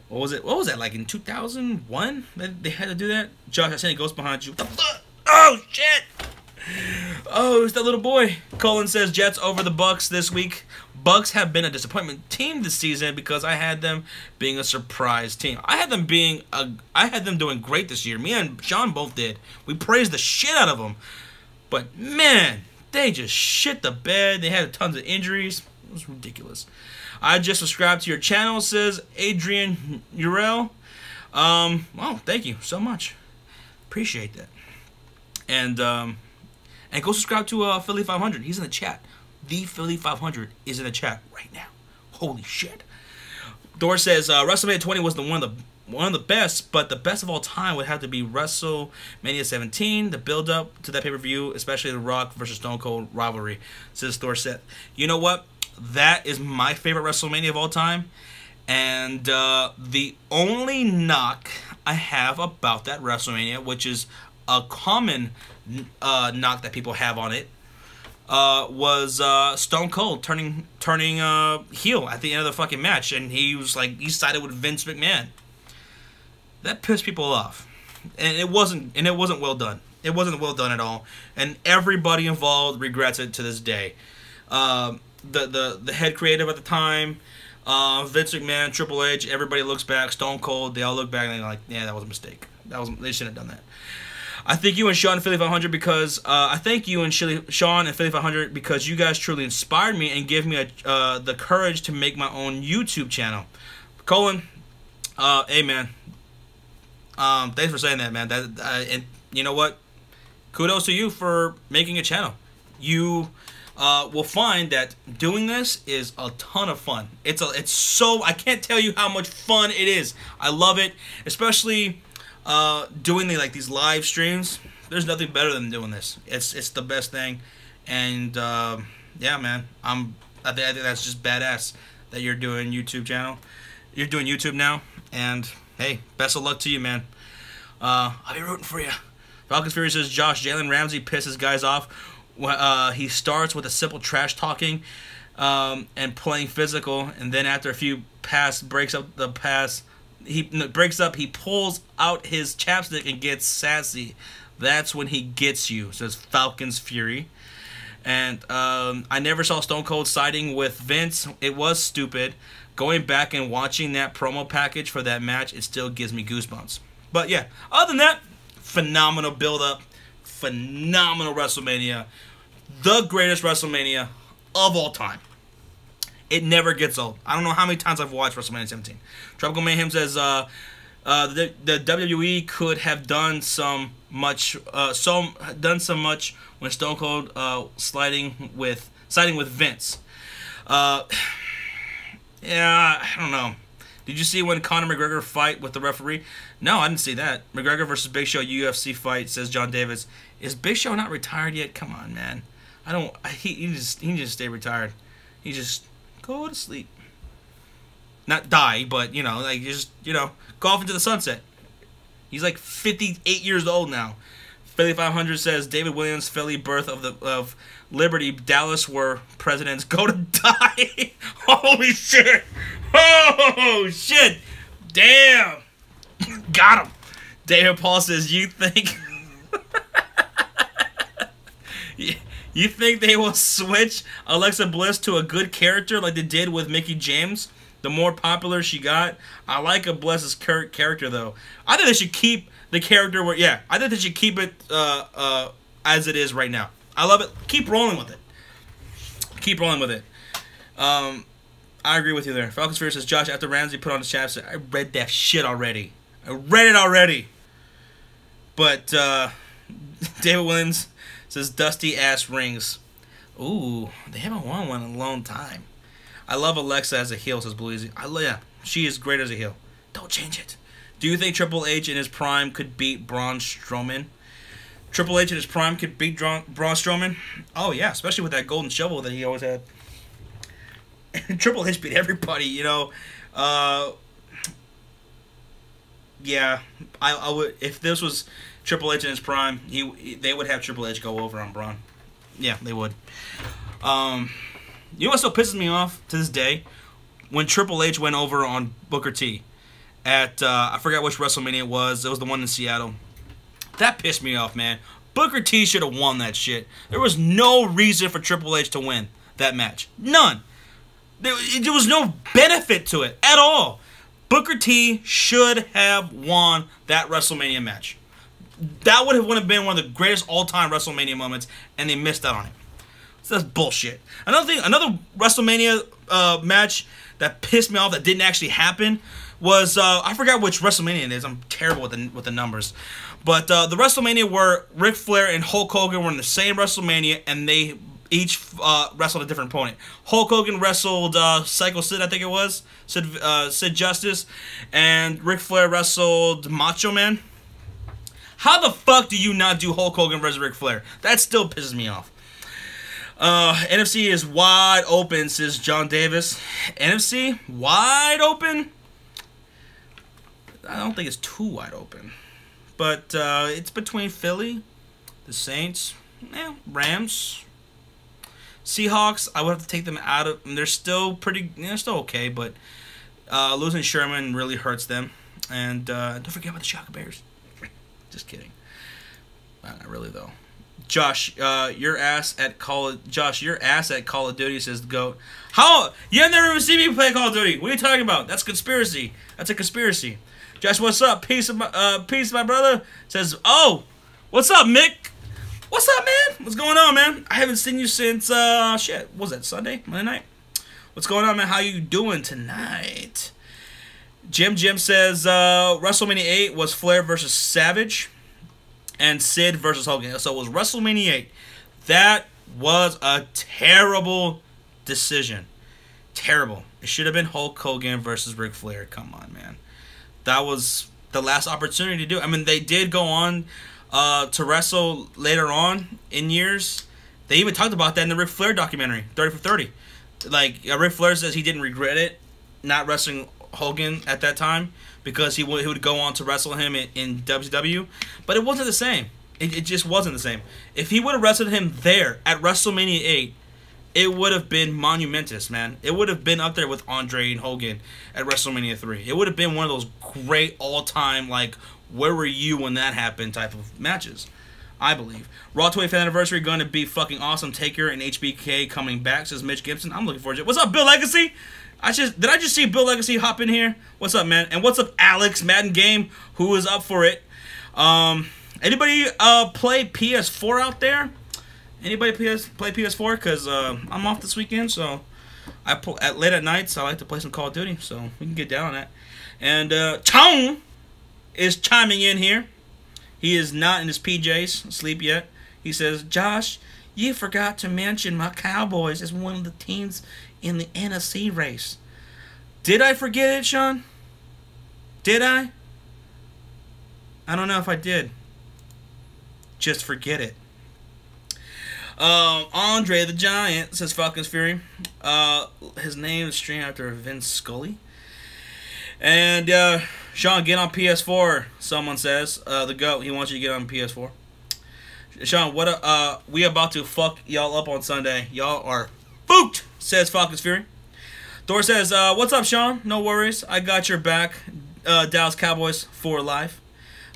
What was it? What was that, like in 2001 that they had to do that? Josh, I sent a ghost behind you. What the fuck? Oh shit! Oh, it's that little boy. Colin says Jets over the Bucks this week. Bucks have been a disappointment team this season because I had them being a surprise team. I had them doing great this year. Me and Sean both did. We praised the shit out of them. But man, they just shit the bed. They had tons of injuries. It was ridiculous. I just subscribed to your channel, says Adrian Urel. Oh, thank you so much. Appreciate that. And go subscribe to Philly 500. He's in the chat. The Philly 500 is in the chat right now. Holy shit. Thor says WrestleMania 20 was one of the best, but the best of all time would have to be WrestleMania 17. The build up to that pay-per-view, especially the Rock versus Stone Cold rivalry, says Thor Seth. You know what? That is my favorite WrestleMania of all time. And the only knock I have about that WrestleMania, which is a common knock that people have on it, was Stone Cold turning heel at the end of the fucking match, and he sided with Vince McMahon. That pissed people off, and it wasn't well done. It wasn't well done at all, and everybody involved regrets it to this day. The head creative at the time, Vince McMahon, Triple H, everybody looks back. Stone Cold, they all look back and they're like, yeah, that was a mistake. They shouldn't have done that. I thank you and Sean and Philly 500 because Sean and Philly 500 because you guys truly inspired me and gave me the courage to make my own YouTube channel. Colin, hey man, thanks for saying that, man. And you know what? Kudos to you for making a channel. You will find that doing this is a ton of fun. It's so, I can't tell you how much fun it is. I love it, especially doing these live streams. There's nothing better than doing this. It's the best thing, and yeah, man, I think that's just badass that you're doing YouTube channel. You're doing YouTube now, and hey, best of luck to you, man. I'll be rooting for you. Falcons Fury says Jalen Ramsey pisses guys off. He starts with a simple trash talking and playing physical, and then after a few breaks up the pass. He pulls out his chapstick and gets sassy. That's when he gets you, says Falcons Fury. And I never saw Stone Cold siding with Vince. It was stupid. Going back and watching that promo package for that match, it still gives me goosebumps. But yeah, other than that, phenomenal build-up. Phenomenal WrestleMania. The greatest WrestleMania of all time. It never gets old. I don't know how many times I've watched WrestleMania 17. Tropical Mayhem says the WWE could have done so much when Stone Cold siding with Vince. Yeah, I don't know. Did you see when Conor McGregor fight with the referee? No, I didn't see that. McGregor versus Big Show UFC fight, says John Davis. Is Big Show not retired yet? Come on, man. He just stay retired. He just go to sleep. Not die, but just go off into the sunset. He's like 58 years old now. Philly 500 says David Williams, Philly birth of Liberty, Dallas where presidents go to die. Holy shit! Oh shit! Damn! Got him. David Paul says you think you think they will switch Alexa Bliss to a good character like they did with Mickie James? The more popular she got. I like Bliss's character though. I think they should keep the character where. Yeah, I think they should keep it as it is right now. I love it. Keep rolling with it. Keep rolling with it. I agree with you there. Falcons Fear says Josh after Ramsey put on his chapstick. I read that shit already. I read it already. But David Williams says dusty ass rings. Ooh, they haven't won one in a long time. I love Alexa as a heel, says Blue Easy. Yeah, she is great as a heel. Don't change it. Do you think Triple H in his prime could beat Braun Strowman? Triple H in his prime could beat Braun Strowman? Oh, yeah, especially with that golden shovel that he always had. Triple H beat everybody, Yeah, I would. If this was Triple H in his prime, they would have Triple H go over on Braun. Yeah, they would. You know what still pisses me off to this day? When Triple H went over on Booker T at, I forgot which WrestleMania it was. It was the one in Seattle. That pissed me off, man. Booker T should have won that shit. There was no reason for Triple H to win that match. None. There was no benefit to it at all. Booker T should have won that WrestleMania match. That would have been one of the greatest all-time WrestleMania moments, and they missed out on it. So that's bullshit. Another WrestleMania match that pissed me off that didn't actually happen was I forgot which WrestleMania it is. I'm terrible with the numbers, but the WrestleMania where Ric Flair and Hulk Hogan were in the same WrestleMania, and they each wrestled a different opponent. Hulk Hogan wrestled Psycho Sid, I think it was. Sid Justice. And Ric Flair wrestled Macho Man. How the fuck do you not do Hulk Hogan versus Ric Flair? That still pisses me off. NFC is wide open, says John Davis. NFC? Wide open? I don't think it's too wide open. But it's between Philly, the Saints, Rams, Seahawks. I would have to take them out of. They're still they're still okay, but losing Sherman really hurts them. And don't forget about the Chicago Bears. Just kidding. Not really though. Josh, your ass at Call of Duty, says the GOAT. How? You have never even seen me play Call of Duty. What are you talking about? That's conspiracy. That's a conspiracy. Josh, what's up? Peace, my brother. Says, oh, what's up, Mick? What's up, man? What's going on, man? I haven't seen you since, shit. What was that, Sunday? Monday night? What's going on, man? How you doing tonight? Jim says, WrestleMania 8 was Flair versus Savage and Sid versus Hogan. So it was WrestleMania 8. That was a terrible decision. Terrible. It should have been Hulk Hogan versus Ric Flair. Come on, man. That was the last opportunity to do it. I mean, they did go on to wrestle later on in years. They even talked about that in the Ric Flair documentary, 30 for 30. Like, Ric Flair says he didn't regret it, not wrestling Hogan at that time, because he would go on to wrestle him in WCW. But it wasn't the same. It just wasn't the same. If he would have wrestled him there at WrestleMania 8, it would have been monumentous, man. It would have been up there with Andre and Hogan at WrestleMania 3. It would have been one of those great all-time, like, where were you when that happened type of matches, I believe. Raw 25th Anniversary going to be fucking awesome. Taker and HBK coming back, says Mitch Gibson. I'm looking forward to it. What's up, Bill Legacy? Did I just see Bill Legacy hop in here? What's up, man? And what's up, Alex Madden Game, who is up for it? Anybody play PS4 out there? Anybody play PS4? Because I'm off this weekend, so late at nights, I like to play some Call of Duty, so we can get down on that. And Tone is chiming in here. He is not in his PJs, asleep yet. He says, Josh, you forgot to mention my Cowboys as one of the teams in the NFC race. Did I forget it, Sean? Did I? I don't know if I did. Just forget it. Andre the Giant, says Falcons Fury. His name is straight after Vince Scully. And Sean, get on PS4, someone says. The GOAT, he wants you to get on PS4. Sean, we about to fuck y'all up on Sunday. Y'all are fooked, says Falcons Fury. Thor says, what's up, Sean? No worries. I got your back. Dallas Cowboys for life.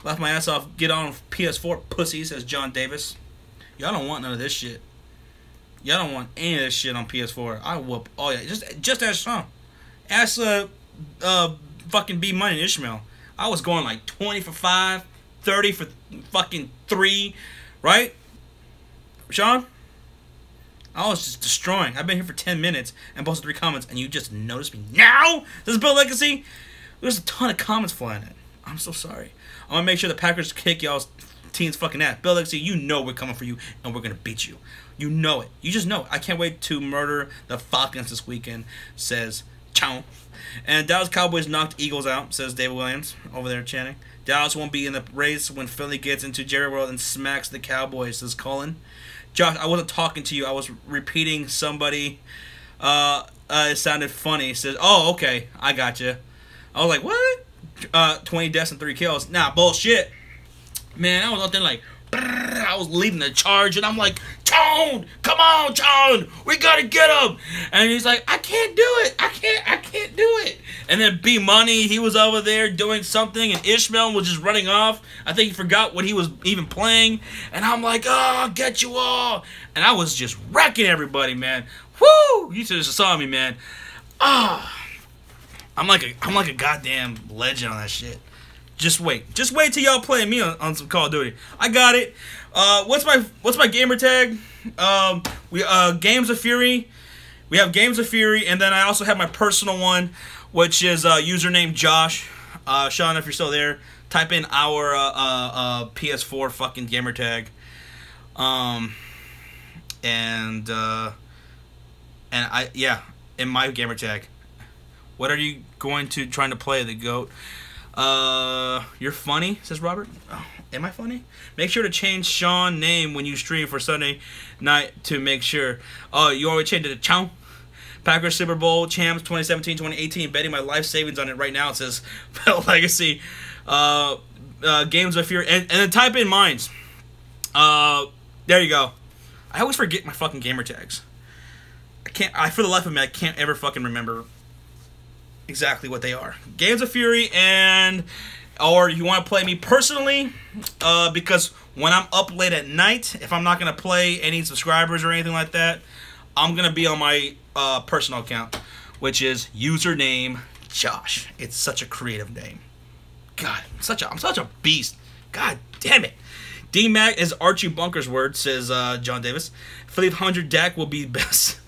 Laugh my ass off. Get on PS4, pussy, says John Davis. Y'all don't want none of this shit. Y'all don't want any of this shit on PS4. I whoop. Oh yeah, just ask Sean. Ask fucking B Money and Ishmael. I was going like 20 for 5, 30 for fucking 3, right? Sean? I was just destroying. I've been here for 10 minutes and posted 3 comments, and you just noticed me now? This is Bill Legacy? There's a ton of comments flying in. I'm so sorry. I'm gonna make sure the Packers kick y'all's team's fucking ass. Bill Legacy, you know we're coming for you, and we're gonna beat you. You know it. You just know it. I can't wait to murder the Falcons this weekend, says Chow. And Dallas Cowboys knocked Eagles out, says David Williams, over there chanting. Dallas won't be in the race when Philly gets into Jerry World and smacks the Cowboys, says Colin. Josh, I wasn't talking to you. I was repeating somebody. It sounded funny. It says, oh, okay. I got you. I was like, what? 20 deaths and 3 kills. Nah, bullshit. Man, I was out there like, I was leading the charge, and I'm like, Tone, come on, Tone, we gotta get him. And he's like, I can't do it. I can't do it. And then B Money, he was over there doing something, and Ishmael was just running off. I think he forgot what he was even playing. And I'm like, oh, I'll get you all. And I was just wrecking everybody, man. Woo! You just saw me, man. Ah. I'm like a goddamn legend on that shit. Just wait till y'all play me on some Call of Duty. I got it. What's my gamer tag? Games of Fury. We have Games of Fury, and then I also have my personal one, which is username Josh. Sean, if you're still there, type in our PS4 fucking gamer tag. and in my gamer tag. What are you trying to play, the GOAT? You're funny, says Robert. Oh, am I funny? Make sure to change Sean's name when you stream for Sunday night to make sure. Oh, you already changed it to Chow? Packers Super Bowl champs 2017-2018. Betting my life savings on it right now. It says Bell Legacy. Games of Fear. And then type in mines. There you go. I always forget my fucking gamer tags. For the life of me, I can't ever fucking remember exactly what they are. Games of Fury, or you want to play me personally, because when I'm up late at night, if I'm not going to play any subscribers or anything like that, I'm going to be on my personal account, which is username Josh. It's such a creative name. God, I'm such a beast. God damn it. D-Mac is Archie Bunker's word, says John Davis. Philippe 100 Dak will be best.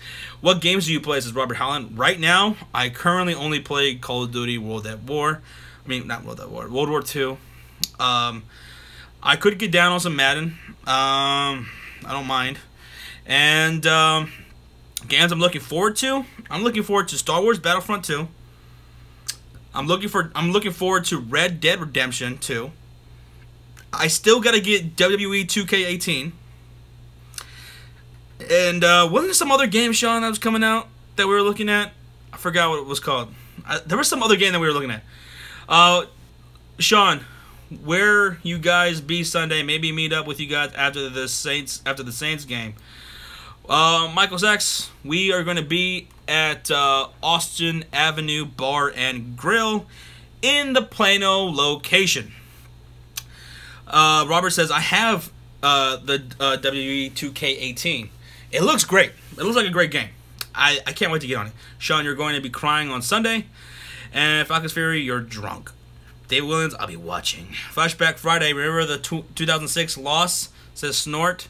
What games do you play, says Robert Howland? Right now, I currently only play Call of Duty World at War. I mean, not World at War, World War II. I could get down on some Madden. I don't mind. And games I'm looking forward to. I'm looking forward to Star Wars Battlefront 2. I'm looking forward to Red Dead Redemption 2. I still gotta get WWE 2K18. And wasn't there some other game, Sean, that was coming out that we were looking at? I forgot what it was called. There was some other game that we were looking at. Sean, where you guys be Sunday? Maybe meet up with you guys after the Saints game. Michael Sachs, we are going to be at Austin Avenue Bar and Grill in the Plano location. Robert says, I have the WWE 2K18. It looks great. It looks like a great game. I can't wait to get on it. Sean, you're going to be crying on Sunday. And Falcons Fury, you're drunk. Dave Williams, I'll be watching. Flashback Friday, remember the 2006 loss? Says Snort.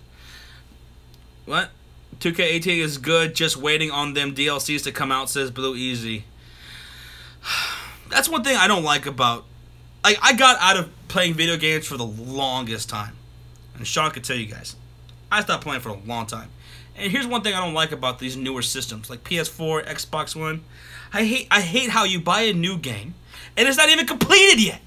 What? 2K18 is good, just waiting on them DLCs to come out, says Blue Easy. That's one thing I don't like about... I got out of playing video games for the longest time. And Sean could tell you guys. I stopped playing for a long time. And here's one thing I don't like about these newer systems, like PS4, Xbox One. I hate how you buy a new game, and it's not even completed yet.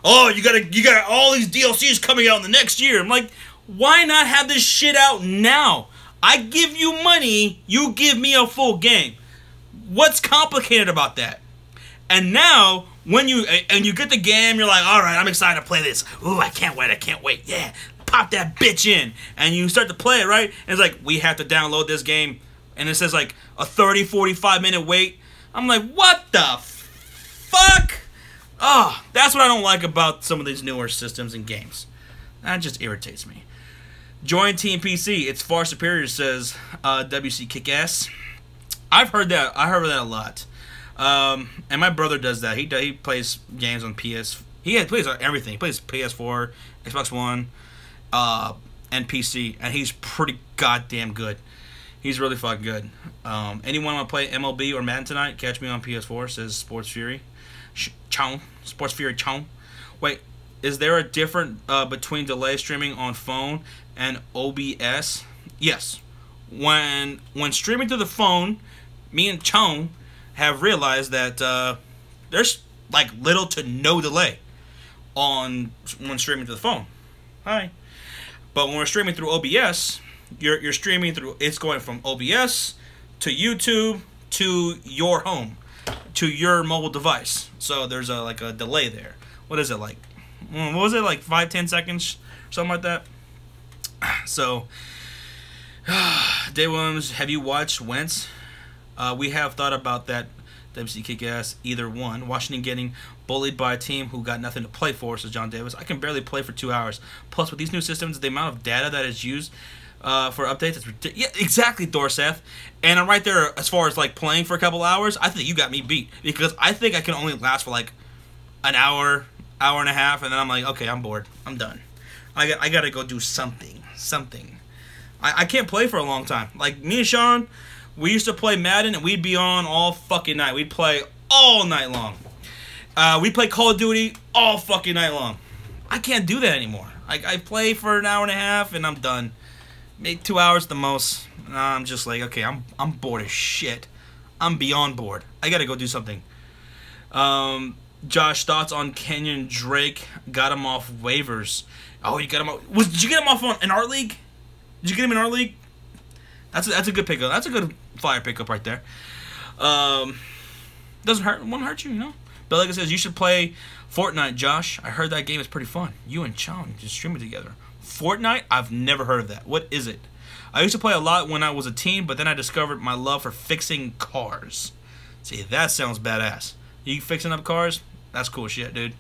Oh, you got all these DLCs coming out in the next year. I'm like, why not have this shit out now? I give you money, you give me a full game. What's complicated about that? And now, when you get the game, you're like, all right, I'm excited to play this. Ooh, I can't wait. Yeah, pop that bitch in. And you start to play it, right? And it's like, we have to download this game. And it says like a 30, 45 minute wait. I'm like, what the fuck? Oh, that's what I don't like about some of these newer systems and games. That just irritates me. Join Team PC. It's far superior, says WC Kickass. I've heard that. I heard that a lot. And my brother does that. He plays games on PS. He plays on everything. He plays PS4, Xbox One, and PC. And he's pretty goddamn good. He's really fucking good. Anyone want to play MLB or Madden tonight? Catch me on PS4, says Sports Fury. Sports Fury Chong. Wait, is there a difference between delay streaming on phone and OBS? Yes. When streaming through the phone, me and Chong have realized that there's like little to no delay when streaming to the phone. Hi. But when we're streaming through OBS, you're streaming through, it's going from OBS to YouTube to your home, to your mobile device. So there's like a delay there. What is it like? What was it, like 5-10 seconds, something like that? So, Dave Williams, have you watched Wentz? We have thought about that. WC Kick-Ass, either one. Washington getting bullied by a team who got nothing to play for, says John Davis. I can barely play for 2 hours. Plus, with these new systems, the amount of data that is used for updates, it's ridiculous. Yeah, exactly, Dorseth. And I'm right there as far as like playing for a couple hours. I think you got me beat, because I think I can only last for like an hour, hour and a half, and then I'm like, okay, I'm bored. I'm done. I gotta go do something. I can't play for a long time. Like me and Sean, we used to play Madden, and we'd be on all fucking night. We'd play all night long. We'd play Call of Duty all fucking night long. I can't do that anymore. I play for an hour and a half, and I'm done. maybe 2 hours the most. I'm just like, okay, I'm bored as shit. I'm beyond bored. I gotta go do something. Josh, thoughts on Kenyon Drake? Got him off waivers. Oh, you got him off. Did you get him off in our league? Did you get him in our league? That's a good pickup. That's a good flyer pickup right there. Doesn't hurt. Won't hurt you, you know. Bill Leggett says you should play Fortnite, Josh. I heard that game is pretty fun. You and Chong just stream it together. Fortnite? I've never heard of that. What is it? I used to play a lot when I was a teen, but then I discovered my love for fixing cars. See, that sounds badass. You fixing up cars? That's cool shit, dude.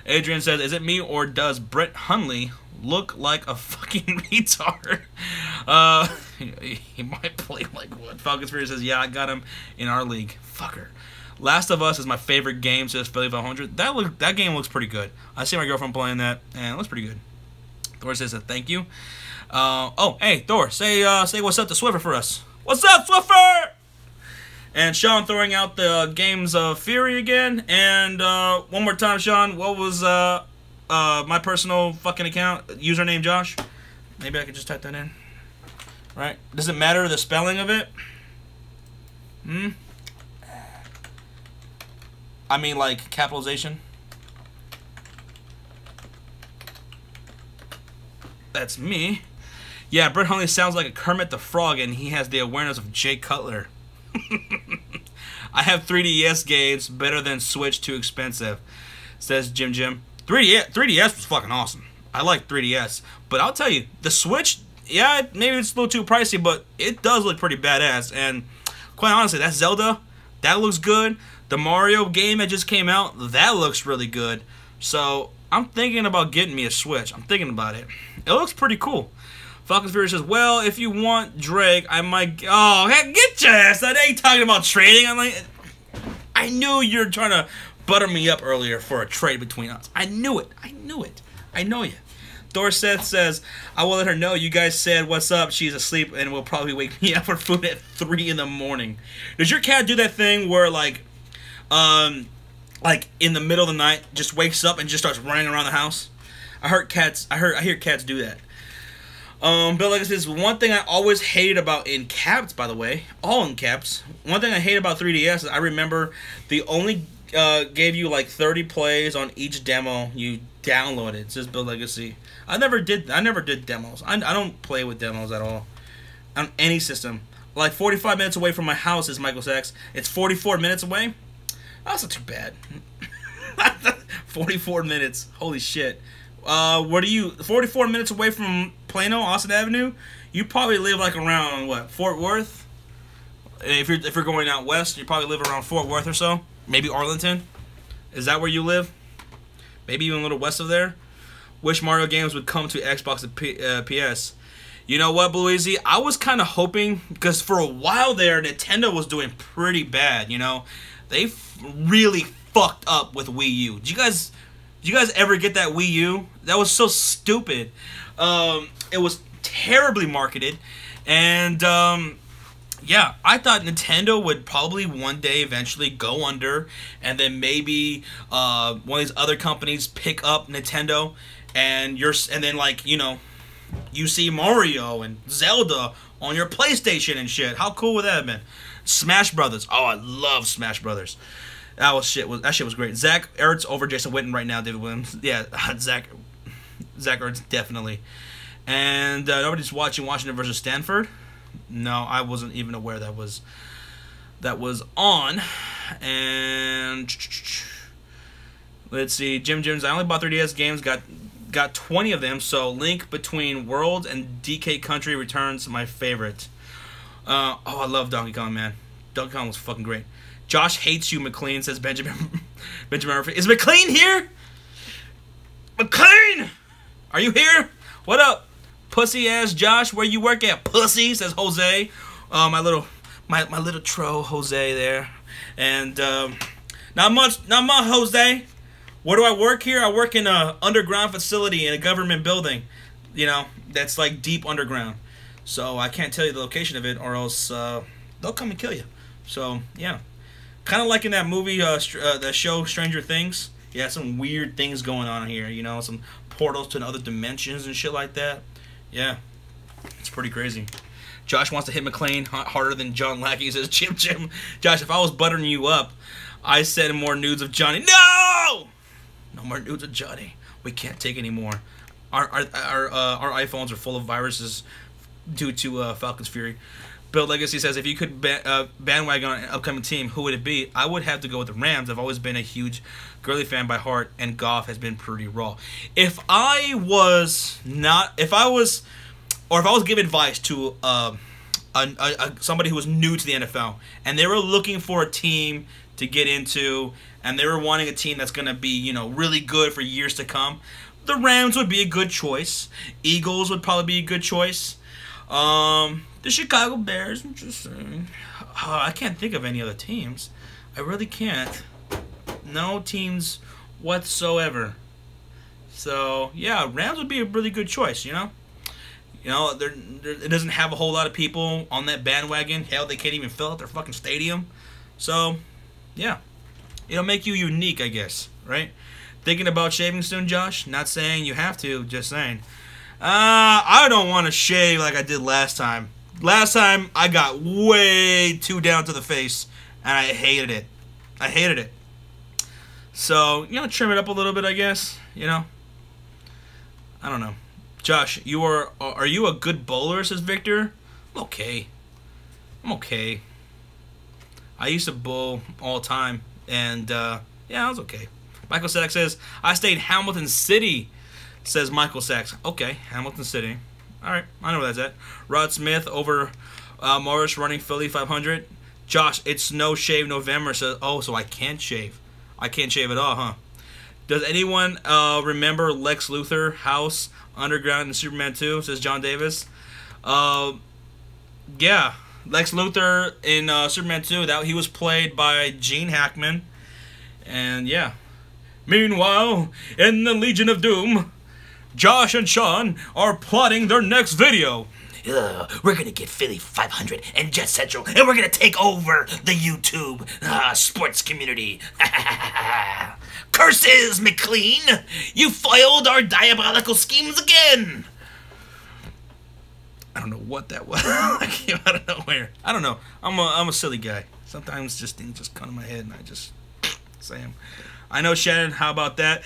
Adrian says, is it me or does Brett Hundley look like a fucking retard? He might play like what? Falcon Spirit says, yeah, I got him in our league. Fucker. Last of Us is my favorite game, says Philly 500. That game looks pretty good. I see my girlfriend playing that, and it looks pretty good. Thor says thank you. Oh, hey, Thor, say what's up to Swiffer for us. What's up, Swiffer? And Sean throwing out the games of Fury again. And one more time, Sean, what was my personal fucking account? Username, Josh? Maybe I could just type that in. Right? Does it matter the spelling of it? I mean, like, capitalization. That's me. Yeah, Brett Hundley sounds like a Kermit the Frog, and he has the awareness of Jay Cutler. I have 3DS games, better than Switch, too expensive, says Jim. 3DS was fucking awesome. I like 3DS. But I'll tell you, the Switch, yeah, maybe it's a little too pricey, but it does look pretty badass. And quite honestly, that Zelda, that looks good. The Mario game that just came out, that looks really good. So I'm thinking about getting me a Switch. I'm thinking about it. It looks pretty cool. Falcon Fury says, well, if you want Drake, I might... Oh, get your ass. I ain't talking about trading. I'm like... I knew you were trying to butter me up earlier for a trade between us. I knew it. I knew it. I know you. Dorseth says, I will let her know you guys said what's up. She's asleep and will probably wake me up for food at 3 in the morning. Does your cat do that thing where, like in the middle of the night, just wakes up and just starts running around the house? I hear cats do that. Bill Legacy says, one thing I always hated about in caps, by the way, all in caps, one thing I hate about 3DS is I remember they only gave you like 30 plays on each demo you downloaded, says Bill Legacy. I never did demos. I don't play with demos at all on any system. Like 45 minutes away from my house is Michael Sachs. It's 44 minutes away. That's not too bad. 44 minutes. Holy shit. What are you? 44 minutes away from Plano, Austin Avenue. You probably live like around what? Fort Worth. If you're going out west, you probably live around Fort Worth or so. Maybe Arlington. Is that where you live? Maybe even a little west of there. Wish Mario games would come to Xbox and PS. You know what, Bluezy? I was kind of hoping, because for a while there, Nintendo was doing pretty bad. You know, they really fucked up with Wii U. Did you guys ever get that Wii U? That was so stupid. It was terribly marketed, and yeah, I thought Nintendo would probably one day eventually go under, and then maybe one of these other companies pick up Nintendo, and then like, you know, you see Mario and Zelda on your PlayStation and shit. How cool would that have been? Smash Brothers. Oh, I love Smash Brothers. That shit was great. Zach Ertz over Jason Witten right now, David Williams. Yeah, Zach Ertz definitely. And nobody's watching Washington versus Stanford. No, I wasn't even aware that was on. And let's see, Jim's. I only bought 3DS games. Got 20 of them. So Link Between Worlds and DK Country Returns my favorite. Oh, I love Donkey Kong, man. Donkey Kong was fucking great. Josh hates you, McLean, says Benjamin Murphy. Is McLean here? McLean! Are you here? What up? Pussy ass Josh, where you work at? Pussy, says Jose. My little tro Jose there. And not much Jose. Where do I work here? I work in a underground facility in a government building. You know, that's like deep underground. So I can't tell you the location of it, or else they'll come and kill you. So yeah. Kind of like in that movie, the show Stranger Things. Yeah, some weird things going on here, you know, some portals to other dimensions and shit like that. Yeah. It's pretty crazy. Josh wants to hit McClain harder than John Lackey. He says, Jim. Josh, if I was buttering you up, I send more nudes of Johnny. No! No more nudes of Johnny. We can't take any more. Our iPhones are full of viruses due to Falcon's Fury. Bill Legacy says, if you could bandwagon on an upcoming team, who would it be? I would have to go with the Rams. I've always been a huge Gurley fan by heart, and Goff has been pretty raw. If I was giving advice to somebody who was new to the NFL, and they were looking for a team to get into, and they were wanting a team that's going to be, you know, really good for years to come, the Rams would be a good choice. Eagles would probably be a good choice. The Chicago Bears, I'm just saying. I can't think of any other teams. I really can't. No teams whatsoever. So, yeah, Rams would be a really good choice, you know? You know, it doesn't have a whole lot of people on that bandwagon. Hell, they can't even fill out their fucking stadium. So, yeah. It'll make you unique, I guess, right? Thinking about shaving soon, Josh? Not saying you have to, just saying. I don't want to shave like I did last time. Last time, I got way too down to the face, and I hated it. I hated it. So, you know, trim it up a little bit, I guess, you know? I don't know. Josh, are you a good bowler, says Victor? I'm okay. I'm okay. I used to bowl all the time, and, yeah, I was okay. Michael Sachs says, I stayed in Hamilton City, says Michael Sachs. Okay, Hamilton City. All right, I know where that's at. Rod Smith over Morris running Philly 500. Josh, it's no shave November. Says, oh, so I can't shave. I can't shave at all, huh? Does anyone remember Lex Luthor House Underground in Superman 2? Says John Davis. Yeah, Lex Luthor in Superman 2. That he was played by Gene Hackman. And yeah. Meanwhile, in the Legion of Doom, Josh and Sean are plotting their next video. We're gonna get Philly 500 and Jet Central, and we're gonna take over the YouTube sports community. Curses, McLean! You foiled our diabolical schemes again! I don't know what that was. I came out of nowhere. I don't know. I'm a silly guy. Sometimes just things just come to my head and I just say them. I know, Shannon. How about that?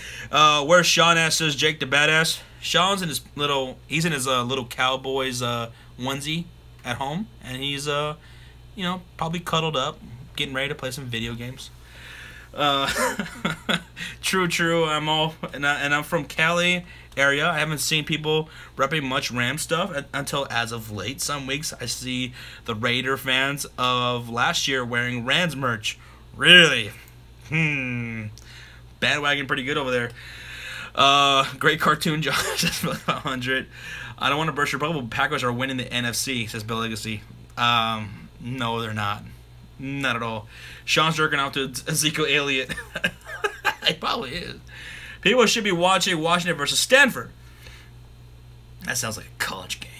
Where's Sean at? Says Jake the Badass. Sean's in his little. He's in his little Cowboys onesie at home, and he's you know, probably cuddled up, getting ready to play some video games. True. I'm from Cali area. I haven't seen people repping much Ram stuff until as of late. Some weeks I see the Raider fans of last year wearing Rams merch. Really? Bandwagon pretty good over there. Great cartoon, Josh. That's 500. I don't want to burst your bubble, but Packers are winning the NFC, says Bill Legacy. No, they're not. Not at all. Sean's jerking out to Ezekiel Elliott. He probably is. People should be watching Washington versus Stanford. That sounds like a college game.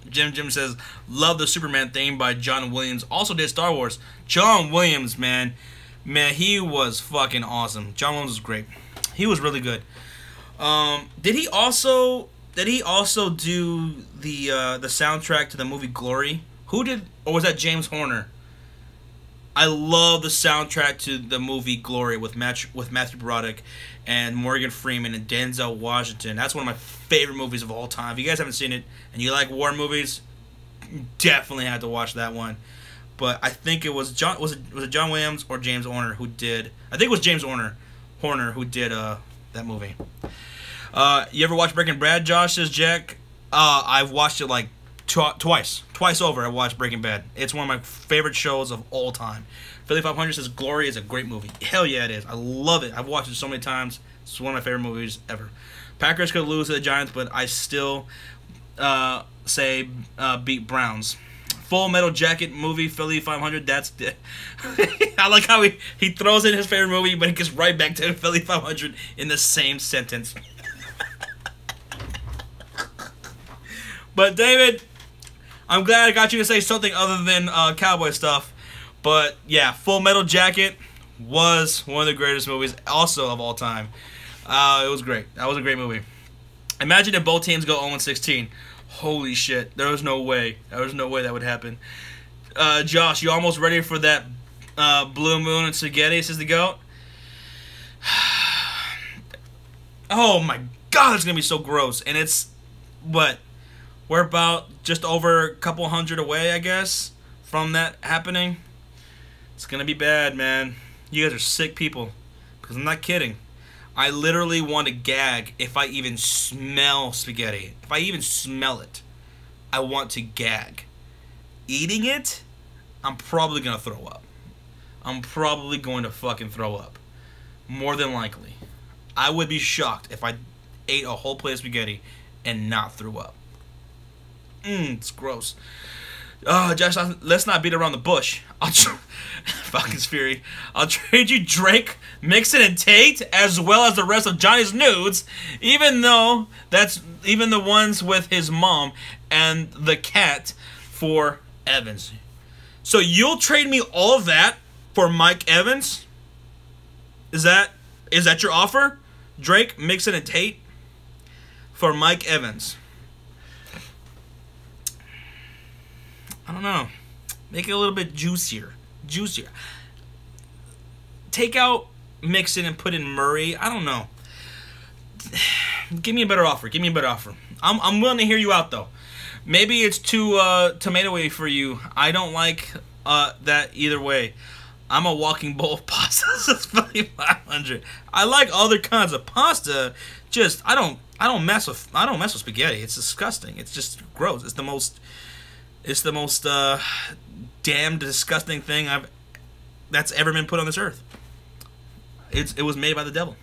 Jim says, love the Superman theme by John Williams. Also did Star Wars. John Williams, man, he was fucking awesome. John Williams was great. He was really good. Did he also do the soundtrack to the movie Glory? Who did, or was that James Horner? I love the soundtrack to the movie Glory with Matthew Broderick and Morgan Freeman and Denzel Washington. That's one of my favorite movies of all time. If you guys haven't seen it and you like war movies, you definitely have to watch that one. But I think it was John. Was it John Williams or James Horner who did? I think it was James Horner who did that movie. You ever watch Breaking Bad, Josh? Says Jack. I've watched it like twice over. I watched Breaking Bad. It's one of my favorite shows of all time. Philly 500 says Glory is a great movie. Hell yeah, it is. I love it. I've watched it so many times. It's one of my favorite movies ever. Packers could lose to the Giants, but I still say beat Browns. Full Metal Jacket movie, Philly 500. That's I like how he throws in his favorite movie, but he gets right back to Philly 500 in the same sentence. But David, I'm glad I got you to say something other than cowboy stuff. But yeah, Full Metal Jacket was one of the greatest movies also of all time. It was great. That was a great movie. Imagine if both teams go 0-16. Holy shit. There was no way. There was no way that would happen. Josh, you almost ready for that Blue Moon and spaghetti, says the GOAT? Oh my god, it's going to be so gross. And it's, what? We're about just over a couple hundred away, I guess, from that happening. It's going to be bad, man. You guys are sick people. Because I'm not kidding. I literally want to gag if I even smell spaghetti. If I even smell it, I want to gag. Eating it, I'm probably going to throw up. I'm probably going to fucking throw up. More than likely. I would be shocked if I ate a whole plate of spaghetti and not threw up. It's gross. Josh, let's not beat around the bush. Falcon's Fury. I'll trade you Drake, Mixon, and Tate, as well as the rest of Johnny's nudes, even though that's even the ones with his mom and the cat for Evans. So you'll trade me all of that for Mike Evans? Is that your offer? Drake, Mixon, and Tate for Mike Evans. I don't know. Make it a little bit juicier. Take out Mixon and put in Murray. I don't know. Give me a better offer. I'm willing to hear you out, though. Maybe it's too tomato-y for you. I don't like that either way. I'm a walking bowl of pasta. That's 500. I like other kinds of pasta. Just I don't mess with spaghetti. It's disgusting. It's just gross. It's the most damn disgusting thing that's ever been put on this earth. It was made by the devil.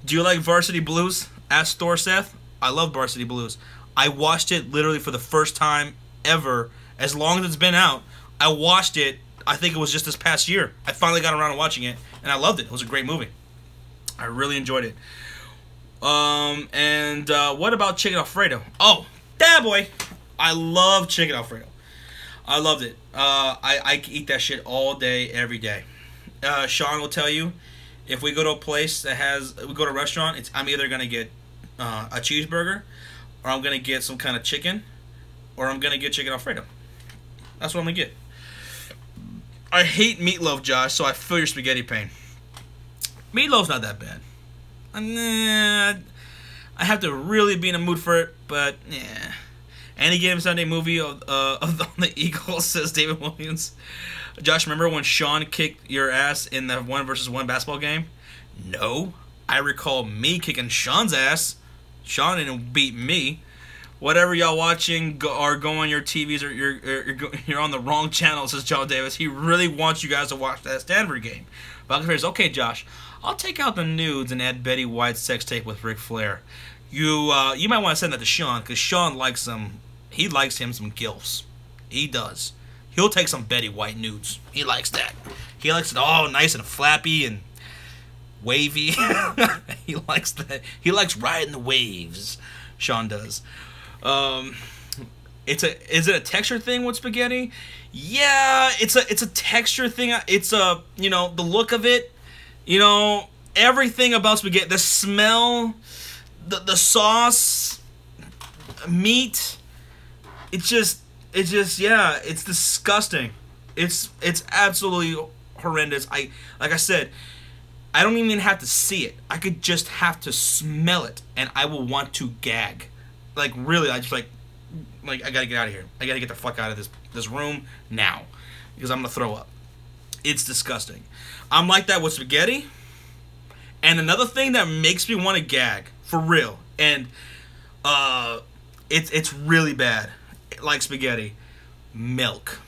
Do you like Varsity Blues? Asked Thor Seth. I love Varsity Blues. I watched it literally for the first time ever. As long as it's been out, I watched it. I think it was just this past year. I finally got around to watching it, and I loved it. It was a great movie. I really enjoyed it. What about Chicken Alfredo? Oh, that boy. I love Chicken Alfredo. I loved it. I eat that shit all day, every day. Sean will tell you, if we go to a place we go to a restaurant, I'm either going to get a cheeseburger, or I'm going to get some kind of chicken, or I'm going to get Chicken Alfredo. That's what I'm going to get. I hate meatloaf, Josh, so I feel your spaghetti pain. Meatloaf's not that bad. I have to really be in a mood for it, but yeah. Any given Sunday movie of the Eagles, says David Williams. Josh, remember when Sean kicked your ass in the 1-versus-1 basketball game? No. I recall me kicking Sean's ass. Sean didn't beat me. Whatever y'all watching or go on your TVs, or you're on the wrong channel, says John Davis. He really wants you guys to watch that Stanford game. Falcon says, okay, Josh, I'll take out the nudes and add Betty White's sex tape with Ric Flair. You might want to send that to Sean, because Sean likes him. He likes him some gilfs. He does. He'll take some Betty White nudes. He likes that. He likes it all nice and flappy and wavy. He likes that. He likes riding the waves. Sean does. Is it a texture thing with spaghetti? Yeah, it's a texture thing. It's the look of it. Everything about spaghetti, the smell, the sauce, meat. It's just it's disgusting. It's absolutely horrendous. Like I said, I don't even have to see it. I could just have to smell it, and I will want to gag. Like, really, I just like I gotta get out of here. I gotta get the fuck out of this room now, because I'm gonna throw up. It's disgusting. I'm like that with spaghetti. And another thing that makes me want to gag, for real, and it's really bad, like spaghetti, milk.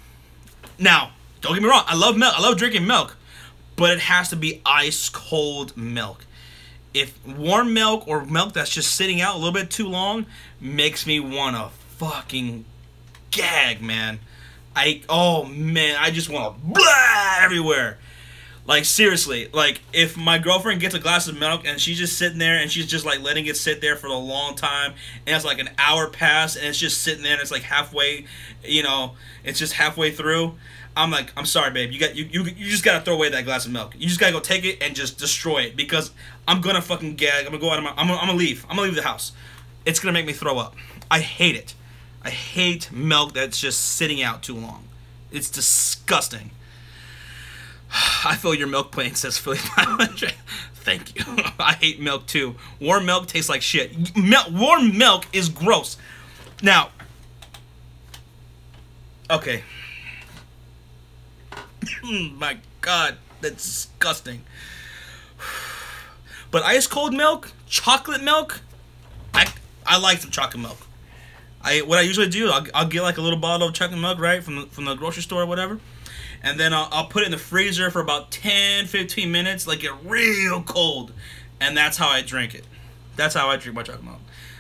Now, don't get me wrong, I love milk. I love drinking milk, but it has to be ice cold milk. If warm milk or milk that's just sitting out a little bit too long makes me want to fucking gag, man. Oh man, I just want to blah everywhere. Like, seriously, like, if my girlfriend gets a glass of milk and she's just sitting there and she's just like letting it sit there for a long time, and it's like an hour past and it's just sitting there and it's like halfway, it's just halfway through, I'm like, I'm sorry, babe, you just gotta throw away that glass of milk. You just gotta go take it and just destroy it, because I'm gonna fucking gag. I'm gonna go out of I'm gonna leave the house. It's gonna make me throw up. I hate it. I hate milk that's just sitting out too long. It's disgusting. I feel your milk plane says Philly 500. Thank you. I hate milk too. Warm milk tastes like shit. Warm milk is gross. Now, okay. My God, that's disgusting. But ice cold milk, chocolate milk, I like some chocolate milk. What I usually do, I'll get like a little bottle of chocolate milk, right, from the grocery store or whatever, and then I'll put it in the freezer for about 10-15 minutes, like get real cold, and that's how I drink it. That's how I drink my chocolate milk.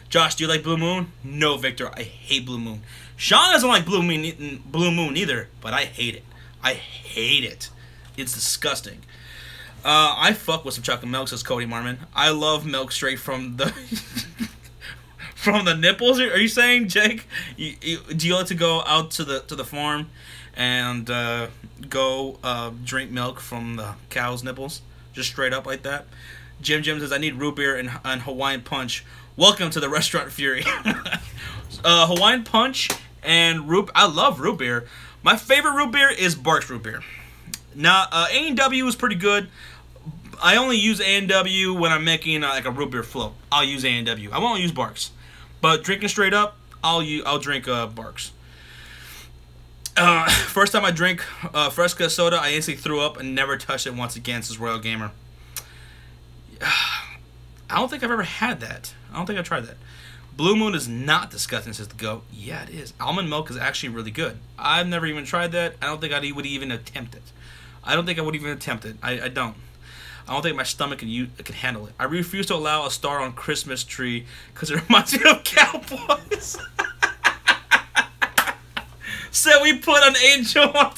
Josh, do you like Blue Moon? No, Victor, I hate Blue Moon. Sean doesn't like Blue Moon either, but I hate it. I hate it. It's disgusting. I fuck with some chocolate milk, says Cody Marmon. I love milk straight from the from the nipples. Are you saying, Jake? Do you like to go out to the farm and go drink milk from the cow's nipples, just straight up like that? Jim says I need root beer and Hawaiian Punch. Welcome to the Restaurant Fury. Hawaiian Punch and I love root beer. My favorite root beer is Barks root beer. Now, A&W is pretty good. I only use A&W when I'm making like a root beer float. I'll use A&W. I won't use Barks. But drinking straight up, I'll drink Barks. First time I drank Fresca soda, I instantly threw up and never touched it once again, says Royal Gamer. I don't think I've ever had that. I don't think I've tried that. Blue Moon is not disgusting, says the goat. Yeah, it is. Almond milk is actually really good. I've never even tried that. I don't think I would even attempt it. I don't think I would even attempt it. I don't. I don't think my stomach can handle it. I refuse to allow a star on Christmas tree because it reminds me of Cowboys. So we put an angel on top.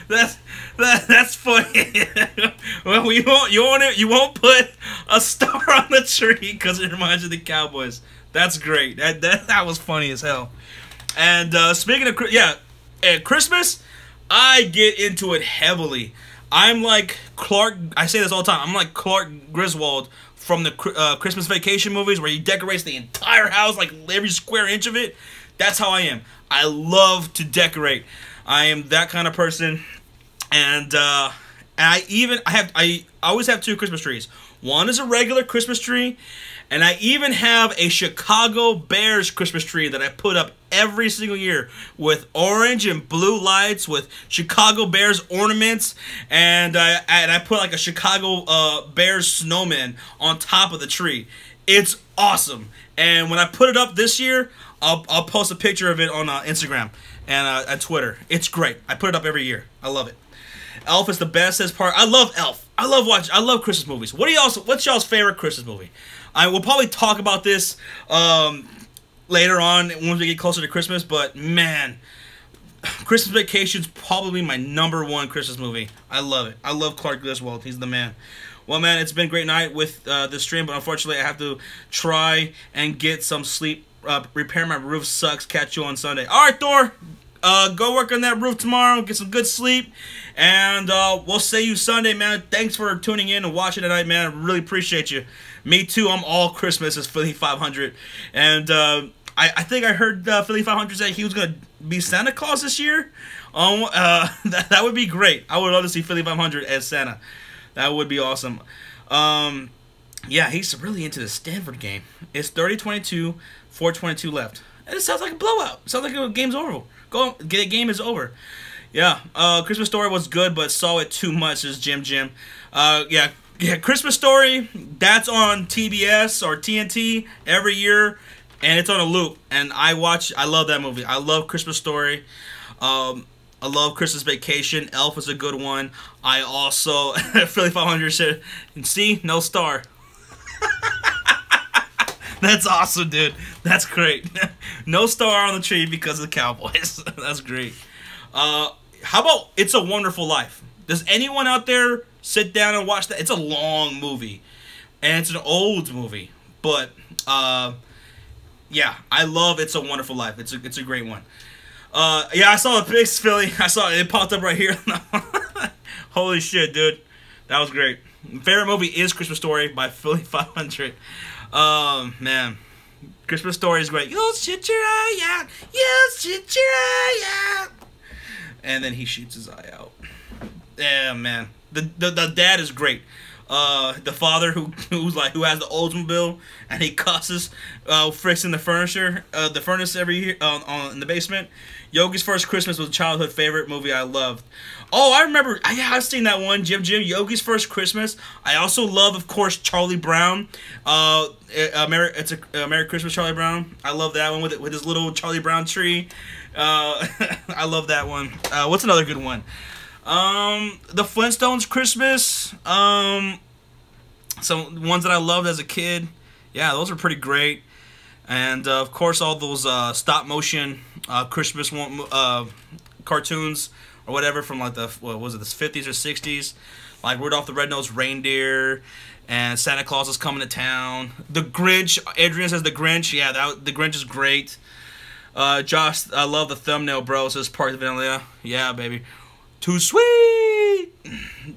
That's funny. Well, you won't put a star on the tree because it reminds you of the Cowboys. That's great. That was funny as hell. And speaking of at Christmas, I get into it heavily. I'm like Clark. I say this all the time. I'm like Clark Griswold from the Christmas Vacation movies, where he decorates the entire house, like every square inch of it. That's how I am. I love to decorate. I am that kind of person. And I always have 2 Christmas trees. One is a regular Christmas tree, and I even have a Chicago Bears Christmas tree that I put up every single year with orange and blue lights with Chicago Bears ornaments, and I put like a Chicago Bears snowman on top of the tree. It's awesome. And when I put it up this year, I'll post a picture of it on Instagram and Twitter. It's great. I put it up every year. I love it. Elf is the best, says Park. I love Elf. I love Christmas movies. What's y'all's favorite Christmas movie? I will probably talk about this later on once we get closer to Christmas, but man, Christmas Vacation's probably my #1 Christmas movie. I love it. I love Clark Griswold. He's the man. Well, man, it's been a great night with the stream, but unfortunately I have to try and get some sleep. Repair my roof sucks. Catch you on Sunday. All right, Thor. Go work on that roof tomorrow. Get some good sleep. And we'll see you Sunday, man. Thanks for tuning in and watching tonight, man. I really appreciate you. Me too. I'm all Christmas as Philly 500. And I think I heard Philly 500 say he was going to be Santa Claus this year. That would be great. I would love to see Philly 500 as Santa. That would be awesome. Yeah, he's really into the Stanford game. It's 30-22, 4:22 left. And it sounds like a blowout. It sounds like the game's over. The game is over. Yeah, Christmas Story was good, but saw it too much, as Jim. Yeah, Christmas Story, that's on TBS or TNT every year, and it's on a loop. And I love that movie. I love Christmas Story. I love Christmas Vacation. Elf is a good one. I also, Philly 500 said, see, no star. That's awesome, dude. That's great. No star on the tree because of the Cowboys. That's great. How about It's a Wonderful Life? Does anyone out there sit down and watch that? It's a long movie, and it's an old movie. But yeah, I love It's a Wonderful Life. It's a great one. Yeah, I saw the pics, Philly. I saw it. It popped up right here. Holy shit, dude. That was great. Favorite movie is Christmas Story by Philly 500. Man. Christmas Story is great. You'll shoot your eye out. You'll shoot your eye out. And then he shoots his eye out. Yeah, man. The dad is great. The father who has the Oldsmobile and he cusses fixing the furnace every year in the basement. Yogi's First Christmas was a childhood favorite movie I loved. Oh, I remember. I've seen that one. Jim. Yogi's First Christmas. I also love, of course, Charlie Brown. It's a Merry Christmas, Charlie Brown. I love that one with his little Charlie Brown tree. I love that one. What's another good one? The Flintstones Christmas. Some ones that I loved as a kid. Yeah, those are pretty great. And of course, all those stop motion Christmas cartoons or whatever from like the 50s or 60s, like Rudolph the Red-Nosed Reindeer and Santa Claus is Coming to Town. The Grinch. Adrian says The Grinch. Yeah, the Grinch is great. Josh, I love the thumbnail, bro. Says Party Vanilla. Yeah, baby. Too sweet.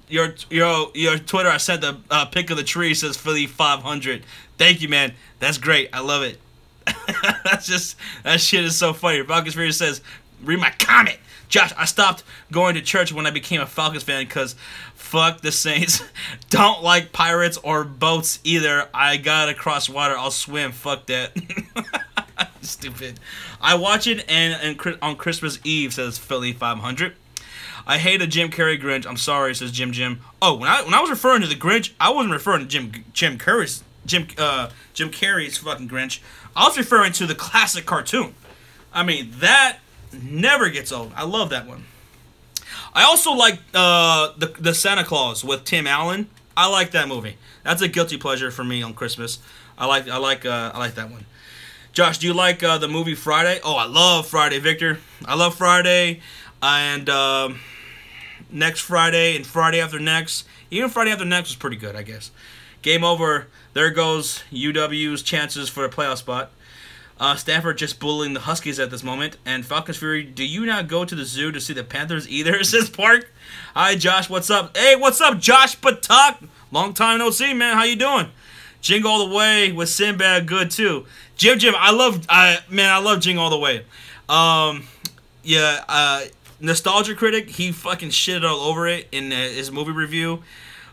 Your Twitter, I sent the pic of the tree. Says Philly 500. Thank you, man. That's great. I love it. That shit is so funny. Falcons Fury says, read my comment. Josh, I stopped going to church when I became a Falcons fan because fuck the Saints. Don't like pirates or boats either. I gotta cross water. I'll swim. Fuck that. Stupid. I watch it and on Christmas Eve, says Philly 500. I hate a Jim Carrey Grinch. I'm sorry, says Jim. Oh, when I was referring to the Grinch, I wasn't referring to Jim Carrey's fucking Grinch. I was referring to the classic cartoon. I mean, that never gets old. I love that one. I also like the Santa Claus with Tim Allen. I like that movie. That's a guilty pleasure for me on Christmas. I like that one. Josh, do you like the movie Friday? Oh, I love Friday, Victor. I love Friday, and next Friday and Friday after next. Even Friday after next was pretty good, I guess. Game over. There goes UW's chances for a playoff spot. Stanford just bullying the Huskies at this moment. And Falcons Fury, do you not go to the zoo to see the Panthers either, says Park. Hi, Josh. What's up? Hey, what's up, Josh Patak? Long time no see, man. How you doing? Jingle All the Way with Sinbad, good too. Jim, I love Jingle All the Way. Nostalgia Critic, he fucking shitted all over it in his movie review.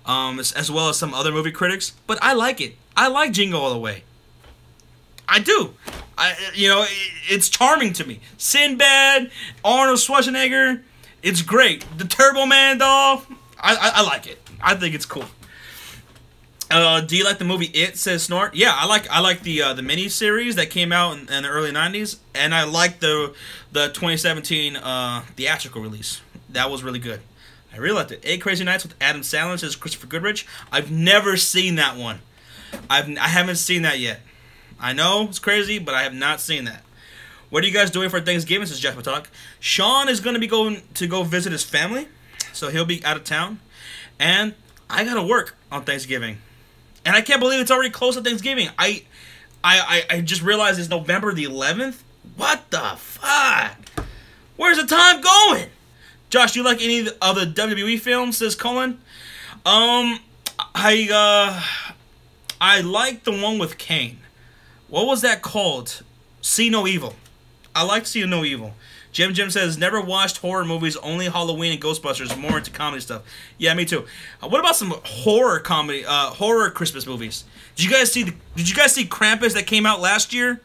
As well as some other movie critics, but I like it. I like Jingle All the Way. I do. It's charming to me. Sinbad, Arnold Schwarzenegger, it's great. The Turbo Man doll, I like it. I think it's cool. Do you like the movie It, says Snort? Yeah, I like the mini series that came out in the early '90s, and I like the 2017 theatrical release. That was really good. I really liked it. 8 Crazy Nights with Adam Sandler, says Christopher Goodrich. I've never seen that one. I haven't seen that yet. I know it's crazy, but I have not seen that. What are you guys doing for Thanksgiving, says Jeff Matok? Sean is going to be going to go visit his family, so he'll be out of town. And I got to work on Thanksgiving. And I can't believe it's already close to Thanksgiving. I just realized it's November the 11th. What the fuck? Where's the time going? Josh, do you like any of the WWE films, says Colin? I like the one with Kane. What was that called? See No Evil. I like See No Evil. Jim says, never watched horror movies, only Halloween and Ghostbusters, more into comedy stuff. Yeah, me too. What about some horror Christmas movies? Did you guys see Krampus that came out last year?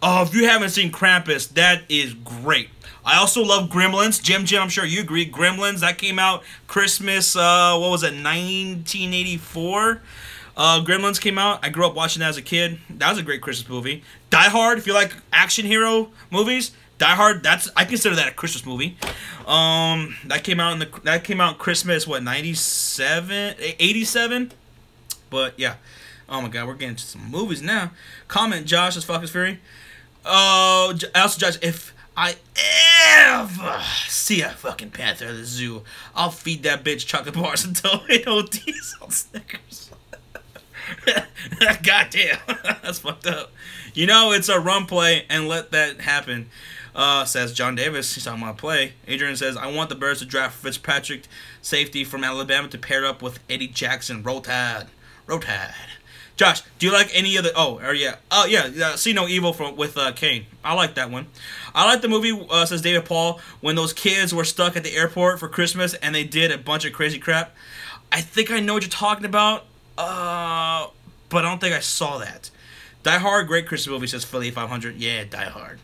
Oh, if you haven't seen Krampus, that is great. I also love Gremlins. Jim, I'm sure you agree. Gremlins, that came out Christmas, 1984? Gremlins came out. I grew up watching that as a kid. That was a great Christmas movie. Die Hard, if you like action hero movies, Die Hard, I consider that a Christmas movie. That came out Christmas, what, 97? 87? But yeah. Oh my god, we're getting to some movies now. Comment, Josh, as Falcons Fury. Also, Josh, if I ever see a fucking panther at the zoo, I'll feed that bitch chocolate bars until it ODs on Snickers. Goddamn, that's fucked up. It's a run play and let that happen, says John Davis. He's talking about play. Adrian says, I want the Bears to draft Fitzpatrick, safety from Alabama, to pair up with Eddie Jackson. Roll Tide. Josh, do you like any of the? See No Evil with Kane. I like that one. I like the movie. Says David Paul, when those kids were stuck at the airport for Christmas and they did a bunch of crazy crap. I think I know what you're talking about. But I don't think I saw that. Die Hard, great Christmas movie. Says Philly 500. Yeah, Die Hard.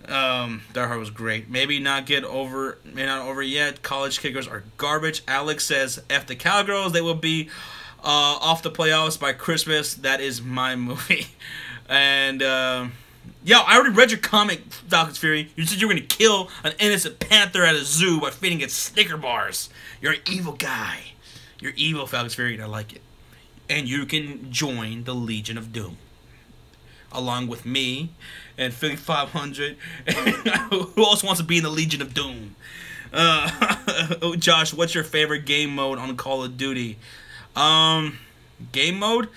Die Hard was great. Maybe not over yet. College kickers are garbage. Alex says F the Cowgirls. They will be off the playoffs by Christmas. That is my movie. And I already read your comic, Falcons Fury. You said you were gonna kill an innocent panther at a zoo by feeding it Snicker bars. You're an evil guy. You're evil, Falcons Fury, and I like it. And you can join the Legion of Doom, along with me and Philly 500. Who else wants to be in the Legion of Doom? Josh, what's your favorite game mode on Call of Duty? Game mode?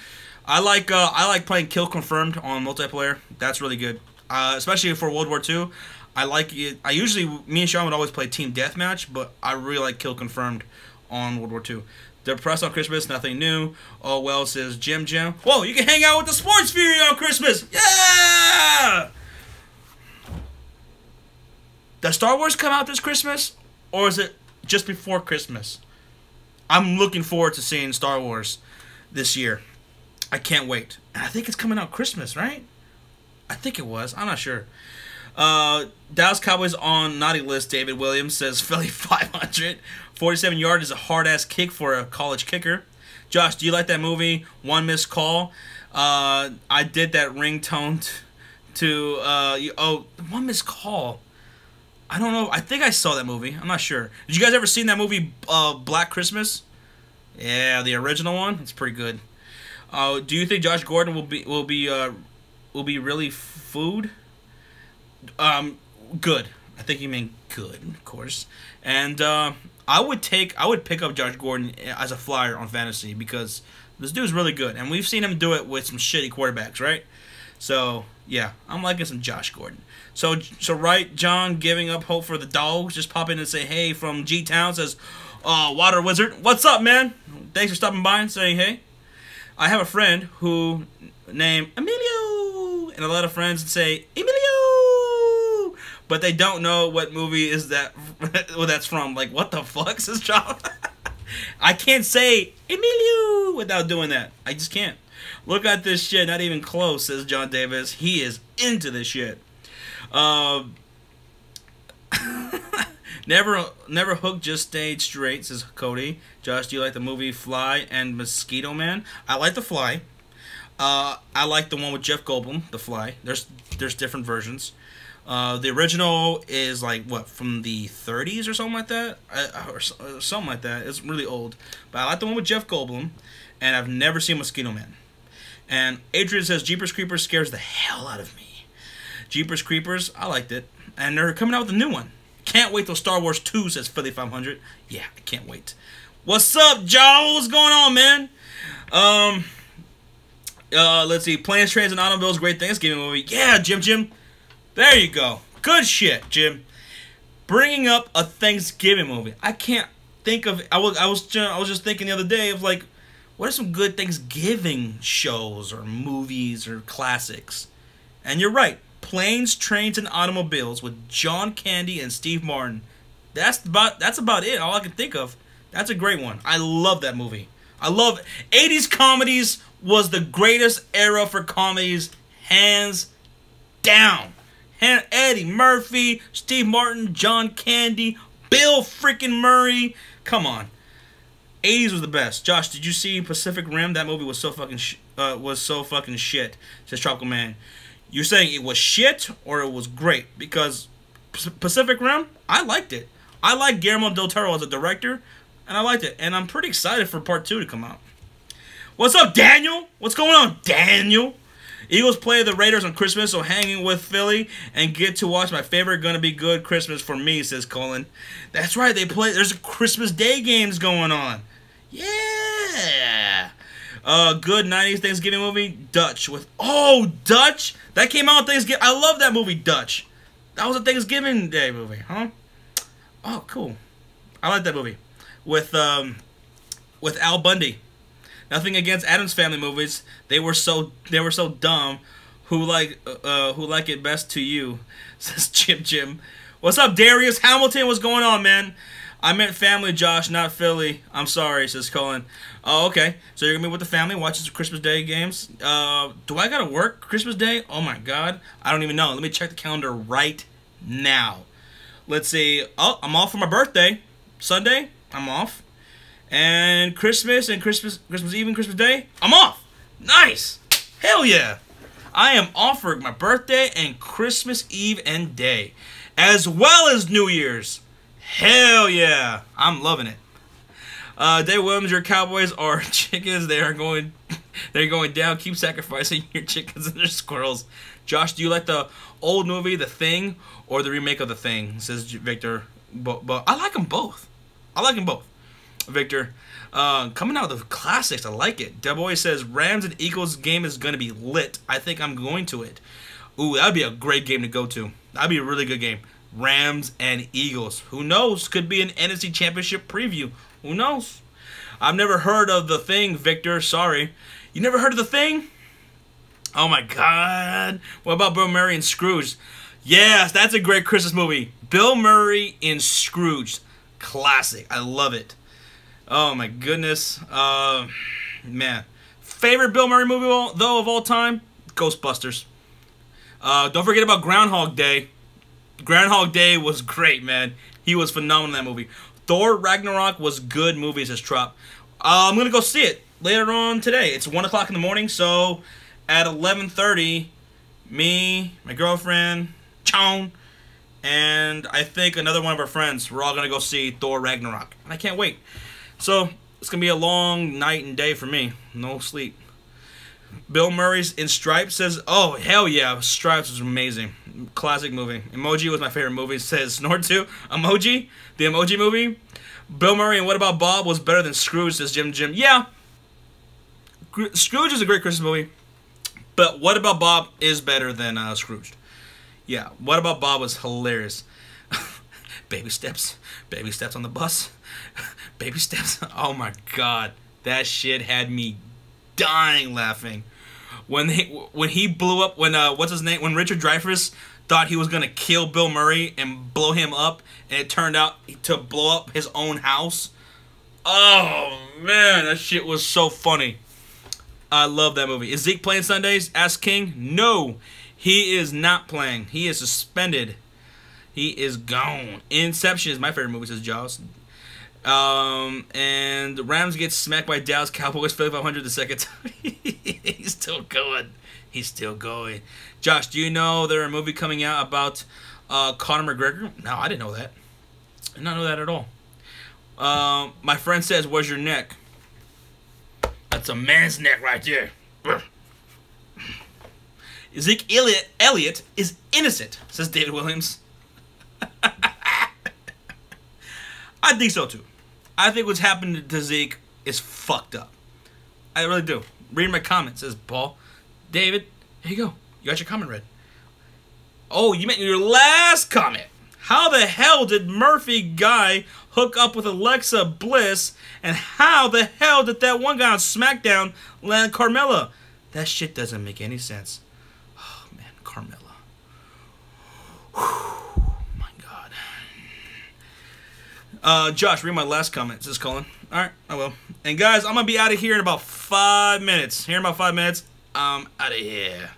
I like playing Kill Confirmed on multiplayer. That's really good. Especially for World War II. I like it. Me and Sean would always play Team Deathmatch, but I really like Kill Confirmed on World War II. Depressed on Christmas, nothing new. Oh well, says Jim. Whoa, you can hang out with the Sports Fury on Christmas. Yeah! Does Star Wars come out this Christmas? Or is it just before Christmas? I'm looking forward to seeing Star Wars this year. I can't wait. And I think it's coming out Christmas, right? I think it was. I'm not sure. Dallas Cowboys on naughty list. David Williams says Philly 500. 47-yard is a hard-ass kick for a college kicker. Josh, do you like that movie, One Missed Call? I did that ringtone to One Missed Call. I don't know. I think I saw that movie. I'm not sure. Did you guys ever seen that movie, Black Christmas? Yeah, the original one. It's pretty good. Do you think Josh Gordon will be really food? Good. I think you mean good, of course. And I would pick up Josh Gordon as a flyer on fantasy because this dude's really good, and we've seen him do it with some shitty quarterbacks, right? So yeah, I'm liking some Josh Gordon. So right, John giving up hope for the dogs. Just pop in and say hey from G Town. Says, Water Wizard, what's up, man? Thanks for stopping by and saying hey. I have a friend who named Emilio, and a lot of friends say Emilio, but they don't know what movie is that that's from. Like, what the fuck, says John? I can't say Emilio without doing that. I just can't. Look at this shit, not even close, says John Davis. He is into this shit. Never hooked, just stayed straight, says Cody. Josh, do you like the movie Fly and Mosquito Man? I like The Fly. I like the one with Jeff Goldblum, The Fly. There's different versions. The original is like, what, from the 30s or something like that? Or something like that. It's really old. But I like the one with Jeff Goldblum, and I've never seen Mosquito Man. And Adrian says, Jeepers Creepers scares the hell out of me. Jeepers Creepers, I liked it. And they're coming out with a new one. Can't wait till Star Wars 2, says Philly 500. Yeah, I can't wait. What's up, Joe? What's going on, man? Let's see. Planes, Trains, and Automobiles, great Thanksgiving movie. Yeah, Jim. There you go. Good shit, Jim. Bringing up a Thanksgiving movie. I can't think of. I was just thinking the other day of like, what are some good Thanksgiving shows or movies or classics? And you're right. Planes, Trains, and Automobiles with John Candy and Steve Martin. That's about it. All I can think of. That's a great one. I love that movie. I love 80s comedies was the greatest era for comedies, hands down. Eddie Murphy, Steve Martin, John Candy, Bill freaking Murray. Come on. 80s was the best. Josh, did you see Pacific Rim? That movie was so fucking shit, says Tropical Man. You're saying it was shit or it was great? Because Pacific Rim, I liked it. I like Guillermo del Toro as a director, and I liked it. And I'm pretty excited for part 2 to come out. What's up, Daniel? What's going on, Daniel? Eagles play the Raiders on Christmas, so hanging with Philly and get to watch my favorite Gonna Be Good Christmas for me, says Colin. That's right, they play. There's a Christmas Day games going on. Yeah. Good 90s Thanksgiving movie, Dutch. Dutch? That came out on Thanksgiving. I love that movie, Dutch. That was a Thanksgiving Day movie, huh? Oh, cool. I like that movie. With Al Bundy. Nothing against Adam's Family movies. They were so dumb. Who like it best to you? Says Jim. What's up, Darius Hamilton? What's going on, man? I meant family, Josh, not Philly. I'm sorry, says Colin. Oh, okay. So you're gonna be with the family, watching some Christmas Day games. Do I gotta work Christmas Day? Oh my God, I don't even know. Let me check the calendar right now. Let's see. Oh, I'm off for my birthday. Sunday, I'm off. And Christmas Christmas Eve and Christmas Day, I'm off. Nice. Hell yeah. I am off for my birthday and Christmas Eve and day, as well as New Year's. Hell yeah. I'm loving it. Dave Williams, your Cowboys are chickens. They're going down. Keep sacrificing your chickens and their squirrels. Josh, do you like the old movie, The Thing, or the remake of The Thing? Says Victor. But I like them both. Victor. Coming out with the classics. I like it. Deboy says, Rams and Eagles game is going to be lit. I think I'm going to it. Ooh, that would be a great game to go to. That would be a really good game. Rams and Eagles. Who knows? Could be an NFC Championship preview. Who knows? I've never heard of The Thing, Victor. Sorry. You never heard of The Thing? Oh my God. What about Bill Murray and Scrooge? Yes, that's a great Christmas movie. Bill Murray in Scrooge. Classic. I love it. Oh my goodness. Man. Favorite Bill Murray movie though of all time? Ghostbusters. Don't forget about Groundhog Day. Groundhog Day was great, man. He was phenomenal in that movie. Thor Ragnarok was good movie, says Trop. I'm going to go see it later on today. It's 1 o'clock in the morning, so at 11:30, me, my girlfriend, Chong, and I think another one of our friends, we're all going to go see Thor Ragnarok. And I can't wait. So it's going to be a long night and day for me. No sleep. Bill Murray's in Stripes says, oh, hell yeah, Stripes was amazing. Classic movie. Emoji was my favorite movie, says Snort 2. Emoji, the Emoji movie. Bill Murray and What About Bob was better than Scrooge, says Jim. Yeah, Scrooge is a great Christmas movie, but What About Bob is better than Scrooge. Yeah, What About Bob was hilarious. Baby steps on the bus. Baby steps. Oh my God, that shit had me dying laughing when he blew up, when what's his name, when Richard Dreyfuss thought he was gonna kill Bill Murray and blow him up, and it turned out to blow up his own house. Oh man, that shit was so funny. I love that movie. Is Zeke playing Sundays? Ask King. No, he is not playing. He is suspended. He is gone. Inception is my favorite movie, says Jaws. And the Rams get smacked by Dallas Cowboys 500 the second time. He's still going. He's still going. Josh, do you know there's a movie coming out about Conor McGregor? No, I didn't know that. I did not know that at all. My friend says, where's your neck? That's a man's neck right there. Zeke Elliott is innocent, says David Williams. I think so too. I think what's happened to Zeke is fucked up. I really do. Read my comment, says Paul. David, here you go. You got your comment read. Oh, you meant your last comment. How the hell did Murphy guy hook up with Alexa Bliss? And how the hell did that one guy on SmackDown land Carmella? That shit doesn't make any sense. Oh, man, Carmella. Whew, my God. Josh, read my last comment, says Colin. Alright, I will. And guys, I'm going to be out of here in about 5 minutes. Here in about 5 minutes, I'm out of here.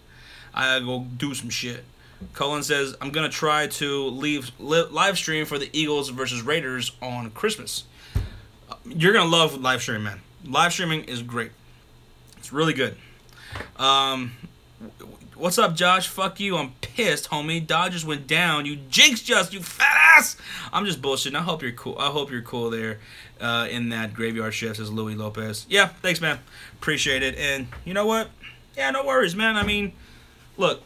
I gotta go do some shit. Colin says, I'm going to try to live stream for the Eagles versus Raiders on Christmas. You're going to love live streaming, man. Live streaming is great. It's really good. What's up, Josh? Fuck you. I'm pissed, homie. Dodgers went down. You jinxed us, you fat ass. I'm just bullshitting. I hope you're cool. I hope you're cool there in that graveyard shift, says Louis Lopez. Yeah, thanks, man. Appreciate it. And you know what? Yeah, no worries, man. I mean, look,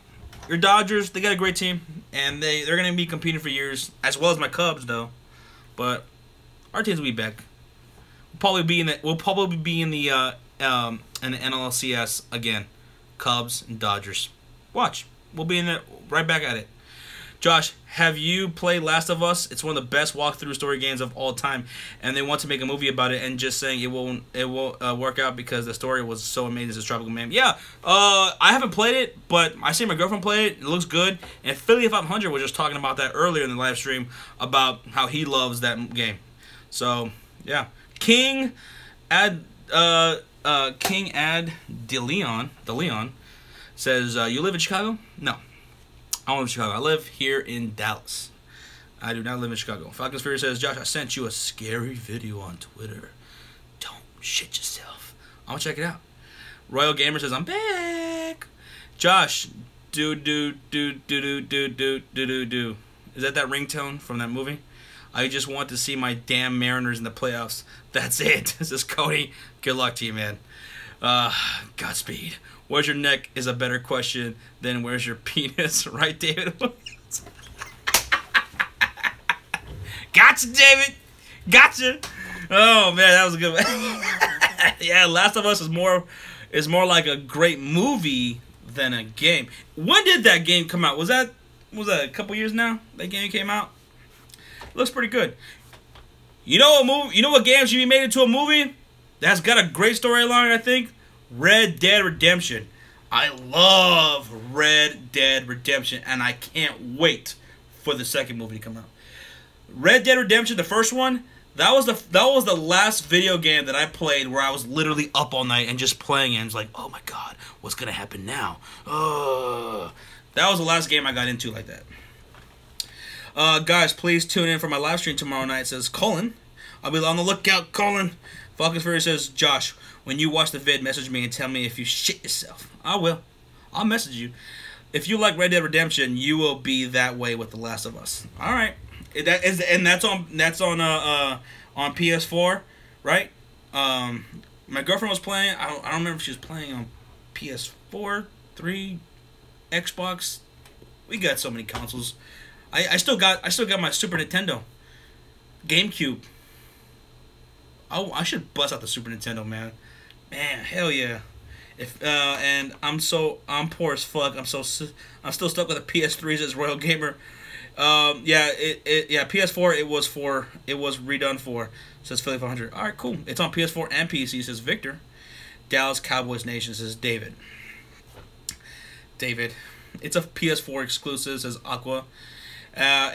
your Dodgers, they got a great team, and they're going to be competing for years, as well as my Cubs, though. But our teams will be back. We'll probably be in the NLCS again. Cubs and Dodgers. Watch. We'll be in it right back at it. Josh, have you played Last of Us? It's one of the best walkthrough story games of all time, and they want to make a movie about it. And just saying it won't work out because the story was so amazing. It's Tropical Man. Yeah, I haven't played it, but I see my girlfriend play it. It looks good. And Philly 500 was just talking about that earlier in the live stream about how he loves that game. So yeah, King Ad DeLeon says, you live in Chicago? No. I don't live in Chicago. I live here in Dallas. I do not live in Chicago. Falcons Fury says, Josh, I sent you a scary video on Twitter. Don't shit yourself. I'm going to check it out. Royal Gamer says, I'm back. Josh, do. Is that ringtone from that movie? I just want to see my damn Mariners in the playoffs. That's it. This is Cody. Good luck to you, man. Godspeed. Where's your neck is a better question than where's your penis, right, David? Gotcha, David. Gotcha. Oh man, that was a good one. Yeah, Last of Us is more like a great movie than a game. When did that game come out? Was that a couple years now? That game came out. Looks pretty good. You know what game should be made into a movie? That's got a great storyline, I think. Red Dead Redemption. I love Red Dead Redemption, and I can't wait for the second movie to come out. Red Dead Redemption, the first one, that was the last video game that I played where I was literally up all night and just playing it and it's like, oh my god, what's gonna happen now? That was the last game I got into like that. Guys, please tune in for my live stream tomorrow night, says Colin. I'll be on the lookout, Colin. Falcons Fury says, Josh, when you watch the vid, message me and tell me if you shit yourself. I will. I'll message you. If you like Red Dead Redemption, you will be that way with The Last of Us. All right. That's on PS4, right? My girlfriend was playing. I don't remember if she was playing on PS4, 3, Xbox. We got so many consoles. I still got my Super Nintendo, GameCube. Oh, I should bust out the Super Nintendo, man. Man, hell yeah. And I'm poor as fuck. I'm still stuck with the PS3s as Royal Gamer. PS4 it was redone for, says Philly 500. All right, cool. It's on PS4 and PC, says Victor. Dallas Cowboys Nation, says David. It's a PS4 exclusive, says Aqua.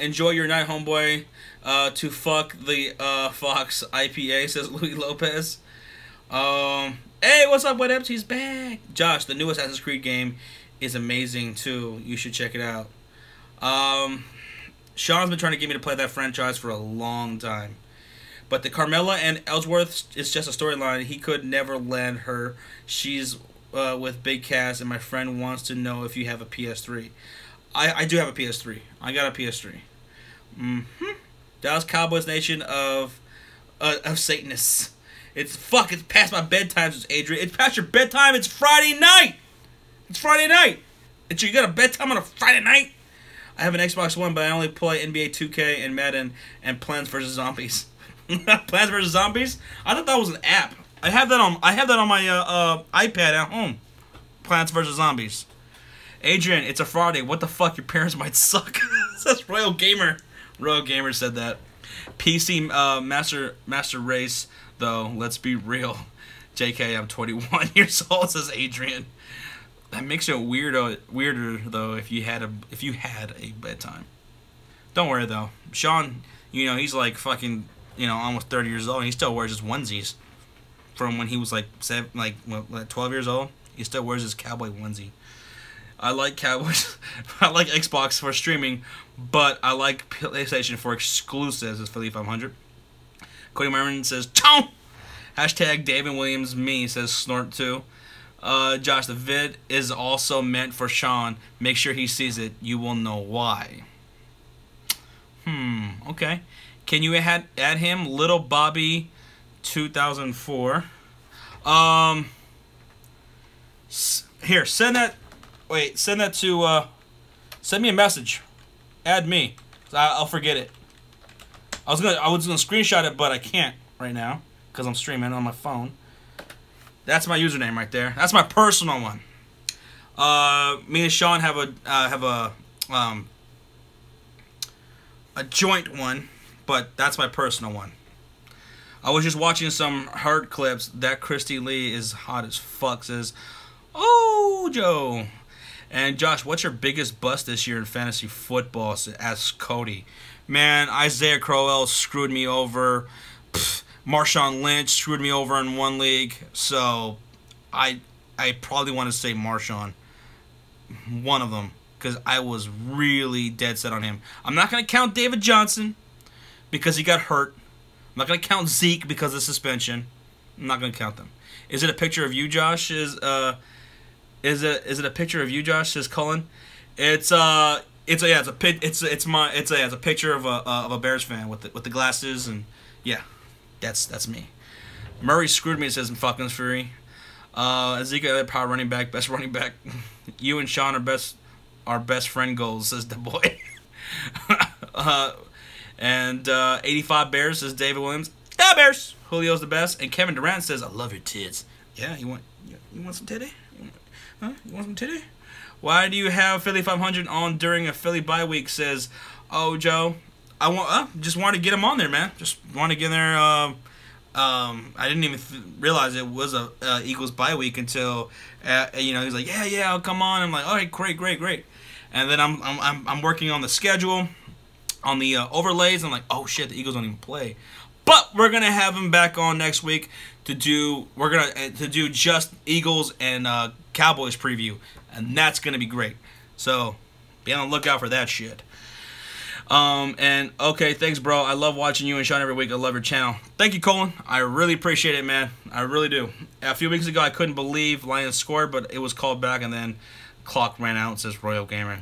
Enjoy your night, homeboy. To fuck the Fox IPA, says Louis Lopez. Hey, what's up, what ups? He's back. Josh, the new Assassin's Creed game is amazing too. You should check it out. Sean's been trying to get me to play that franchise for a long time. But the Carmela and Ellsworth is just a storyline. He could never land her. She's with Big Cass, and my friend wants to know if you have a PS3. I do have a PS3. I got a PS3. Dallas Cowboys Nation of Satanists. It's past my bedtime, says Adrian. It's past your bedtime. It's Friday night. You got a bedtime on a Friday night? I have an Xbox One, but I only play NBA 2K and Madden and Plants vs. Zombies. Plants vs. Zombies? I thought that was an app. I have that on my iPad at home. Plants vs. Zombies. Adrian, it's a Friday. What the fuck? Your parents might suck. That's Royal Gamer. Royal Gamer said that. PC Master Race, though. Let's be real. JK, I'm 21 years old, says Adrian. That makes it weirder though if you had a bedtime. Don't worry though. Sean, he's like fucking, almost 30 years old and he still wears his onesies from when he was like 12 years old. He still wears his cowboy onesie. I like Cowboys. I like Xbox for streaming, but I like PlayStation for exclusives, says Philly 500. Cody Merman says, Chow! Hashtag David Williams me, says Snort 2. Josh, the vid is also meant for Sean. Make sure he sees it. You will know why. Okay. Can you add him? Little Bobby 2004. Here, send that to, send me a message. Add me. I'll forget it. I was gonna screenshot it, but I can't right now because I'm streaming on my phone. That's my username right there. That's my personal one. Me and Sean have a a joint one, but that's my personal one. I was just watching some Hurt clips. That Christy Lee is hot as fuck. Says, "Oh, Joe." And Josh, what's your biggest bust this year in fantasy football? Asks Cody. Man, Isaiah Crowell screwed me over. Marshawn Lynch screwed me over in one league. So, I probably want to say Marshawn. One of them. Because I was really dead set on him. I'm not going to count David Johnson because he got hurt. I'm not going to count Zeke because of suspension. I'm not going to count them. Is it a picture of you, Josh? Is it a picture of you, Josh? Says Cullen. It's a picture of a Bears fan with the glasses, and yeah, that's me. Murray screwed me. It says in Falcons Fury. Ezekiel power running back, best running back. You and Sean are best friend goals, says the boy. And 85 Bears, says David Williams. Yeah, Bears. Julio's the best. And Kevin Durant says, I love your tits. Yeah, you want some titty? You want some titty? Why do you have Philly 500 on during a Philly bye week? Says, oh, Joe. Just wanted to get him on there, man. Just want to get in there. I didn't even realize it was a Eagles bye week until he's like, yeah, I'll come on. I'm like, all right, great. And then I'm working on the schedule, on the overlays. I'm like, oh shit, the Eagles don't even play. But we're gonna have him back on next week to do just Eagles and Cowboys preview, and that's gonna be great. So be on the lookout for that shit. And okay, thanks, bro. I love watching you and Sean every week. I love your channel. Thank you, Colin. I really appreciate it, man. I really do. A few weeks ago, I couldn't believe Lions scored, but it was called back, and then clock ran out. Says Royal Gamer.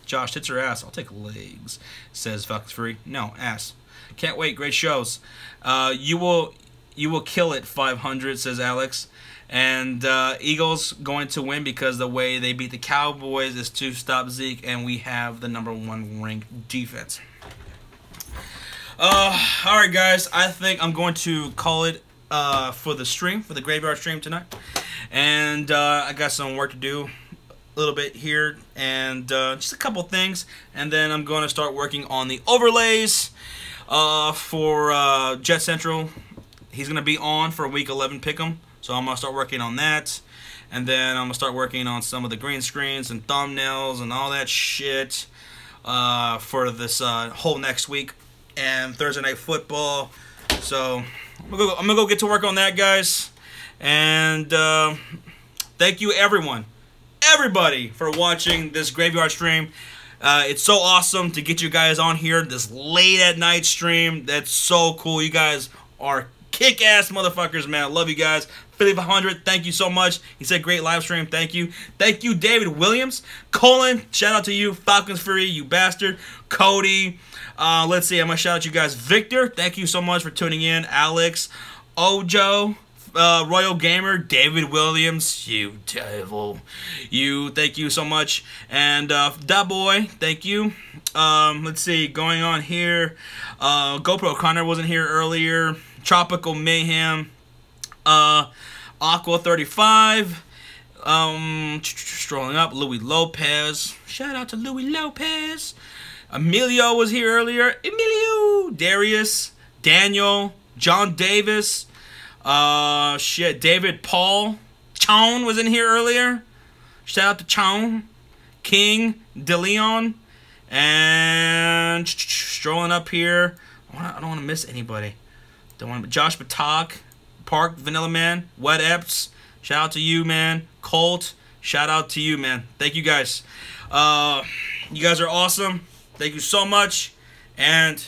Josh, tits or ass? I'll take legs. Says Falcons Free. No, ass. Can't wait. Great shows. You will kill it. 500. Says Alex. And Eagles going to win because the way they beat the Cowboys is to stop Zeke, and we have the #1 ranked defense. All right, guys. I think I'm going to call it for the graveyard stream tonight. And I got some work to do a little bit here, and just a couple things. And then I'm going to start working on the overlays for Jet Central. He's going to be on for Week 11 Pick'em. So I'm going to start working on that. And then I'm going to start working on some of the green screens and thumbnails and all that shit for this whole next week. And Thursday Night Football. So I'm going to go get to work on that, guys. And thank you, everybody, for watching this graveyard stream. It's so awesome to get you guys on here this late at night stream. That's so cool. You guys are kick-ass motherfuckers, man. I love you guys. Philly 500, thank you so much. He said great live stream. Thank you. Thank you, David Williams. Colin, shout out to you. Falcons Fury, you bastard. Cody. Let's see. I'm going to shout out you guys. Victor, thank you so much for tuning in. Alex. Ojo. Royal Gamer. David Williams. You devil. Thank you so much. And Da Boy, thank you. Let's see. Going on here. GoPro Connor wasn't here earlier. Tropical Mayhem. Aqua 35. Strolling up. Louis Lopez. Shout out to Louis Lopez. Emilio was here earlier. Emilio. Darius. Daniel. John Davis. David Paul. Chone was in here earlier. Shout out to Chone. King. DeLeon. And strolling up here. I don't want to miss anybody. Josh Batak. Park, Vanilla Man, Wet Eps, shout out to you, man. Colt, shout out to you, man. Thank you guys. You guys are awesome. Thank you so much. And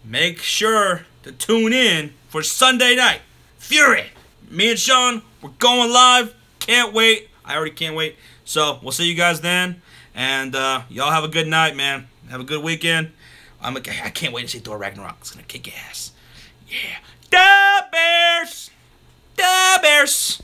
make sure to tune in for Sunday Night Fury. Me and Sean, we're going live. Can't wait. I already can't wait. So we'll see you guys then. And y'all have a good night, man. Have a good weekend. I can't wait to see Thor Ragnarok. It's going to kick ass. Yeah. Da Bears! Da Bears!